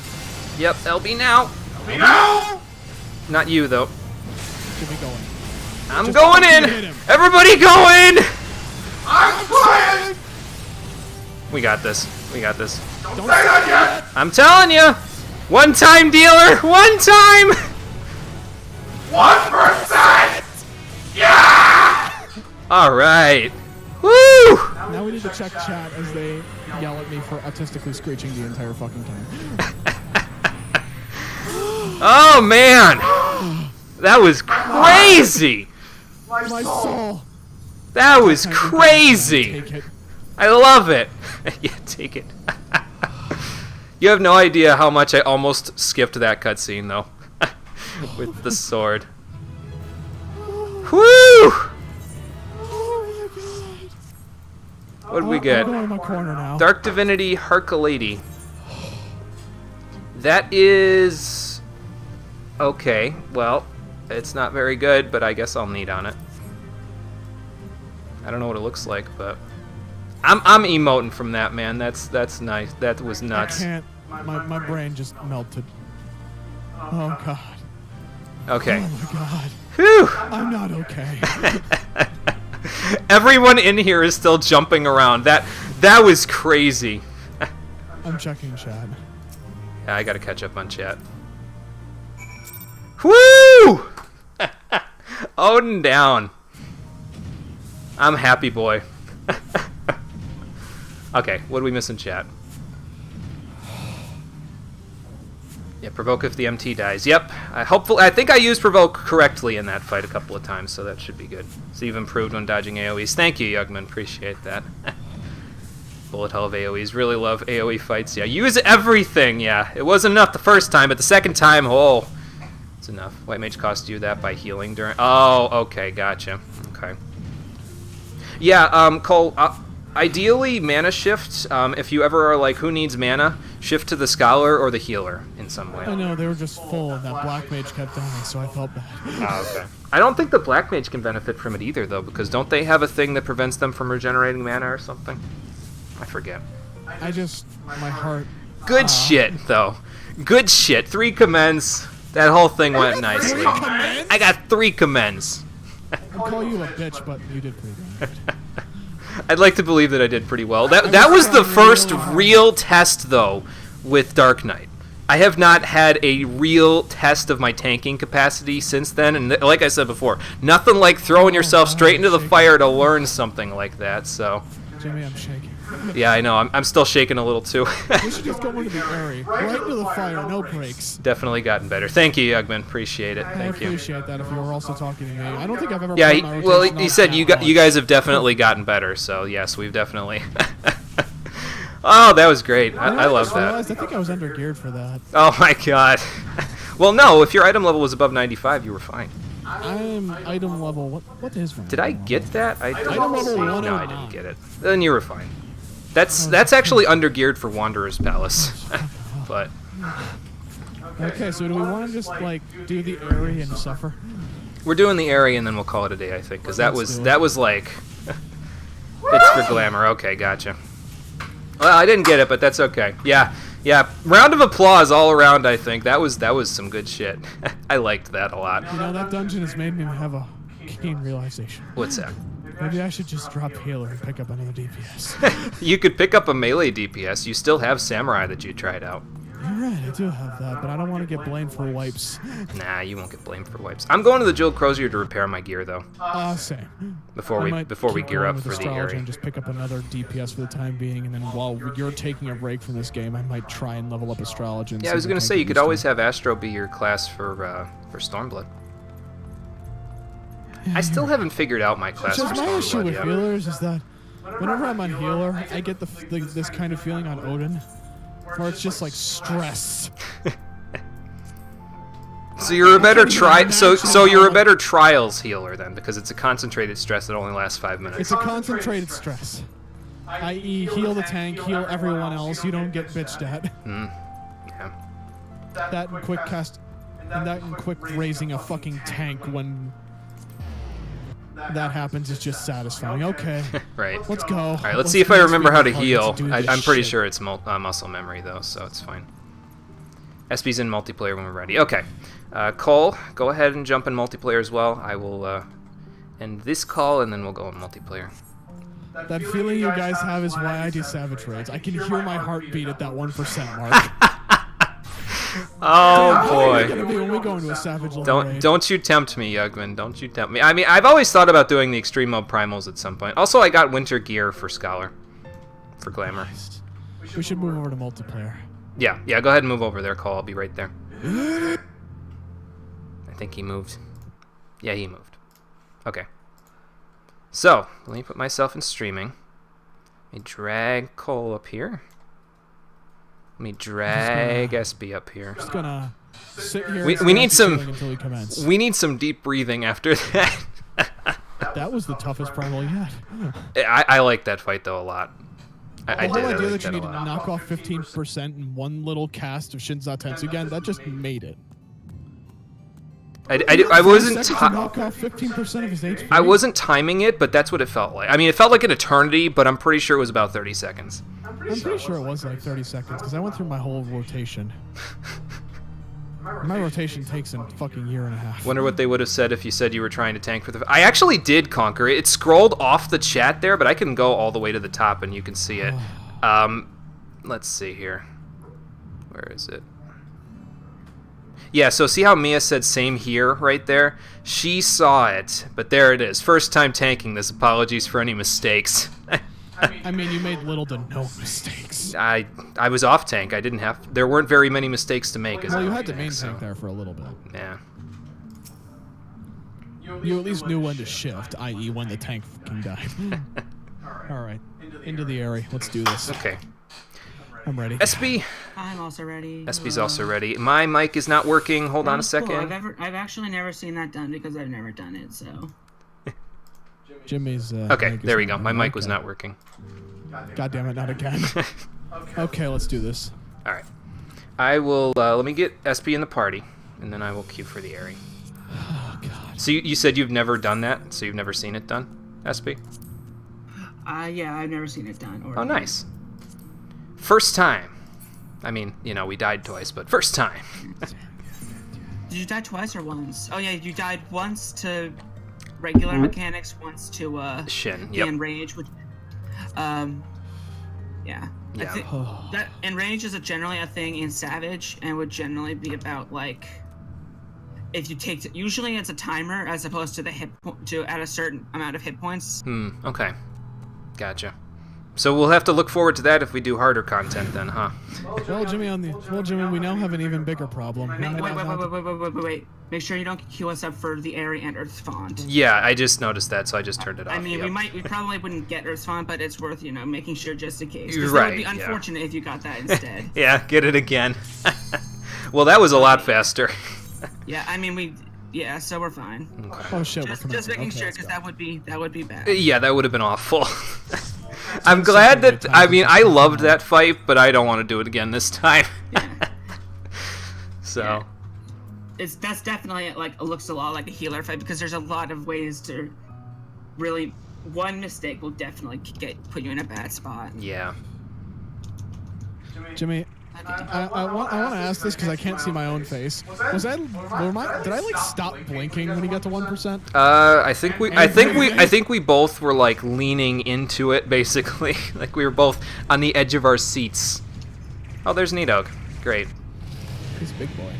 Yep, LB now. No! Not you though. Should be going. I'm Just going fucking in. hit him. Everybody going. I'm trying! We got this. We got this. Don't say that yet! I'm telling you. One time dealer. One time. 1%! Yeah! All right. Woo! Now we need to check chat as they yell at me for autistically screeching the entire fucking time. Oh man, that was crazy. My soul. That was crazy. Take it. I love it. Yeah, take it. You have no idea how much I almost skipped that cutscene though, with the sword. Woo! Oh my god. What did we get? I'm going in my corner now. Dark Divinity Herculady. That is... okay, well, it's not very good, but I guess I'll need on it. I don't know what it looks like, but... I'm emoting from that, man. That's nice. That was nuts. I can't. My brain just melted. Oh god. Okay. Oh my god. Whew! I'm not okay. Everyone in here is still jumping around. That was crazy. I'm checking chat. Yeah, I gotta catch up on chat. Woo! Odin down. I'm happy boy. Okay, what do we miss in chat? Yeah, provoke if the MT dies. Yep. I think I used provoke correctly in that fight a couple of times, so that should be good. So you've improved when dodging AoEs. Thank you, Yugman. Appreciate that. Bullet hell of AoEs. Really love AoE fights. Yeah, use everything. Yeah, it wasn't enough the first time, but the second time, oh, it's enough. White Mage cost you that by healing during... oh, okay, gotcha. Okay. Yeah, Cole, ideally, mana shift, if you ever are like, who needs mana, shift to the Scholar or the Healer in some way. I know, they were just full and that Black Mage kept dying, so I felt bad. Oh, okay. I don't think the Black Mage can benefit from it either, though, because don't they have a thing that prevents them from regenerating mana or something? I forget. I just, my heart... Good shit, though. Good shit. 3 commends. That whole thing went nicely. I got 3 commends. I'd call you a bitch, but you did pretty good. I'd like to believe that I did pretty well. That was the first real test, though, with Dark Knight. I have not had a real test of my tanking capacity since then, and like I said before, nothing like throwing yourself straight into the fire to learn something like that, so... Jimmy, I'm shaking. Yeah, I know. I'm still shaking a little too. We should just go into the area. Right into the fire, no breaks. Definitely gotten better. Thank you, Yugman. Appreciate it. I Thank you. appreciate that if you were also talking to me. I don't think I've ever Yeah, put my well, rotation he on said that you much. guys have definitely gotten better. So yes, we've definitely. Oh, that was great. I love that. I think I was under geared for that. Oh my god. Well, no. If your item level was above 95, you were fine. I'm item level. What is my Did I get that? Item level No, 109. I didn't get it. Then you were fine. That's actually under geared for Wanderer's Palace. But Okay, so do we want to just like do the area and suffer? we're doing the area and then we'll call it a day, I think, because that Let's do was it. like it's for glamour. Okay, gotcha. Well, I didn't get it, but that's okay. Yeah. Round of applause all around. I think that was some good shit. I liked that a lot. You know, that dungeon has made me have a keen realization. What's that? Maybe I should just drop healer and pick up another DPS. You could pick up a melee DPS. You still have Samurai that you tried out. You're right, I do have that, but I don't want to get blamed for wipes. Nah, you won't get blamed for wipes. I'm going to the Jewel Crozier to repair my gear though. Same. Before I we might before we keep gear going up with for the astrology area. and just pick up another DPS for the time being, and then while you're taking a break from this game, I might try and level up astrology. And Yeah, see I was if gonna can say get you could used to always it. have Astro be your class for Stormblood. Yeah, I still you're- haven't figured out my class for Just my issue Stormblood with yet. healers is that whenever I'm on healer, I get this kind of feeling on Odin, where it's just like stress. So you're a better can't even so imagine you're how a better trials healer then, because it's a concentrated stress that only lasts 5 minutes. It's a concentrated stress. I.e., heal the tank, heal everyone else. You don't get bitched at. Yeah. That and quick cast, and that and quick raising a fucking tank when that happens is just satisfying. Okay, Right. let's go. All right, let's see if I remember how to heal. I'm pretty sure. sure it's muscle memory though, so it's fine. SP's in multiplayer when we're ready. Okay. Cole, go ahead and jump in multiplayer as well. I will end this call and then we'll go in multiplayer. That feeling you guys have is why I do Savage Raids. I can hear my heartbeat at that 1% mark. Oh It's boy. gonna be when we go into a Savage level raid. Don't you tempt me, Yugman. Don't you tempt me. I mean, I've always thought about doing the extreme mode primals at some point. Also, I got winter gear for Scholar. For glamour. We should move over to multiplayer. Yeah, go ahead and move over there, Cole. I'll be right there. I think he moved. Yeah, he moved. Okay. So, let me put myself in streaming. Let me drag Cole up here. Let me drag SB up here. Just gonna sit here. We and need stare at the some- ceiling until we commence. We need some deep breathing after that. That was the toughest primal yet. I like that fight, though, a lot. I The did. whole I idea like that you that a need to lot. knock off 15% in one little cast of Shinza Tensugen, that just made it. I wasn't. 10 seconds to knock off 15% of his HP. I wasn't timing it, but that's what it felt like. I mean, it felt like an eternity, but I'm pretty sure it was about 30 seconds. I'm pretty sure it was like 30 seconds because I went through my whole rotation. My rotation takes a fucking year and a half. Wonder what they would have said if you said you were trying to tank for the... I actually did conquer it. It scrolled off the chat there, but I can go all the way to the top and you can see it. Let's see here. Where is it? Yeah, so see how Mia said same here right there? She saw it, but there it is. First time tanking this. Apologies for any mistakes. I mean, you made little to no mistakes. I was off tank. I didn't have... There weren't very many mistakes to make. As Well, an you off had to main so- tank there for a little bit. Yeah. You at least knew when to shift, i.e. when the tank fucking died. Alright, into the area. Let's do this. Okay. I'm ready. SB. I'm also ready. SB's also ready. My mic is not working. Hold on a Cool. second. I've actually never seen that done because I've never done it. So. Jimmy's. Okay, mic is there we go. not My working. mic was not working. God damn it, not again. Okay, let's do this. All right. I will. Let me get SB in the party, and then I will queue for the area. Oh god. So you said you've never done that? So you've never seen it done, SB? Yeah, I've never seen it done. Or Oh, nice. First time. I mean, you know, we died twice, but first time. Did you die twice or once? Oh yeah, you died once to regular mechanics, once to Shin. the Yep. enrage, which yeah. Yeah. I think that enrage is generally a thing in Savage, and would generally be about like if you take usually it's a timer as opposed to the hit to at a certain amount of hit points. Okay. Gotcha. So we'll have to look forward to that if we do harder content then, huh? Well, Jimmy, we now have an even bigger problem. Wait. Make sure you don't queue us up for the Airy and Earth's Font. Yeah, I just noticed that, so I just turned it off. I mean, yep. we probably wouldn't get Earth's Font, but it's worth, making sure just in case. Right, It would be unfortunate if you got that instead. Yeah, get it again. Well, that was a lot faster. Yeah, I mean, so we're fine. Okay. Oh shit, Just making sure, because that would be bad. Yeah, that would have been awful. I'm glad that, I loved that fight, but I don't want to do it again this time. Yeah. So. Yeah. That's definitely, it looks a lot like a healer fight, because there's a lot of ways to really, one mistake will definitely put you in a bad spot. Yeah. Jimmy, I want to ask this because I can't see my own face. Did I stop blinking when he got to 1%? I think we both were leaning into it basically. We were both on the edge of our seats. Oh, there's Nidog. Great. He's a big boy.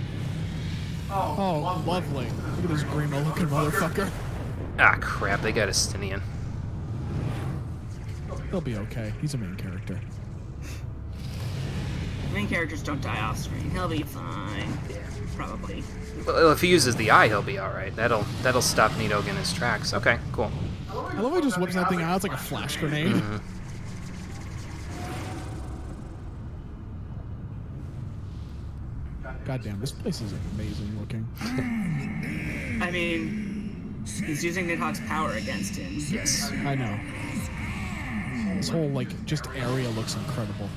Oh, lovely. Look at this Grima looking motherfucker. Ah, crap, they got a Stinian. He'll be okay. He's a main character. Main characters don't die off screen. He'll be fine. Yeah. Probably. Well, if he uses the eye, he'll be alright. That'll stop Nidog in his tracks. Okay, cool. I love how he just whips that thing out. It's like a flash grenade. Mm-hmm. Goddamn, this place is amazing looking. I mean, he's using Nidhogg's power against him. Yes. I know. This whole, just area looks incredible.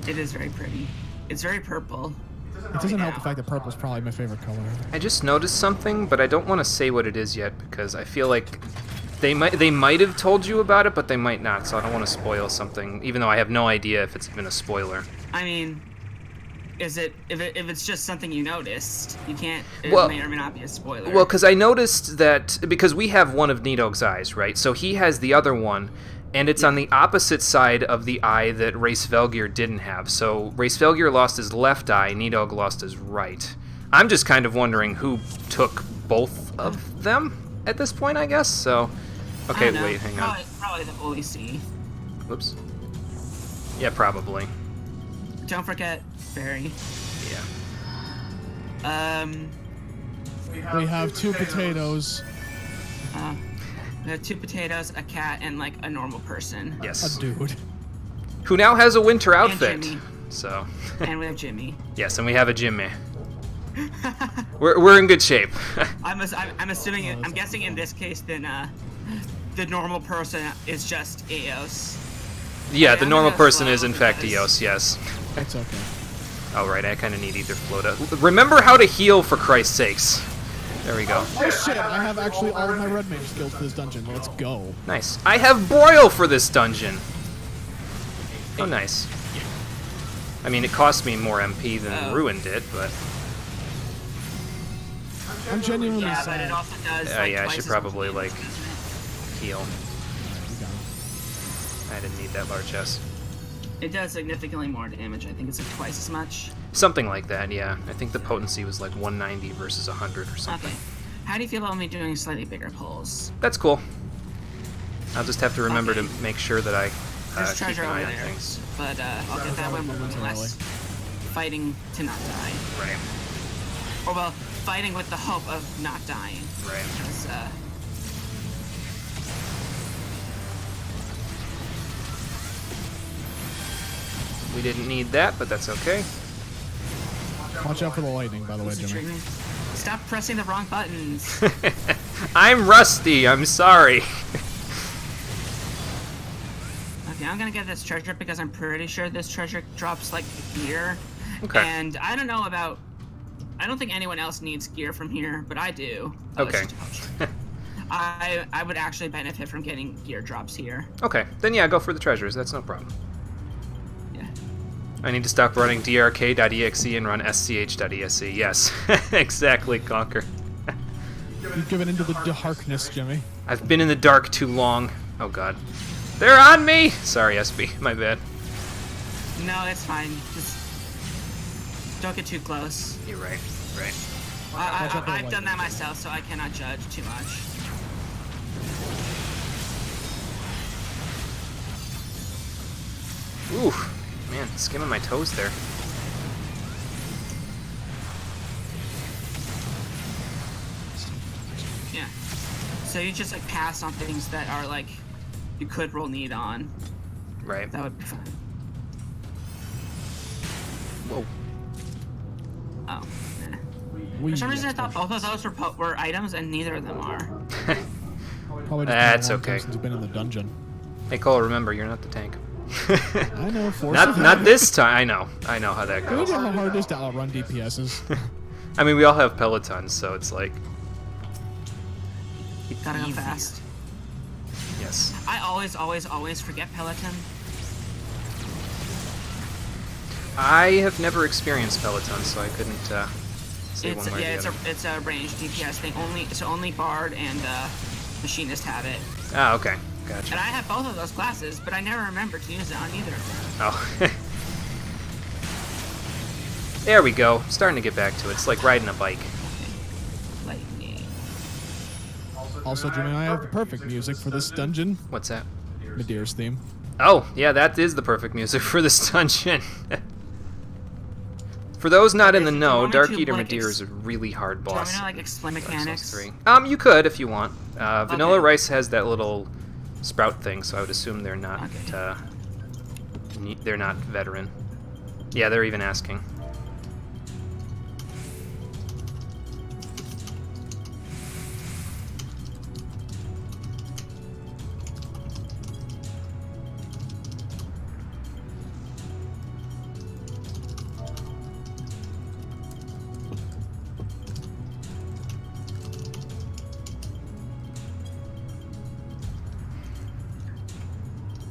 It is very pretty. It's very purple. It doesn't help the fact that purple's probably my favorite color. I just noticed something, but I don't want to say what it is yet because I feel like they might have told you about it, but they might not, so I don't want to spoil something, even though I have no idea if it's even a spoiler. I mean, if it's just something you noticed, you can't. It may or may not be a spoiler. Well, because I noticed that because we have one of Nidog's eyes, right? So he has the other one, and it's on the opposite side of the eye that Race Velgir didn't have. So Race Velgir lost his left eye, Nidog lost his right. I'm just kind of wondering who took both of them at this point, I guess. So, okay, wait, hang on. Probably the Holy See. Whoops. Yeah, probably. Don't forget Barry. Yeah. We have two potatoes. We have 2 potatoes, a cat, and a normal person. Yes. A dude. Who now has a winter outfit. And Jimmy. So. And we have Jimmy. Yes, and we have a Jimmy. We're in good shape. I'm assuming. I'm guessing in this case, then the normal person is just Eos. Yeah, the normal person is in fact Eos. Yes. That's okay. All right, I kind of need either Flota. Remember how to heal, for Christ's sakes. There we go. Oh shit! I have actually all of my red mage skills for this dungeon. Let's go. Nice. I have Broil for this dungeon. Oh, nice. I mean, it cost me more MP than Ruin did, but. I'm genuinely but sad. it also does. Yeah, I should probably heal. I didn't need that large chest. It does significantly more damage. I think it's twice as much. Something like that, yeah. I think the potency was 190 versus 100 or something. Okay. How do you feel about me doing slightly bigger pulls? That's cool. I'll just have to remember to make sure that I There's keep treasure an over eye on there, things. but I'll get that one less fighting to not die. Right. Or well, fighting with the hope of not dying. Right. Because, we didn't need that, but that's okay. Watch out for the lightning, by the way, Jimmy. Stop pressing the wrong buttons. I'm rusty. I'm sorry. Okay, I'm gonna get this treasure because I'm pretty sure this treasure drops gear. Okay. And I don't know about. I don't think anyone else needs gear from here, but I do. Okay. I would actually benefit from getting gear drops here. Okay, then yeah, go for the treasures. That's no problem. Yeah. I need to stop running drk.exe and run sch.ese. Yes, exactly, Conquer. You've given into the darkness, Jimmy. I've been in the dark too long. Oh god. They're on me! Sorry, SB. My bad. No, it's fine. Just don't get too close. You're right. Right. I've done that myself, so I cannot judge too much. Oof. Man, skimming my toes there. Yeah. So you just like pass on things that are like you could roll need on. Right. That would be fine. Whoa. Oh. For some reason, I thought both of those were items, and neither of them are. Probably just That's been a long time okay. since you've been in the dungeon. Hey Cole, remember you're not the tank. I know. Not this time. I know how that You goes. know how hard it is to outrun DPSs. I mean, we all have pelotons, so it's like. Gotta go fast. Yes. I always forget Peloton. I have never experienced pelotons, so I couldn't say one way or the other. It's a ranged DPS thing. Only Bard and Machinist have it. Ah, okay. Gotcha. And I have both of those classes, but I never remember to use it on either of them. Oh. There we go. Starting to get back to it. It's like riding a bike. Lightning. Also, Jimmy, I have the perfect music for this dungeon. What's that? Medeir's theme. Oh, yeah, that is the perfect music for this dungeon. For those not in the know, Dark Eater Medeir is a really hard Do you want boss. me to like explain mechanics? 3. You could if you want. Vanilla Rice has that little sprout thing, so I would assume they're not they're not veteran. Yeah, they're even asking.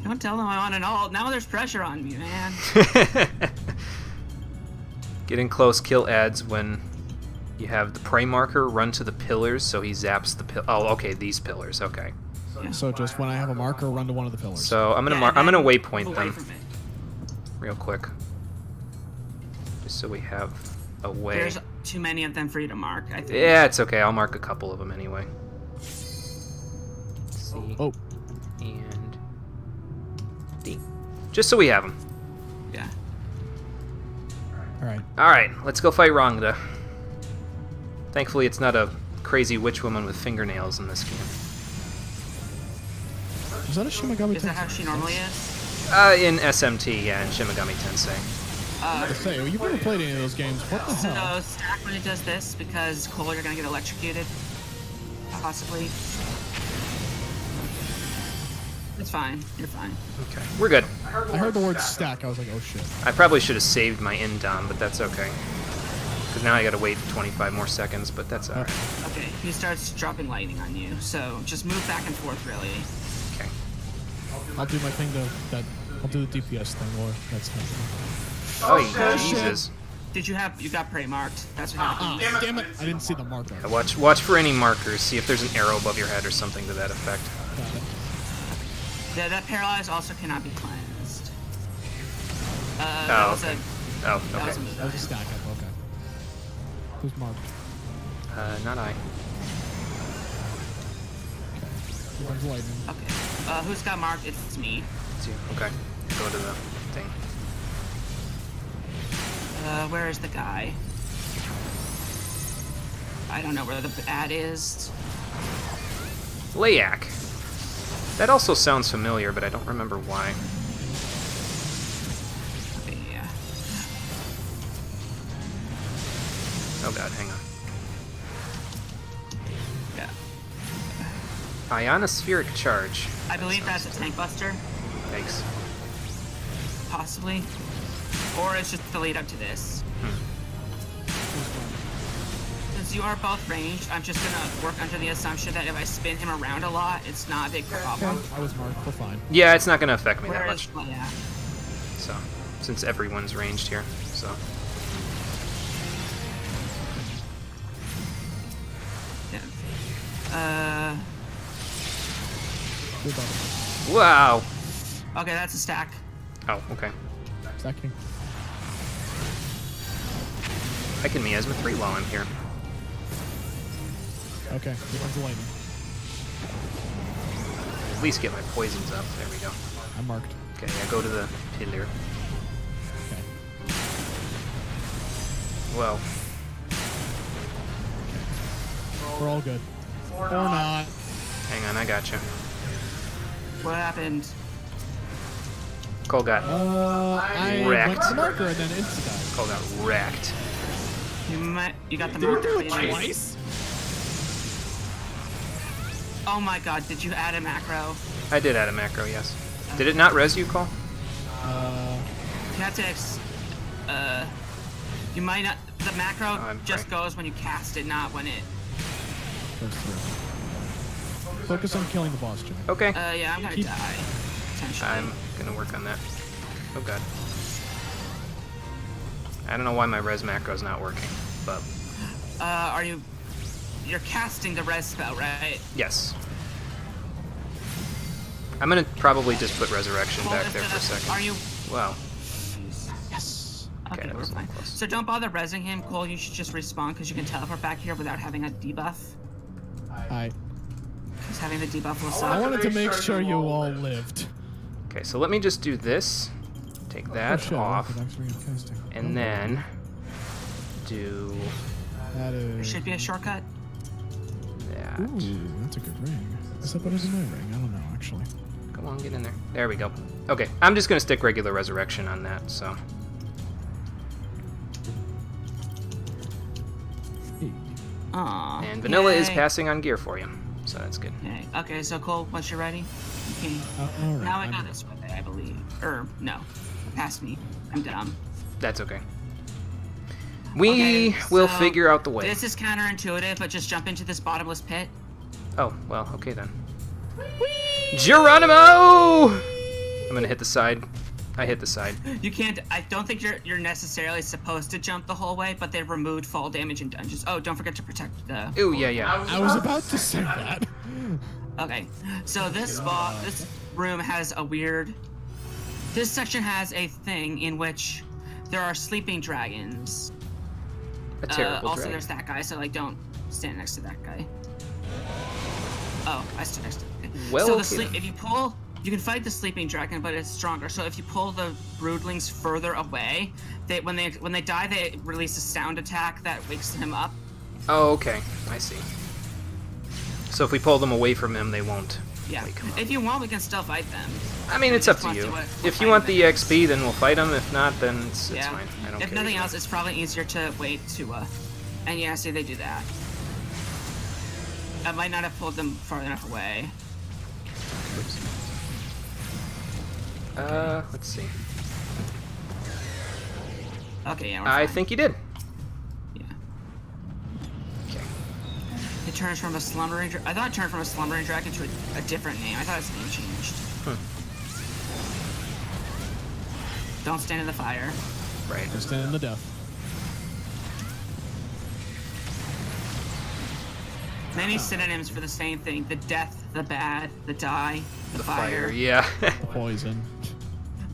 Don't tell them I want an alt. Now there's pressure on me, man. Getting close kill adds when you have the prey marker run to the pillars, so he zaps the oh, okay, these pillars. Okay. Yeah. So just when I have a marker, run to one of the pillars. So I'm gonna I'm gonna waypoint them real quick, just so we have a way. There's too many of them for you to mark, I think. Yeah, it's okay. I'll mark a couple of them anyway. C Oh. and D, just so we have them. Yeah. All right. All right, let's go fight Rangda. Thankfully, it's not a crazy witch woman with fingernails in this game. Is that a Shimagami Is that how Tensei? she normally is? In SMT, yeah, in Shimagami Tensei. I say, you've never played any of those games. What the hell? So Stack really does this because Cole, you're gonna get electrocuted. Possibly. It's fine. You're fine. Okay, we're good. I heard the word stack. I was like, oh shit. I probably should have saved my indom, but that's okay. Because now I gotta wait 25 more seconds, but that's alright. Okay, he starts dropping lightning on you, so just move back and forth, really. Okay. I'll do my thing I'll do the DPS thing, Laura. That's fine. Oh, Jesus. Did you got prey marked? That's what happened. Ah, damn it! I didn't see the marker. Yeah, watch for any markers. See if there's an arrow above your head or something to that effect. Got it. Yeah, that paralyze also cannot be cleansed. Oh, That was okay. a, Oh, that was a okay. move. That was a stack up. Okay. Who's marked? Not I. Here comes lightning. Okay. Who's got marked? It's me. It's you. Okay. Go to the thing. Where is the guy? I don't know where the ad is. Layak. That also sounds familiar, but I don't remember why. Yeah. Oh god, hang on. Yeah. Ionospheric charge. I believe that's a tank buster, Thanks. possibly. Or it's just the lead up to this. Since you are both ranged, I'm just gonna work under the assumption that if I spin him around a lot, it's not a big problem. I was marked. We're fine. Yeah, it's not gonna affect me that Where much. is yeah. So, since everyone's ranged here, so. Yeah. Good button. Wow. Okay, that's a stack. Oh, okay. Stacking. I can miasma 3 while I'm here. Okay. Here comes the lightning. At least get my poisons up. There we go. I'm marked. Okay, I go to the pillar. Okay. Well, We're all good. Or not. hang on, I got you. What happened? Cole got I Wrecked. went to marker and then insta-died. Cole got wrecked. You got the marker. but you didn't- Twice? Oh my god, did you add a macro? I did add a macro, yes. Did it not res you, Cole? You have to you might not, the macro I'm just sorry. goes when you cast it, not when it, Goes through. Focus on killing the boss, Jimmy. Okay. yeah, I'm gonna Keep- die. Potentially. I'm gonna work on that. Oh god. I don't know why my res macro's not working, but You're casting the res spell, right? yes. I'm gonna probably just put resurrection Well, back if there for a second. Are you? Wow. Yes. Okay, Okay, that we're was a fine. little close. So don't bother resing him, Cole. You should just respawn because you can teleport back here without having a debuff. Because having the debuff will I suck. wanted to make sure you all lived. Okay, so let me just do this. Take that shit, off. Orthodox reinforcing. And then do That There is. should be a shortcut. that. Ooh, that's a good ring. Is that better than my ring? I don't know, actually. Come on, get in there. There we go. Okay, I'm just gonna stick regular resurrection on that, so. Hey. Aw. And vanilla is yay. passing on gear for you, so that's good. Okay, so Cole, once you're ready, you can. Alright. Now I got this way, I believe. No, past me. I'm dumb. That's okay. We Okay, will so figure out the way. This is counterintuitive, but just jump into this bottomless pit. Oh, well, okay then. Geronimo! I'm gonna hit the side. I hit the side. You can't. I don't think you're necessarily supposed to jump the whole way, but they removed fall damage in dungeons. Oh, don't forget to protect the. Ooh, yeah. I was about to say that. Okay, so this room has a weird. This section has a thing in which there are sleeping dragons. A terrible also, dragon. there's that guy, so like don't stand next to that guy. Oh, I stood next to. Okay. Well, so okay the sleep. then. If you pull, you can fight the sleeping dragon, but it's stronger. So if you pull the broodlings further away, when they die, they release a sound attack that wakes him up. Oh, okay. I see. So if we pull them away from him, they won't Yeah. wake him up. If you want, we can still fight them. I mean, it's up to Just you. want If you fight want the them. XP, then we'll fight them. If not, then it's Yeah. fine. I don't If care. nothing either. else, it's probably easier to wait to and yeah, see they do that. I might not have pulled them far enough away. Let's see. Okay, yeah, we're I fine. think you did. Yeah. Okay. It turns from a slumbering. I thought it turned from a slumbering dragon to a different name. I thought its name changed. Don't stand in the fire. Right. Just in the death. Many synonyms for the same thing: the death, the bad, the die, the, fire, Yeah. Poison.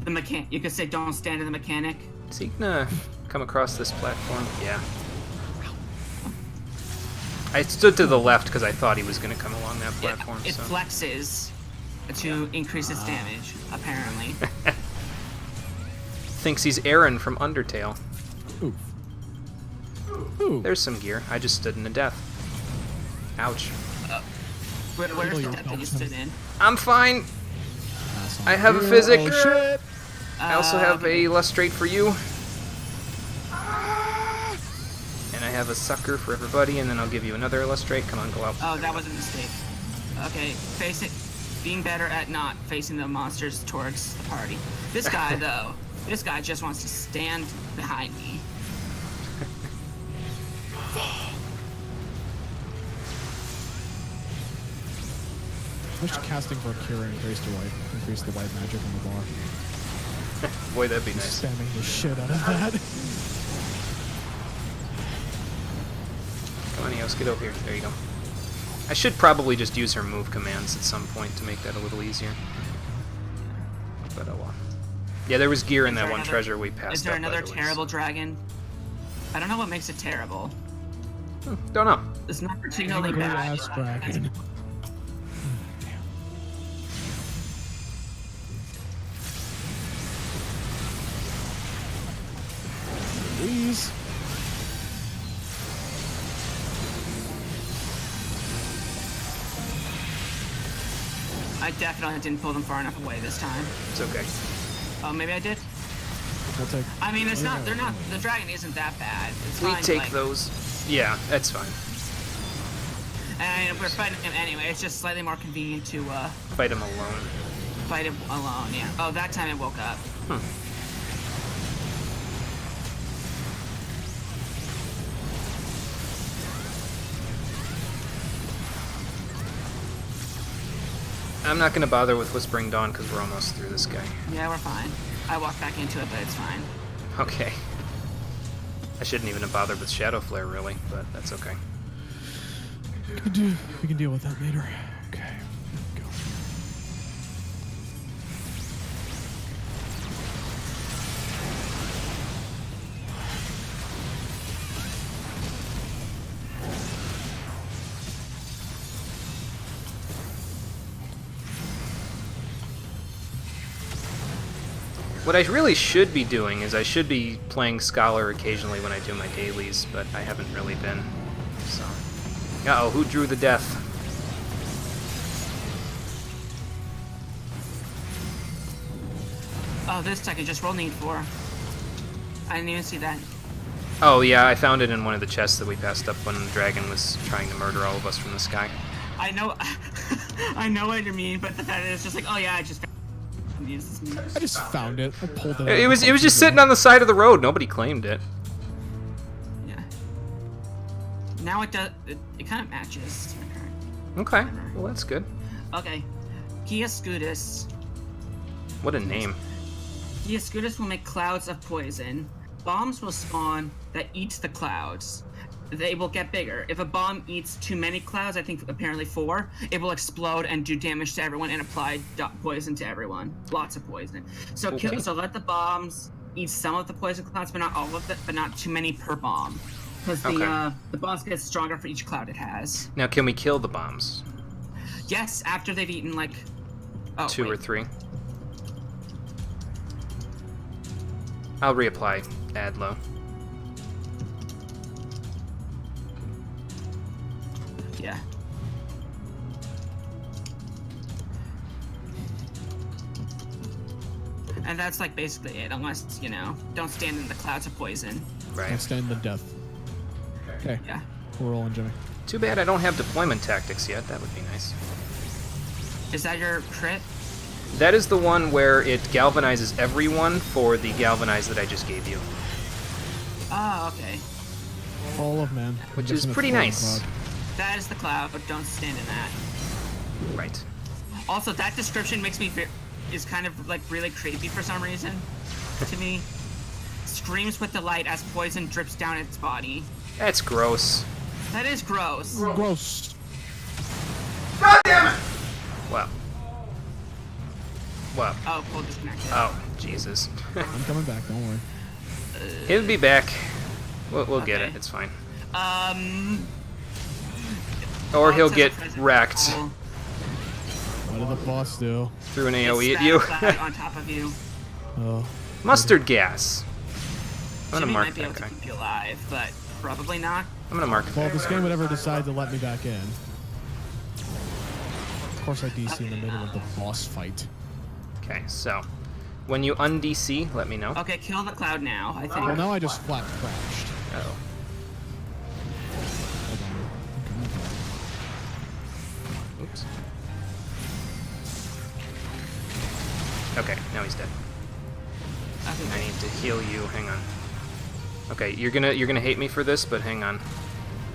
the mechanic. You could say, "Don't stand in the mechanic." Is he gonna come across this platform? Yeah. I stood to the left because I thought he was gonna come along that platform. It so. flexes to increase its damage, apparently. Thinks he's Aaron from Undertale. Oof. Ooh. There's some gear. I just stood in the death. Ouch. Where's People the you're death that you helping. stood in? I'm fine. That's I have a on you. physic. Oh, shit. I also have Okay. a lustrate for you. And I have a sucker for everybody, and then I'll give you another illustrate. Come on, go out. Oh, that was a mistake. Okay, face it. Being better at not facing the monsters towards the party. This guy, though, this guy just wants to stand behind me. I wish casting for Cure increased the white magic on the bar. Boy, that'd be nice. Spamming the shit out of that. Come on, Eos, get over here. There you go. I should probably just use her move commands at some point to make that a little easier. But oh well. Yeah, there was gear in Is that there one another- treasure we passed Is there up, by another the way, terrible dragon? I don't know what makes it terrible. so- Don't know. It's not particularly Angry bad. ass dragon. Jesus. I definitely didn't pull them far enough away this time. It's okay. Oh, maybe I did? We'll take. I mean, it's not, they're not, the dragon isn't that bad. It's We fine, take like, those. Yeah, that's fine. And we're fighting him anyway. It's just slightly more convenient to Fight him alone. fight him alone, yeah. Oh, that time it woke up. I'm not gonna bother with Whispering Dawn because we're almost through this guy. Yeah, we're fine. I walked back into it, but it's fine. Okay. I shouldn't even have bothered with Shadow Flare, really, but that's okay. We can deal with that later. Okay. Go. What I really should be doing is I should be playing Scholar occasionally when I do my dailies, but I haven't really been, so... Uh-oh, who drew the death? Oh, this I can just roll need for. I didn't even see that. Oh yeah, I found it in one of the chests that we passed up when the dragon was trying to murder all of us from the sky. I know, I know what you mean, but the fact is just like, oh yeah, I just found it. I pulled it. It was just sitting on the side of the road. Nobody claimed it. Yeah. Now it does. It kind of matches my current. Okay, well that's good. Okay. Kiascutus. What a name. Kiascutus will make clouds of poison. Bombs will spawn that eats the clouds. They will get bigger. If a bomb eats too many clouds, I think apparently 4, it will explode and do damage to everyone and apply poison to everyone. Lots of poison. So Okay. so let the bombs eat some of the poison clouds, but not all of it, but not too many per bomb. Because the bombs get stronger for each cloud it has. Now, can we kill the bombs? Yes, after they've eaten like... Oh, 2 or wait. 3? I'll reapply Adlo. Yeah. And that's like basically it, unless, you know, don't stand in the clouds of poison. Right. Can't stand the death. Okay. Yeah. We're rolling, Jimmy. Too bad I don't have deployment tactics yet. That would be nice. Is that your crit? That is the one where it galvanizes everyone for the galvanize that I just gave you. Oh, okay. All of man. Which is pretty nice. That is the cloud, but don't stand in that. Right. Also, that description makes me is kind of like really creepy for some reason to me. Screams with delight as poison drips down its body. That's gross. That is gross. Gross. God damn it! Wow. Wow. Oh, pull disconnected. Oh, Jesus. I'm coming back. Don't worry. He'll be back. We'll get Okay. it. It's fine. Boss Or he'll has a get present wrecked roll. What did the boss do? through an It AoE at spat you. a cloud on top of you. Oh. Mustard gas. I'm gonna Jimmy mark might be able that to guy. keep you alive, but probably not. I'm gonna mark Well, that if this guy. game would ever decide to let me back in. Of course I DC in the middle of the boss fight. Okay, so when you undc, let me know. Okay, kill the cloud now, I think. Well, now I just flat crashed. Oh. Hold on. Oops. Okay, now he's dead. Okay, I need to heal you. Hang on. Okay, you're gonna hate me for this, but hang on.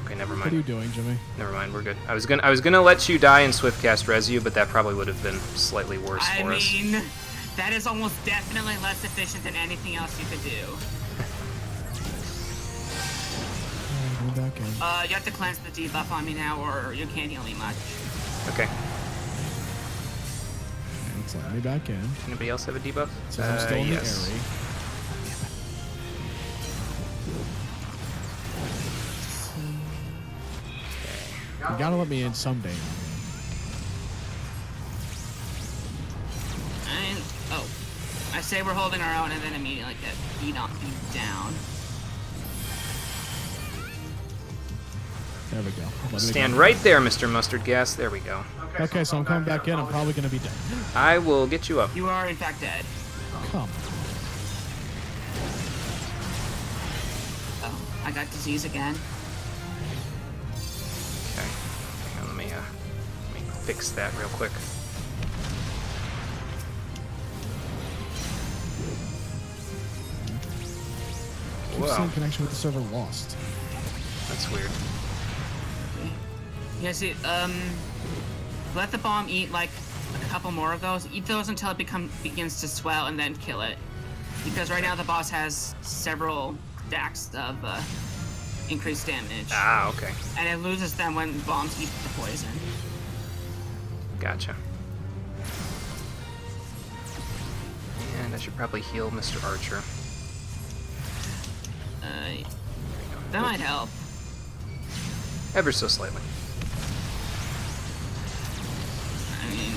Okay, never What are you mind. doing, Jimmy? Never mind. We're good. I was gonna let you die and swift cast res you, but that probably would have been slightly worse I for us. mean, that is almost definitely less efficient than anything else you could do. Go back in. You have to cleanse the debuff on me now, or you can't heal me much. Okay. It's letting me back in. Anybody else have a debuff? Says I'm still in yes. the area. You gotta let me in someday. And I say we're holding our own, and then immediately get beat down. There we go. Let me Stand go. right there, Mr. Mustard Gas. There we go. Okay, so I'm coming back in. I'm probably going to be dead. I will get you up. You are in fact dead. Come. Oh, I got disease again. Okay. Hang on, let me fix that real quick. Keep saying connection with the server lost. That's weird. Okay. Yeah, see, let the bomb eat like a couple more of those. Eat those until it begins to swell, and then kill it. Because right now the boss has several stacks of increased damage. Ah, okay. And it loses them when bombs eat the poison. Gotcha. And I should probably heal Mr. Archer. That might help. Ever so slightly. I mean...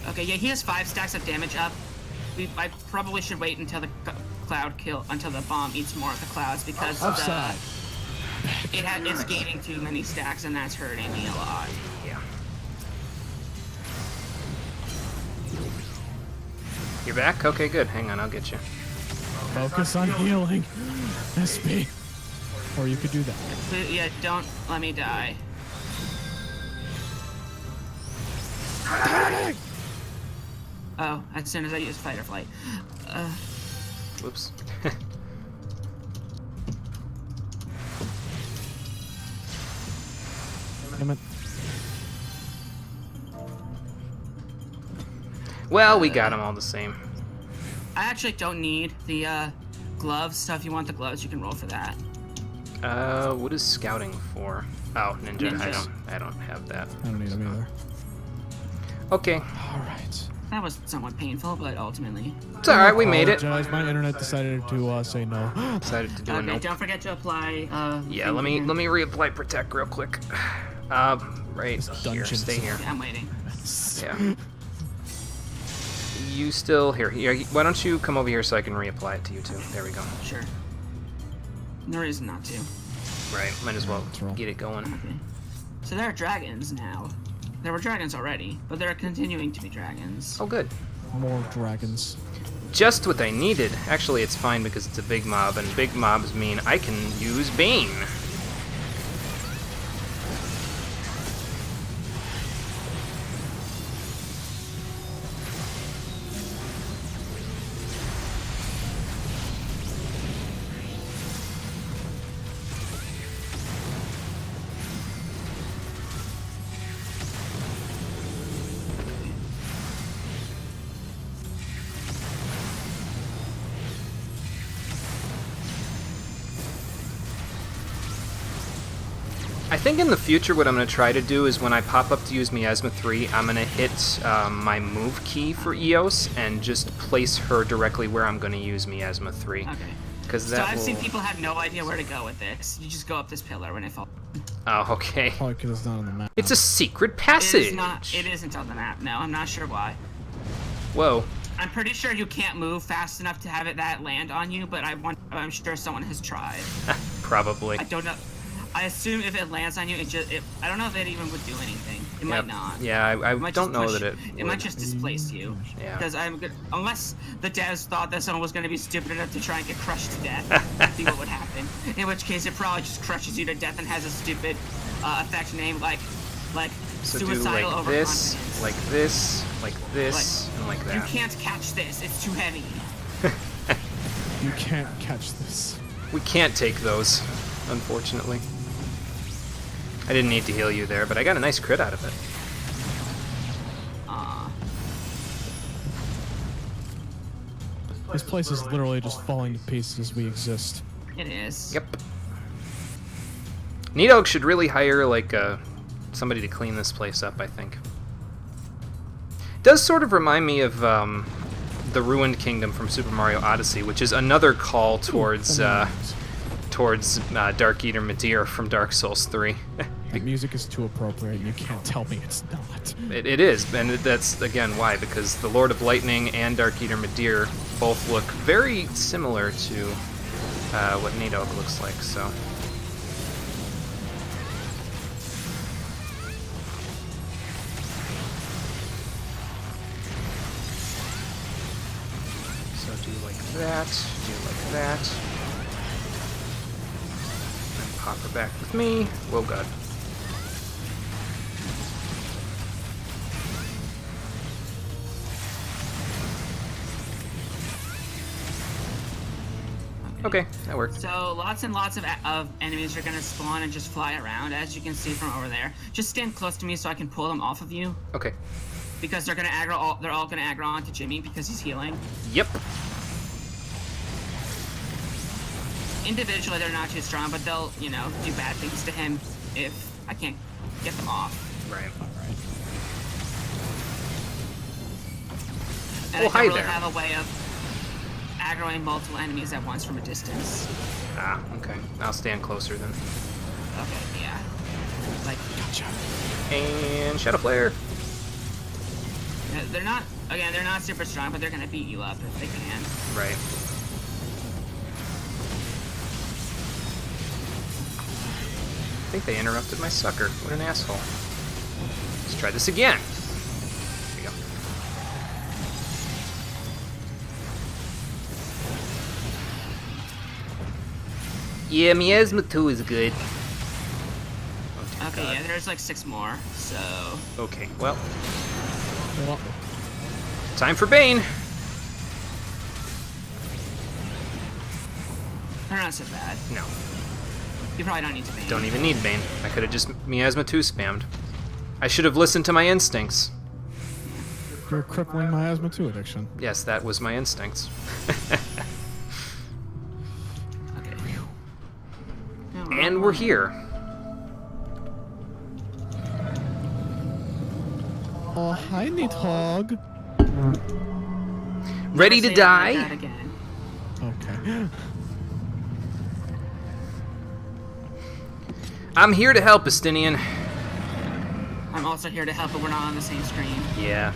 Okay, yeah, he has 5 stacks of damage up. I probably should wait until the until the bomb eats more of the clouds because it's gaining too many stacks and that's hurting me a lot. Yeah. You're back? Okay, good. Hang on, I'll get you. Focus on healing. SP. Or you could do that. Yeah, don't let me die. Oh, as soon as I use fight or flight. Whoops. Damn it. Well, we got them all the same. I actually don't need the gloves, so if you want the gloves, you can roll for that. What is scouting for? Oh, ninja. Ninjas. I don't have that. I don't need them either. Okay. Alright. That was somewhat painful, but ultimately... It's alright, we made it. Apologize. My internet decided to say no. Decided to do a Okay, nope. don't forget to apply, Yeah, let me reapply protect real quick. Right here. Stay here. Yeah, I'm waiting. Yeah. You still here? Why don't you come over here so I can reapply it to you too? There we go. Sure. No reason not to. Right. Might as well get it going. Okay. So there are dragons now. There were dragons already, but there are continuing to be dragons. Oh, good. More dragons. Just what I needed. Actually, it's fine because it's a big mob, and big mobs mean I can use Bane. I think in the future what I'm going to try to do is when I pop up to use Miasma 3, I'm going to hit my move key for Eos and just place her directly where I'm going to use Miasma 3. Okay. Because So that I've will... seen people have no idea where to go with this. You just go up this pillar when it falls. Oh, okay. Probably because it's not on the map. It's a secret passage! It isn't on the map, no. I'm not sure why. Whoa. I'm pretty sure you can't move fast enough to have that land on you, but I'm sure someone has tried. Probably. I don't know. I assume if it lands on you, I don't know if it even would do anything. It might not. Yeah, I don't know that it It might just displace you. Yeah. Because unless the devs thought that someone was going to be stupid enough to try and get crushed to death, see what would happen. In which case, it probably just crushes you to death and has a stupid effect named like So suicidal do like this, like this, like this, and like that. You can't catch this. It's too heavy. You can't catch this. We can't take those, unfortunately. I didn't need to heal you there, but I got a nice crit out of it. This place is literally just falling to pieces as we exist. It is. Yep. Neato should really hire, like, somebody to clean this place up, I think. Does sort of remind me of the Ruined Kingdom from Super Mario Odyssey, which is another call towards Dark Eater Madeir from Dark Souls 3. The music is too appropriate. You can't tell me it's not. It is, and that's, again, why. Because the Lord of Lightning and Dark Eater Madeir both look very similar to what Nadog looks like, so... So do like that, do like that. And pop her back with me. Whoa, God. Okay, that worked. So lots and lots of enemies are gonna spawn and just fly around, as you can see from over there. Just stand close to me so I can pull them off of you. Okay. Because they're gonna aggro. They're all gonna aggro onto Jimmy because he's healing. Yep. Individually, they're not too strong, but they'll, you know, do bad things to him if I can't get them off. Right. Alright. And Oh, I hi don't really there. have a way of aggroing multiple enemies at once from a distance. Ah, okay. I'll stand closer then. Okay, yeah. Like, Gotcha. And Shadow Flare. they're not, again, they're not super strong, but they're gonna beat you up if they can. Right. I think they interrupted my sucker. What an asshole. Let's try this again. There we go. Yeah, Miasma 2 is good. Oh, dear Okay, God. yeah, there's like 6 more, so... Okay, well, Well, time for Bane. They're not so bad. No, You probably don't need to be. don't even need Bane. I could have just Miasma 2 spammed. I should have listened to my instincts. you're crippling my asthma 2 addiction. Yes, that was my instincts. Okay. No, And we're here. Oh, hi, Nidhogg. Ready to Never say that like die? that again. Okay. I'm here to help, Estinian. I'm also here to help, but we're not on the same screen. Yeah.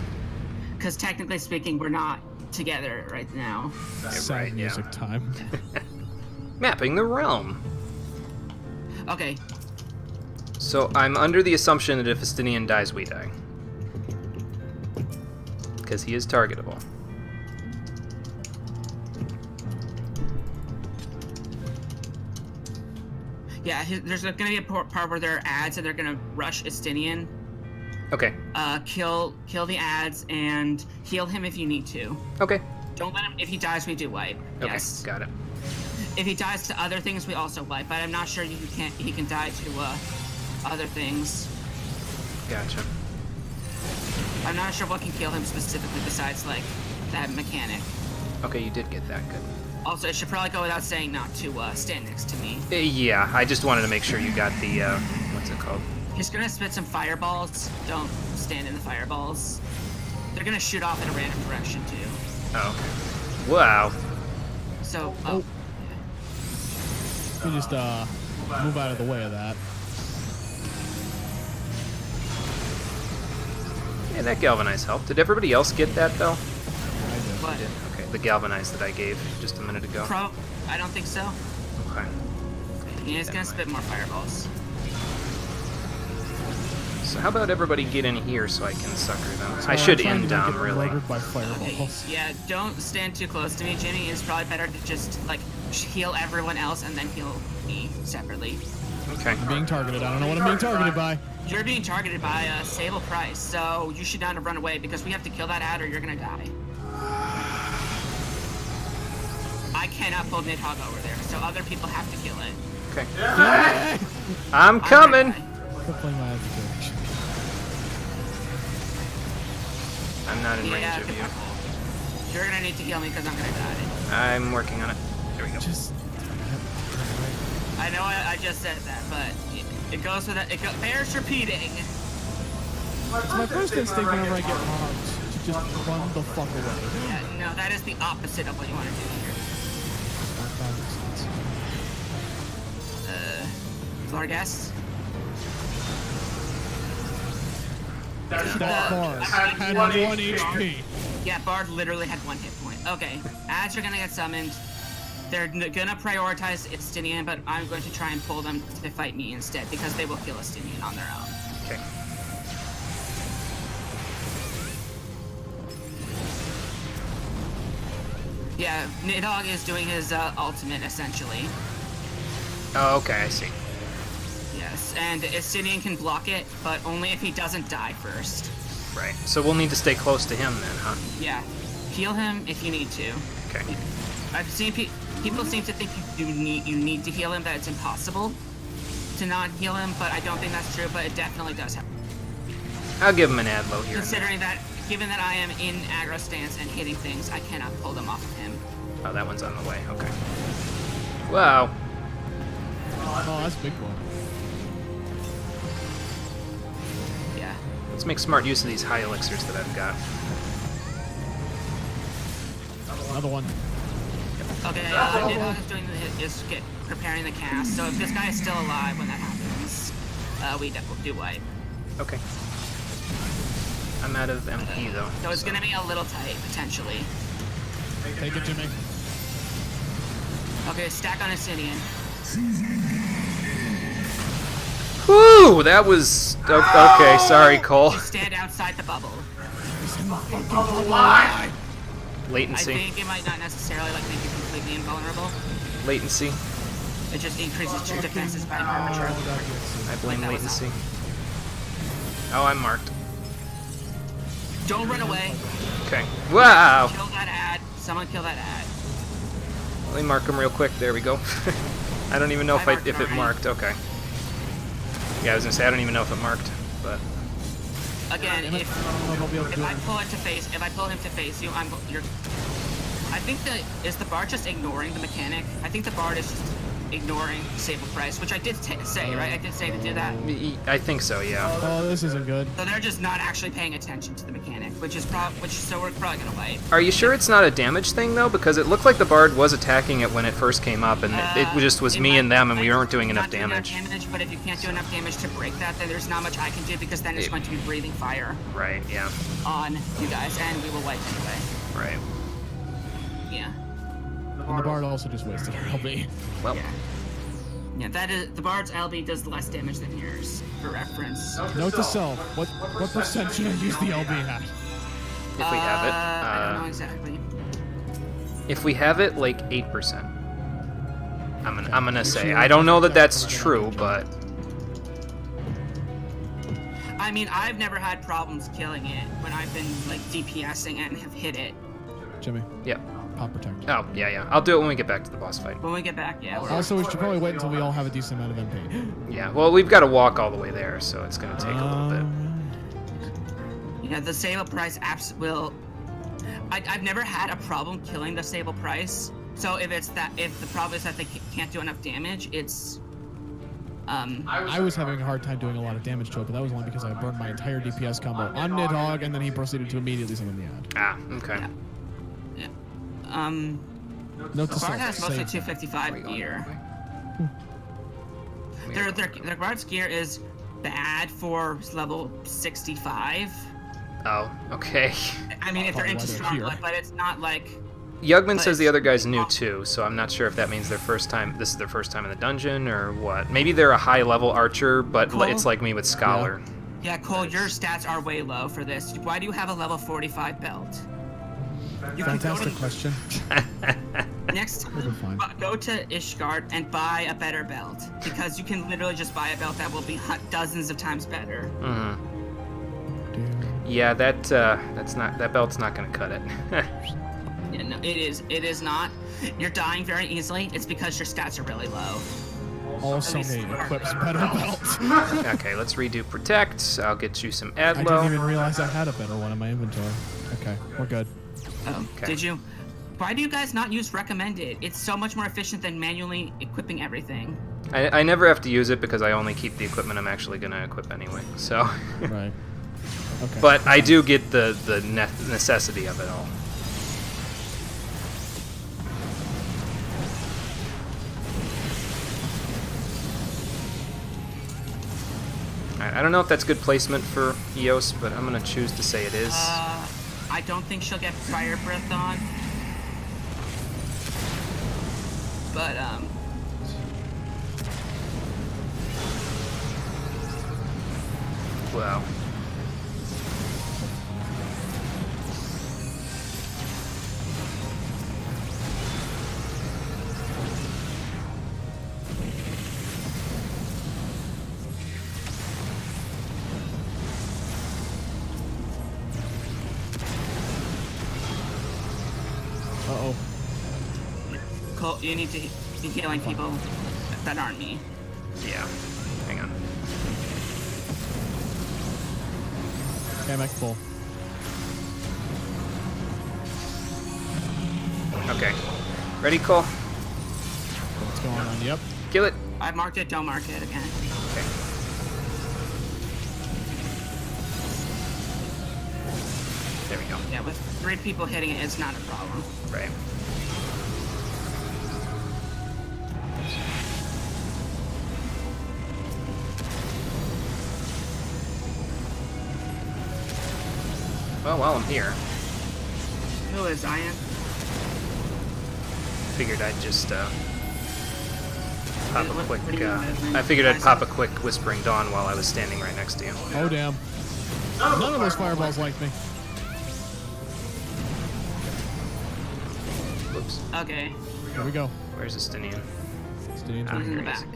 Because technically speaking, we're not together right now. Sad right, yeah. music time. Mapping the realm. Okay, So I'm under the assumption that if Estinian dies, we die. Because he is targetable. yeah, there's gonna be a part where there are ads and they're gonna rush Estinian. Okay. Kill the ads and heal him if you need to. Okay. Don't let him, if he dies, we do wipe. Okay. Yes. Got it. If he dies to other things, we also wipe, but I'm not sure he can die to other things. Gotcha. I'm not sure what can kill him specifically besides, like, that mechanic. Okay, you did get that. Good. Also, it should probably go without saying not to stand next to me. Yeah, I just wanted to make sure you got the, what's it called? He's gonna spit some fireballs. Don't stand in the fireballs. They're gonna shoot off in a random direction, too. Oh, okay. Wow. So, We just move out of the way of that. Yeah, that galvanize helped. Did everybody else get that, though? I did. what? Okay, the galvanize that I gave just a minute ago. I don't think so. Okay. Yeah, he's gonna spit more fireballs. So how about everybody get in here so I can sucker them? So I I'm should trying end to not down, get really. murdered by Okay, fireballs. yeah, don't stand too close to me, Jimmy. It's probably better to just, like, heal everyone else and then heal me separately. Okay. I'm being targeted. I don't know what I'm being targeted by. You're being targeted by Sable Price, so you should not have run away because we have to kill that ad or you're gonna die. I cannot pull Nidhogg over there, so other people have to kill it. Okay. Yay! I'm coming! Crippling my asthma 2 addiction. I'm not in range Yeah, of you. you're gonna need to heal me because I'm gonna die. I'm working on it. There we go. Just. I know I just said that, but it goes with it. Bears repeating. It's my first instinct whenever I get robbed to Just run the fuck away. Yeah, no, that is the opposite of what you want to do here. Vargas? That Bard had 1 HP. Yeah, Bard literally had 1 hit point. Okay, ads are gonna get summoned. They're gonna prioritize Estinian, but I'm going to try and pull them to fight me instead, because they will kill Estinian on their own. Okay. Yeah, Nidhogg is doing his ultimate, essentially. Oh, okay, I see. Yes, and Estinian can block it, but only if he doesn't die first. Right. So we'll need to stay close to him then, huh? Yeah. Heal him if you need to. Okay. I've seen people seem to think you need to heal him, that it's impossible to not heal him, but I don't think that's true, but it definitely does help. I'll give him an Adlo here. Considering that, given that I am in aggro stance and hitting things, I cannot pull them off of him. Oh, that one's on the way. Okay. Wow. Oh, that's a big one. Yeah. Let's make smart use of these high elixirs that I've got. Another one. Okay, Nidhogg is preparing the cast, so if this guy is still alive when that happens, we do wipe. Okay. I'm out of MP though. So it's gonna be a little tight, potentially. Take it, Jimmy. Okay, stack on Estinian. Woo! That was... Okay, sorry, Cole. You stand outside the bubble. Latency. I think it might not necessarily make you completely invulnerable. Latency. It just increases your defenses by an arbitrary. I blame latency. Oh, I'm marked. Don't run away. Okay. Wow! Kill that ad. Someone kill that ad. Let me mark him real quick. There we go. I don't even know if it marked. Okay. Yeah, I was gonna say I don't even know if it marked, but again, if I pull it to face, if I pull him to face you, you're. I think is the bard just ignoring the mechanic? I think the bard is just ignoring Sable Price, which I did say, right? I did say to do that. I think so, yeah. Oh, this isn't good. So they're just not actually paying attention to the mechanic, so we're probably gonna wipe. Are you sure it's not a damage thing though? Because it looked like the bard was attacking it when it first came up, and it just was me and them, and we weren't doing enough damage. But if you can't do enough damage to break that, then there's not much I can do, because then it's going to be breathing fire. Right. Yeah. On you guys, and we will wipe anyway. Right. Yeah. And the bard also just wasted her LB. Well. Yeah, that is the bard's LB does less damage than yours, for reference. Note to self: what percent should I use the LB at? If we have it. I don't know exactly. If we have it, like 8%. I'm gonna say. I don't know that that's true, but. I mean, I've never had problems killing it when I've been DPSing and have hit it. Jimmy. Yep. Pop protect. Oh, yeah. I'll do it when we get back to the boss fight. When we get back, yeah. Also, we should probably wait until we all have a decent amount of MP. Yeah, well, we've got to walk all the way there, so it's going to take a little bit. Yeah, the Sable Price apps will... I've never had a problem killing the Sable Price, so if the problem is that they can't do enough damage, it's... I was having a hard time doing a lot of damage to it, but that was only because I burned my entire DPS combo on Nidhogg, and then he proceeded to immediately summon the ad. Ah, okay. Yeah. Note to Bard has self, mostly save 255 gear. Their Bard's gear is bad for level 65. Oh, okay. I mean, if they're into Stormblood, but it's not like... Yugman says the other guy's new too, so I'm not sure if that means this is their first time in the dungeon or what. Maybe they're a high-level archer, but Cole? it's like me with Scholar. Yeah, Cole, your stats are way low for this. Why do you have a level 45 belt? Fantastic question. Next time, go to Ishgard and buy a better belt, because you can literally just buy a belt that will be dozens of times better. Mm-hmm. Yeah, that belt's not gonna cut it. Yeah, no, it is not. You're dying very easily. It's because your stats are really low. Also, he equips better belts. Okay, let's redo Protect. I'll get you some Adlo. I didn't even realize I had a better one in my inventory. Okay, we're good. Oh, okay. Did you? Why do you guys not use Recommended? It's so much more efficient than manually equipping everything. I never have to use it because I only keep the equipment I'm actually going to equip anyway, so... Right. Okay. But I do get the necessity of it all. I don't know if that's good placement for Eos, but I'm gonna choose to say it is. I don't think she'll get Fire Breath on. But, Wow. Uh-oh. Cole, you need to be healing people that aren't me. Yeah. Hang on. Okay, I'm at full. Okay. Ready, Cole? What's going on? Yep. Kill it. I marked it, don't mark it again. Okay. There we go. Yeah, with 3 people hitting it, it's not a problem. Right. Well, while I'm here, Who is Ian? figured I'd just pop a quick. what do you mean, I figured I'd pop a quick Whispering Dawn while I was standing right next to you. Oh, damn. None of those fireballs like me. Whoops. Okay. Here we go. Where's Estinian? Stay Ah, He's in here the he is. back.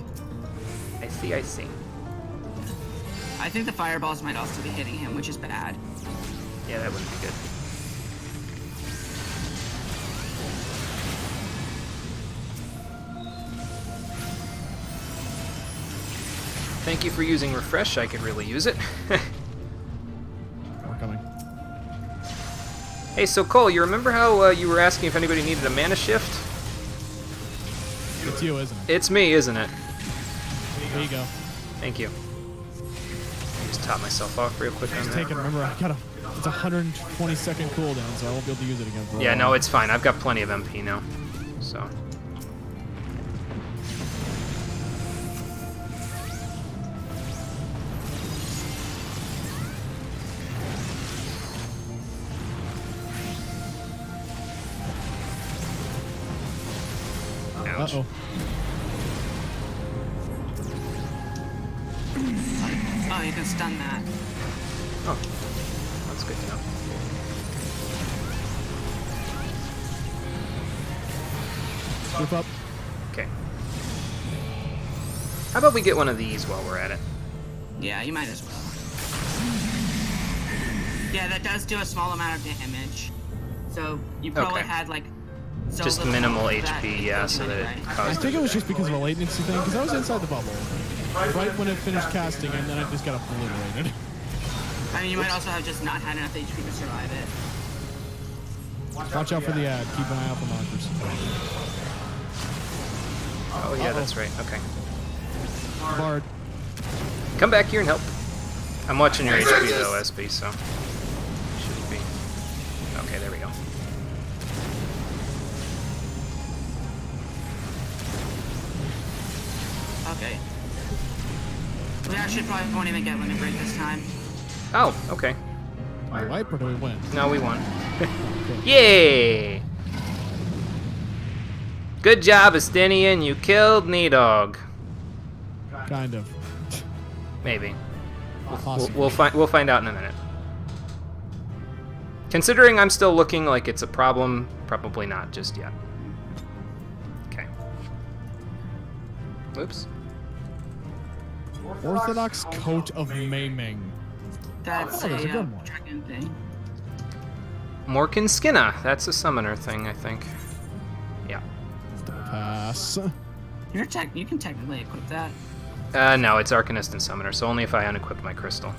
I see. I see. I think the fireballs might also be hitting him, which is bad. Yeah, that wouldn't be good. Thank you for using refresh. I could really use it. We're coming. Hey, so Cole, you remember how you were asking if anybody needed a mana shift? It's you, isn't it? It's me, isn't it? There you go. Thank you. Just top myself off real quick on Just that. take it. Remember, it's a 120-second cooldown, so I won't be able to use it again for a Yeah, while. no, it's fine. I've got plenty of MP now. So. Ouch. Uh-oh. Oh, you can stun that. Oh, that's good to know. Group up. Okay. How about we get one of these while we're at it? Yeah, you might as well. Yeah, that does do a small amount of damage. So you probably Okay. had like so Just little minimal of that HP, yeah, so that it anyway. I caused. think it was just because of a latency thing, because I was inside the bubble. Right when it finished casting, and then I just got obliterated. I mean, you might also have just not had enough HP to survive it. Watch out for the ad. Keep an eye out for markers. Oh yeah, that's right. Okay. Bard. Come back here and help. I'm watching your HP though, SB, so shouldn't be. Okay, there we go. Okay. We actually probably won't even get limit break this time. Oh, okay. Do we wipe or do we win? No, we won. Yay! Good job, Estinian. You killed Needog. Kind of. Maybe. Possibly. We'll find out in a minute. Considering I'm still looking like it's a problem, probably not just yet. Okay. Oops. Orthodox Coat of Maiming. That's Oh, there's a a good one. dragon thing. Morkin Skinna. That's a summoner thing, I think. Yeah. Pass. You can technically equip that. No, it's Arcanist and Summoner, so only if I unequip my crystal.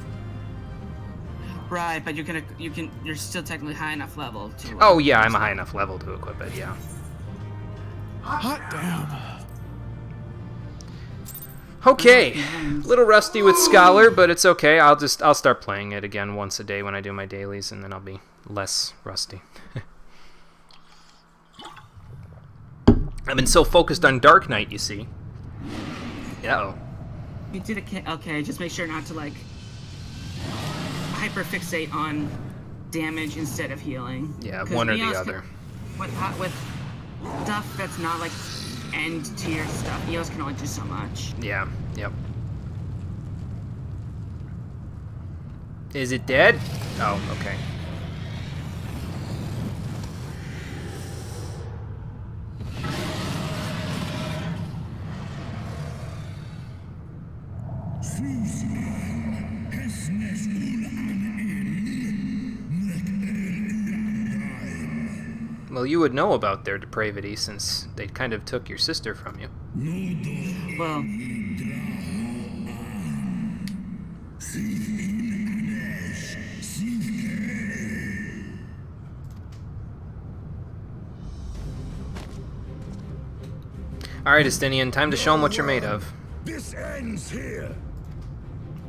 Right, but you're still technically high enough level to. Oh yeah, I'm a high enough level to equip it. Yeah. Hot damn. Okay, a little rusty with Scholar, but it's okay. I'll start playing it again once a day when I do my dailies, and then I'll be less rusty. I've been so focused on Dark Knight, you see. Uh-oh. You did okay. Just make sure not to like hyperfixate on damage instead of healing. Yeah, one or the other. With stuff that's not like end tier stuff, EOS can only do so much. Yeah. Yep. Is it dead? Oh, okay. Well, you would know about their depravity since they kind of took your sister from you. Well, Alright, Estinian, time to show them what you're made of. This ends here.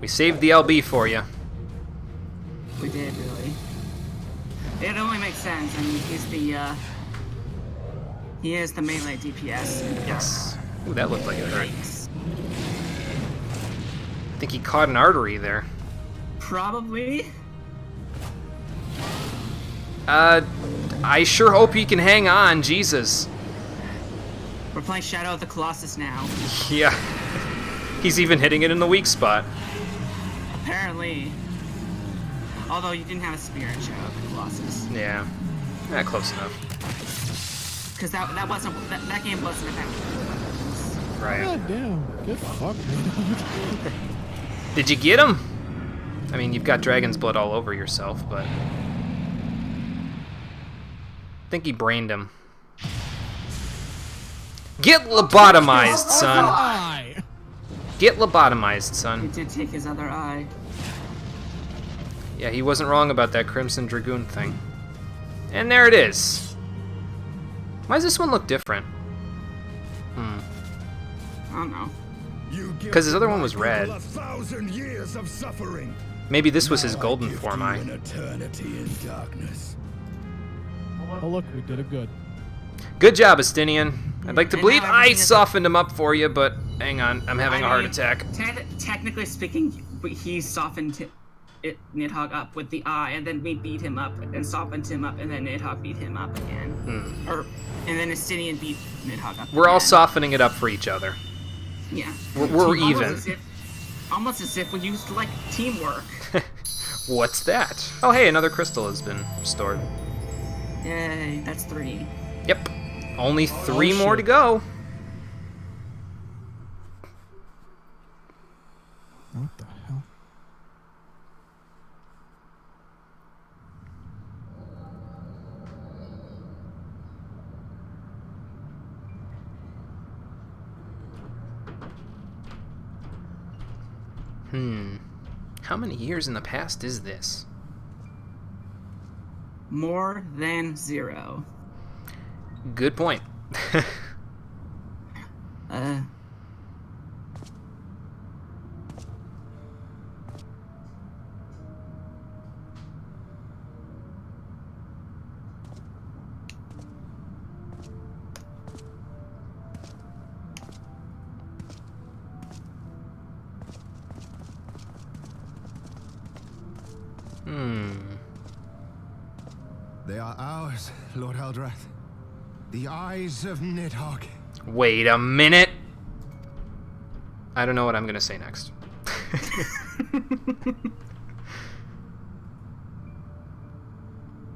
We saved the LB for you. we did really. It only makes sense. I mean, he is the melee DPS. Yes. Ooh, that looked like it hurt. I think he caught an artery there. Probably. I sure hope he can hang on, Jesus. We're playing Shadow of the Colossus now. Yeah. He's even hitting it in the weak spot. Apparently. Although you didn't have a spear in Shadow of the Colossus. Yeah. Close enough. Because that game wasn't about weapons. Right. God damn. Get fucked, man. Did you get him? I mean, you've got dragon's blood all over yourself, but... I think he brained him. Get lobotomized, son. Get lobotomized, He son. did take his other eye. Yeah, he wasn't wrong about that Crimson Dragoon thing. And there it is. Why does this one look different? I don't know. Because his other one was red. 1,000 years of suffering. Maybe this was his golden form eye. An eternity in darkness. Oh look, we did it good. Good job, Estinian. I'd like to And believe now I everything is- softened him up for you, but hang on, I'm having a heart attack. Technically speaking, he softened Nidhogg up with the eye, and then we beat him up and softened him up, and then Nidhogg beat him up again. And then Estinian beat Nidhogg up. We're all again. softening it up for each other. Yeah. We're even. Almost as if we used like teamwork. What's that? Oh, hey, another crystal has been restored. Yay, that's 3. Yep. Only 3 more to go. What the hell? How many years in the past is this? More than 0. Good point. They are ours, Lord Eldrath. The eyes of Nidhogg. Wait a minute. I don't know what I'm gonna say next.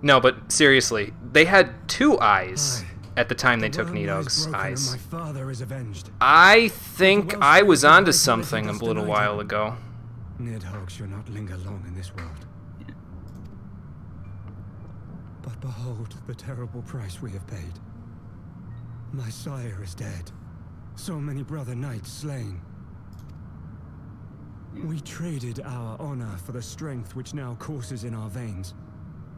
No, but seriously, they had 2 eyes at the time they took Nidhogg's eyes. My father is avenged. I think I was onto something a little while ago. Nidhogg shall not linger long in this world. But behold the terrible price we have paid. My sire is dead. So many brother knights slain. We traded our honor for the strength which now courses in our veins.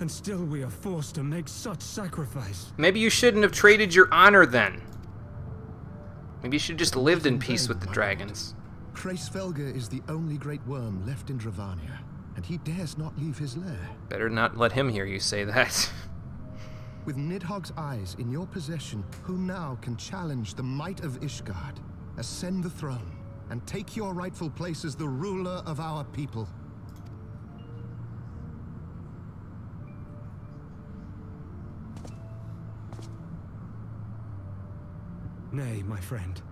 And still we are forced to make such sacrifice. Maybe you shouldn't have traded your honor then. Maybe you should have just lived in peace with the dragons. Kreisfelger is the only great worm left in Dravania, and he dares not leave his lair. Better not let him hear you say that. With Nidhogg's eyes in your possession, who now can challenge the might of Ishgard, ascend the throne, and take your rightful place as the ruler of our people? Nay, my friend.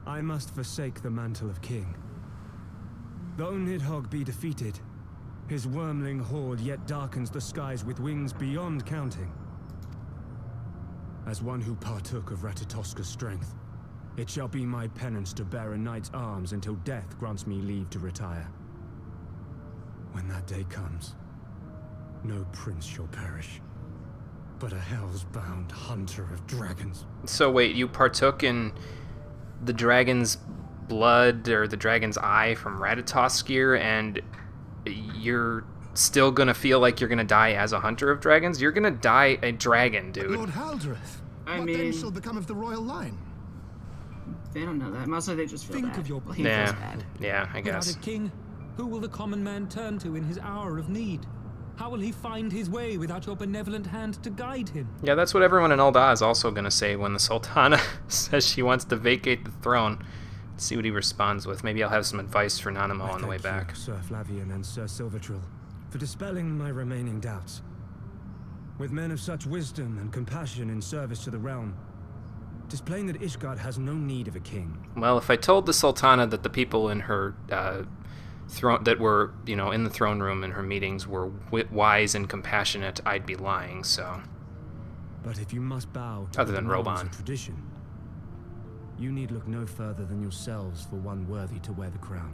I must forsake the mantle of king. Though Nidhogg be defeated, his wormling horde yet darkens the skies with wings beyond counting. As one who partook of Ratatoska's strength, it shall be my penance to bear a knight's arms until death grants me leave to retire. When that day comes, no prince shall perish, but a hell's-bound hunter of dragons. So wait, you partook in the dragon's blood or the dragon's eye from Ratatoskir, and you're still gonna feel like you're gonna die as a hunter of dragons? You're gonna die a dragon, dude. Lord Haldreth, I what mean, then shall become of the royal line? they don't know that. Mostly they just feel Think bad. of your Well, he feels bad. Yeah, I guess. Without a king, who will the common man turn to in his hour of need? How will he find his way without your benevolent hand to guide him? Yeah, that's what everyone in Ul'dah is also gonna say when the Sultana says she wants to vacate the throne. Let's see what he responds with. Maybe I'll have some advice for Nanamo on the way back. Sir Flavian and Sir Silvertrill, for dispelling my remaining doubts. With men of such wisdom and compassion in service to the realm, it is plain that Ishgard has no need of a king. Well, if I told the Sultana that the people in her throne that were, in the throne room in her meetings were wise and compassionate, I'd be lying. So, but if you must bow to other than the norms Roban of tradition, you need look no further than yourselves for one worthy to wear the crown.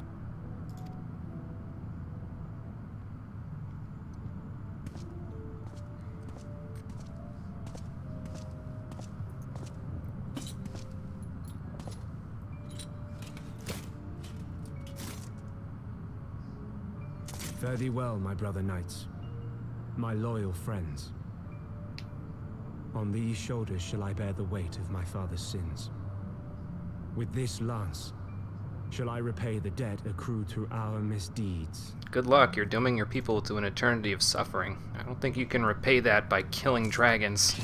Fare thee well, my brother knights, my loyal friends. On these shoulders shall I bear the weight of my father's sins. With this lance shall I repay the debt accrued through our misdeeds. Good luck, you're dooming your people to an eternity of suffering. I don't think you can repay that by killing dragons.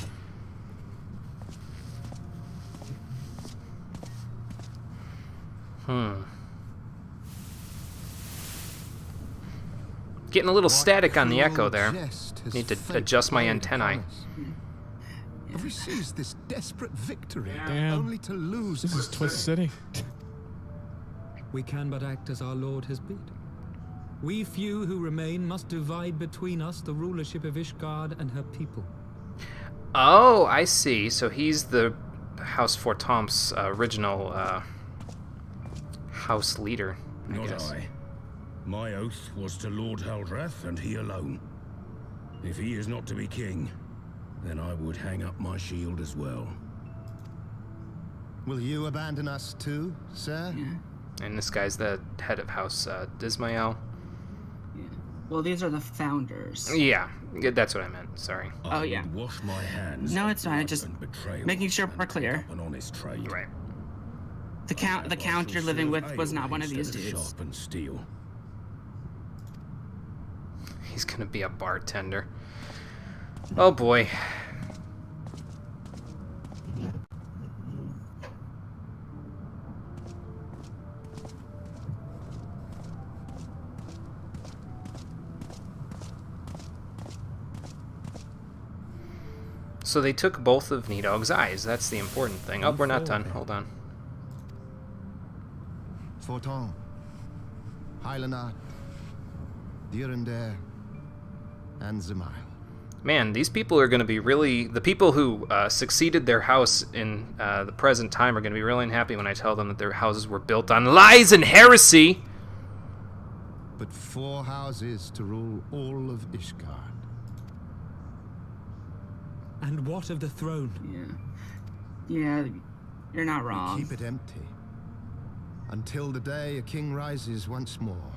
Getting a little static on the echo there. Need to adjust my antennae. Have we seized this desperate victory Damn. only to lose? This is Twist City. We can but act as our lord has bid. We few who remain must divide between us the rulership of Ishgard and her people. Oh, I see. So he's the House Fortomp's original house leader, I guess. I. My oath was to Lord Haldreth and he alone. If he is not to be king, then I would hang up my shield as well. Will you abandon us too, sir? Yeah. And this guy's the head of House Dismael. Yeah. Well, these are the founders. Yeah, that's what I meant. Sorry. Oh, yeah. Wash my hands. No, it's fine. Just making sure we're clear. An honest trade. Right. The count you're living with was not one of these dudes. Sharp and steel. He's gonna be a bartender. Oh boy. So they took both of Nidhogg's eyes. That's the important thing. Oh, we're not done. Hold on. Forton, Heilenard, Durander, and Zemail. Man, these people are going to be really... The people who succeeded their house in the present time are going to be really unhappy when I tell them that their houses were built on lies and heresy. But 4 houses to rule all of Ishgard. And what of the throne? Yeah, you're not wrong. We keep it empty. Until the day a king rises once more,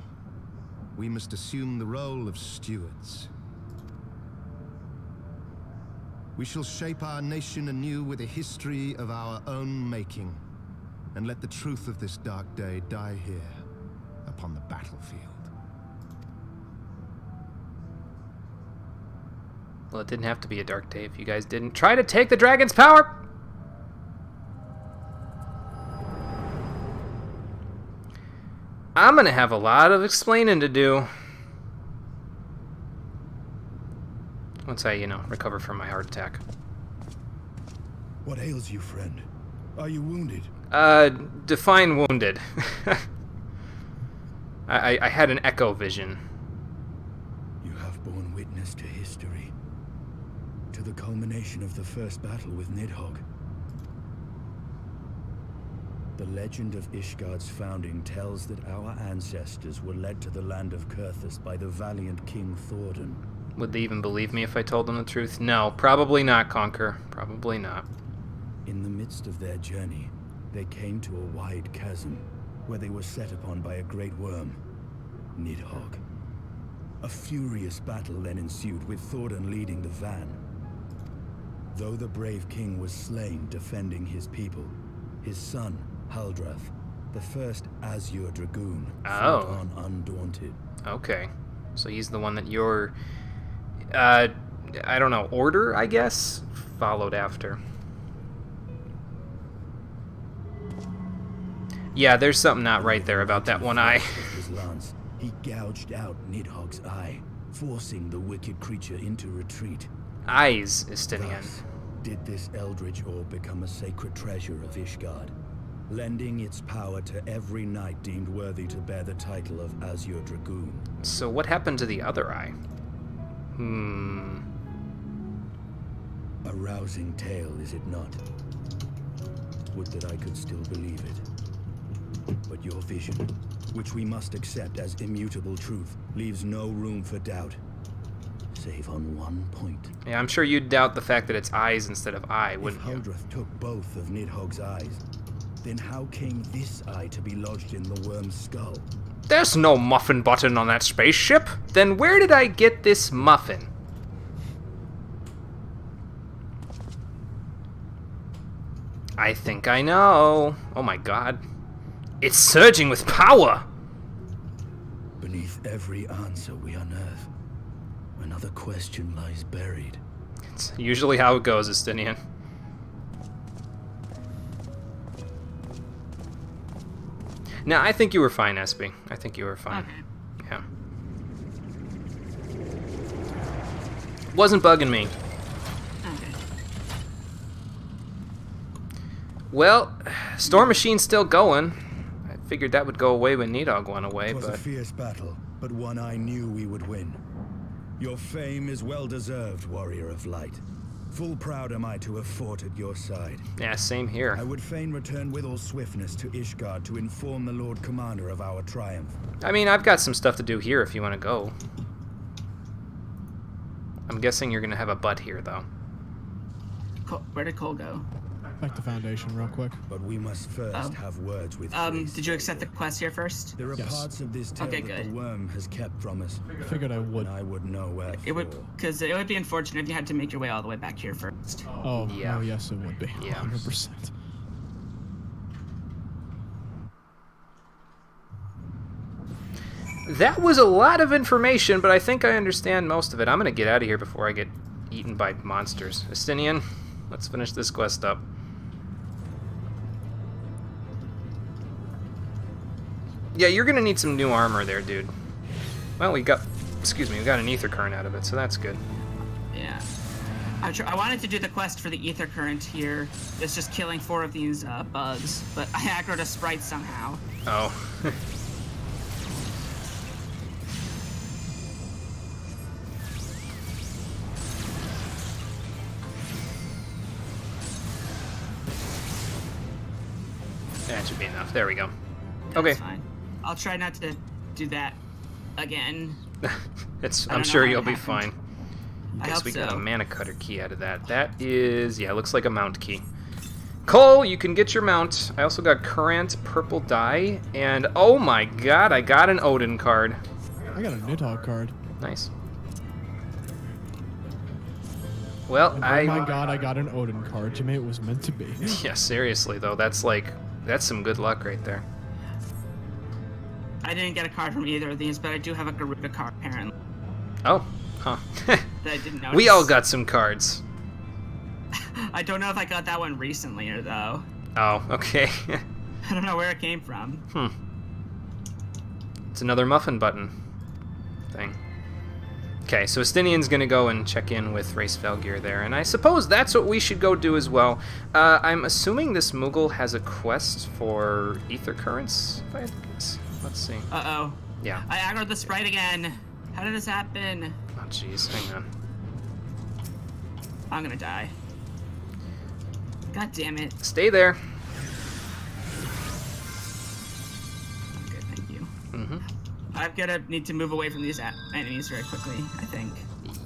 we must assume the role of stewards. We shall shape our nation anew with a history of our own making. and let the truth of this dark day die here, upon the battlefield. Well, it didn't have to be a dark day if you guys didn't try to take the dragon's power! I'm gonna have a lot of explaining to do. Once I, recover from my heart attack. What ails you, friend? Are you wounded? Define wounded. I had an echo vision. You have borne witness to history. To the culmination of the first battle with Nidhogg. The legend of Ishgard's founding tells that our ancestors were led to the land of Kurthus by the valiant King Thordan. Would they even believe me if I told them the truth? No, probably not, Conquer. Probably not. In the midst of their journey, they came to a wide chasm, where they were set upon by a great worm, Nidhogg. A furious battle then ensued, with Thordan leading the van. Though the brave king was slain defending his people, his son, Haldrath, the first Azure Dragoon, fought on undaunted. Okay. So he's the one that you're... I don't know, order, I guess? Followed after. Yeah, there's something not right there about that one eye. His lance, he gouged out Nidhogg's eye, forcing the wicked creature into retreat. Eyes, Estinian. Thus, did this eldritch orb become a sacred treasure of Ishgard, lending its power to every knight deemed worthy to bear the title of Azure Dragoon. So what happened to the other eye? A rousing tale, is it not? Would that I could still believe it. But your vision, which we must accept as immutable truth, leaves no room for doubt, save on one point. Yeah, I'm sure you'd doubt the fact that it's eyes instead of eye, wouldn't you? If Haldrath took both of Nidhogg's eyes, then how came this eye to be lodged in the worm's skull? There's no muffin button on that spaceship. Then where did I get this muffin? I think I know. Oh my god. It's surging with power! Beneath every answer we unearth, another question lies buried. It's usually how it goes, Estinian. No, I think you were fine, Espy. I think you were fine. Okay. Yeah. Wasn't bugging me. Okay. Well, Storm Machine's still going. I figured that would go away when Nidhogg went away, It was but... a fierce battle, but one I knew we would win. Your fame is well deserved, warrior of light. Full proud am I to have fought at your side. Yeah, same here. I would fain return with all swiftness to Ishgard to inform the Lord Commander of our triumph. I mean, I've got some stuff to do here if you want to go. I'm guessing you're going to have a butt here, though. Where did Cole go? Back to Foundation real quick. But we must first have words with Did you accept the quest here first? There are parts of this tale that the worm has kept from us. Figured I would. And I would know where. It would, because it would be unfortunate if you had to make your way all the way back here first. Oh, yeah. Oh, yes, it would be. Yeah. 100%. That was a lot of information, but I think I understand most of it. I'm going to get out of here before I get eaten by monsters. Estinian, let's finish this quest up. Yeah, you're going to need some new armor there, dude. Well, we got an ether current out of it, so that's good. Yeah. I wanted to do the quest for the ether current here. It's just killing 4 of these bugs, but I aggroed a sprite somehow. Oh. That should be enough. There we go. Okay. That's fine. I'll try not to do that again. I'm sure you'll be fine. I Guess hope we got a so. mana cutter key out of that. That is, yeah, looks like a mount key. Cole, you can get your mount. I also got current purple dye, and oh my god, I got an Odin card. I got a Nidhogg card. Nice. Well, And oh my god, I got an Odin card. Jimmy, it was meant to be. Yeah, seriously though, that's like That's some good luck right there. I didn't get a card from either of these, but I do have a Garuda card, apparently. Oh, huh. That I didn't notice. We all got some cards. I don't know if I got that one recently or though. Oh, okay. I don't know where it came from. It's another muffin button thing. Okay, so Estinian's gonna go and check in with Race Valgear there, and I suppose that's what we should go do as well. I'm assuming this Moogle has a quest for ether currents, if I had to guess. Let's see. Uh-oh. Yeah. I aggroed the sprite again. How did this happen? Oh, jeez. Hang on. I'm gonna die. God damn it. Stay there. Okay, thank you. Mm-hmm. I'm gonna need to move away from these enemies very quickly, I think.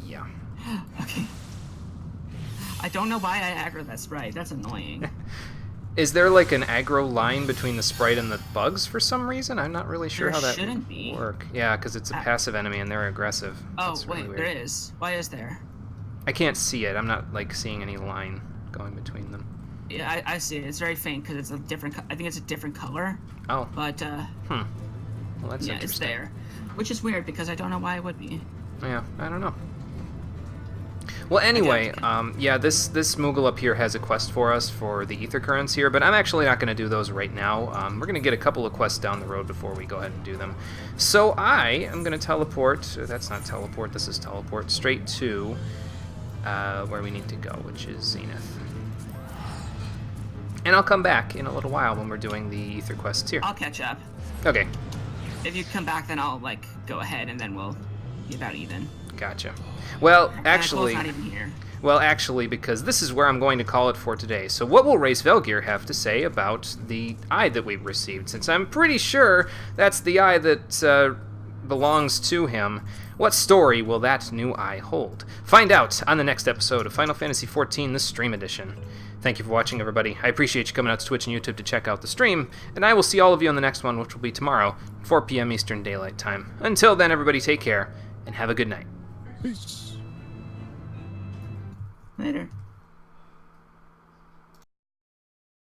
Yeah. Okay. I don't know why I aggroed that sprite. That's annoying. Is there like an aggro line between the sprite and the bugs for some reason? I'm not really sure There how that shouldn't would be. work. Yeah, because it's a passive enemy and they're aggressive. Oh, That's really wait, weird. there is. Why is there? I can't see it. I'm not like seeing any line going between them. Yeah, I see it. It's very faint because it's a different. I think it's a different color. Oh. But Well, that's yeah, interesting. it's there, which is weird because I don't know why it would be. Yeah, I don't know. Well, anyway, yeah, this Moogle up here has a quest for us for the ether currents here, but I'm actually not going to do those right now. We're going to get a couple of quests down the road before we go ahead and do them. So I am going to teleport. That's not teleport. This is teleport straight to where we need to go, which is Zenith. And I'll come back in a little while when we're doing the ether quests here. I'll catch up. Okay. If you come back, then I'll like go ahead, and then we'll be about even. Gotcha. Well, And actually, Nicole's not even here. well, actually, because this is where I'm going to call it for today. So what will Race Velgear have to say about the eye that we've received? Since I'm pretty sure that's the eye that belongs to him, what story will that new eye hold? Find out on the next episode of Final Fantasy XIV, the Stream Edition. Thank you for watching, everybody. I appreciate you coming out to Twitch and YouTube to check out the stream, and I will see all of you on the next one, which will be tomorrow, 4 p.m. Eastern Daylight Time. Until then, everybody, take care, and have a good night. Peace. Later.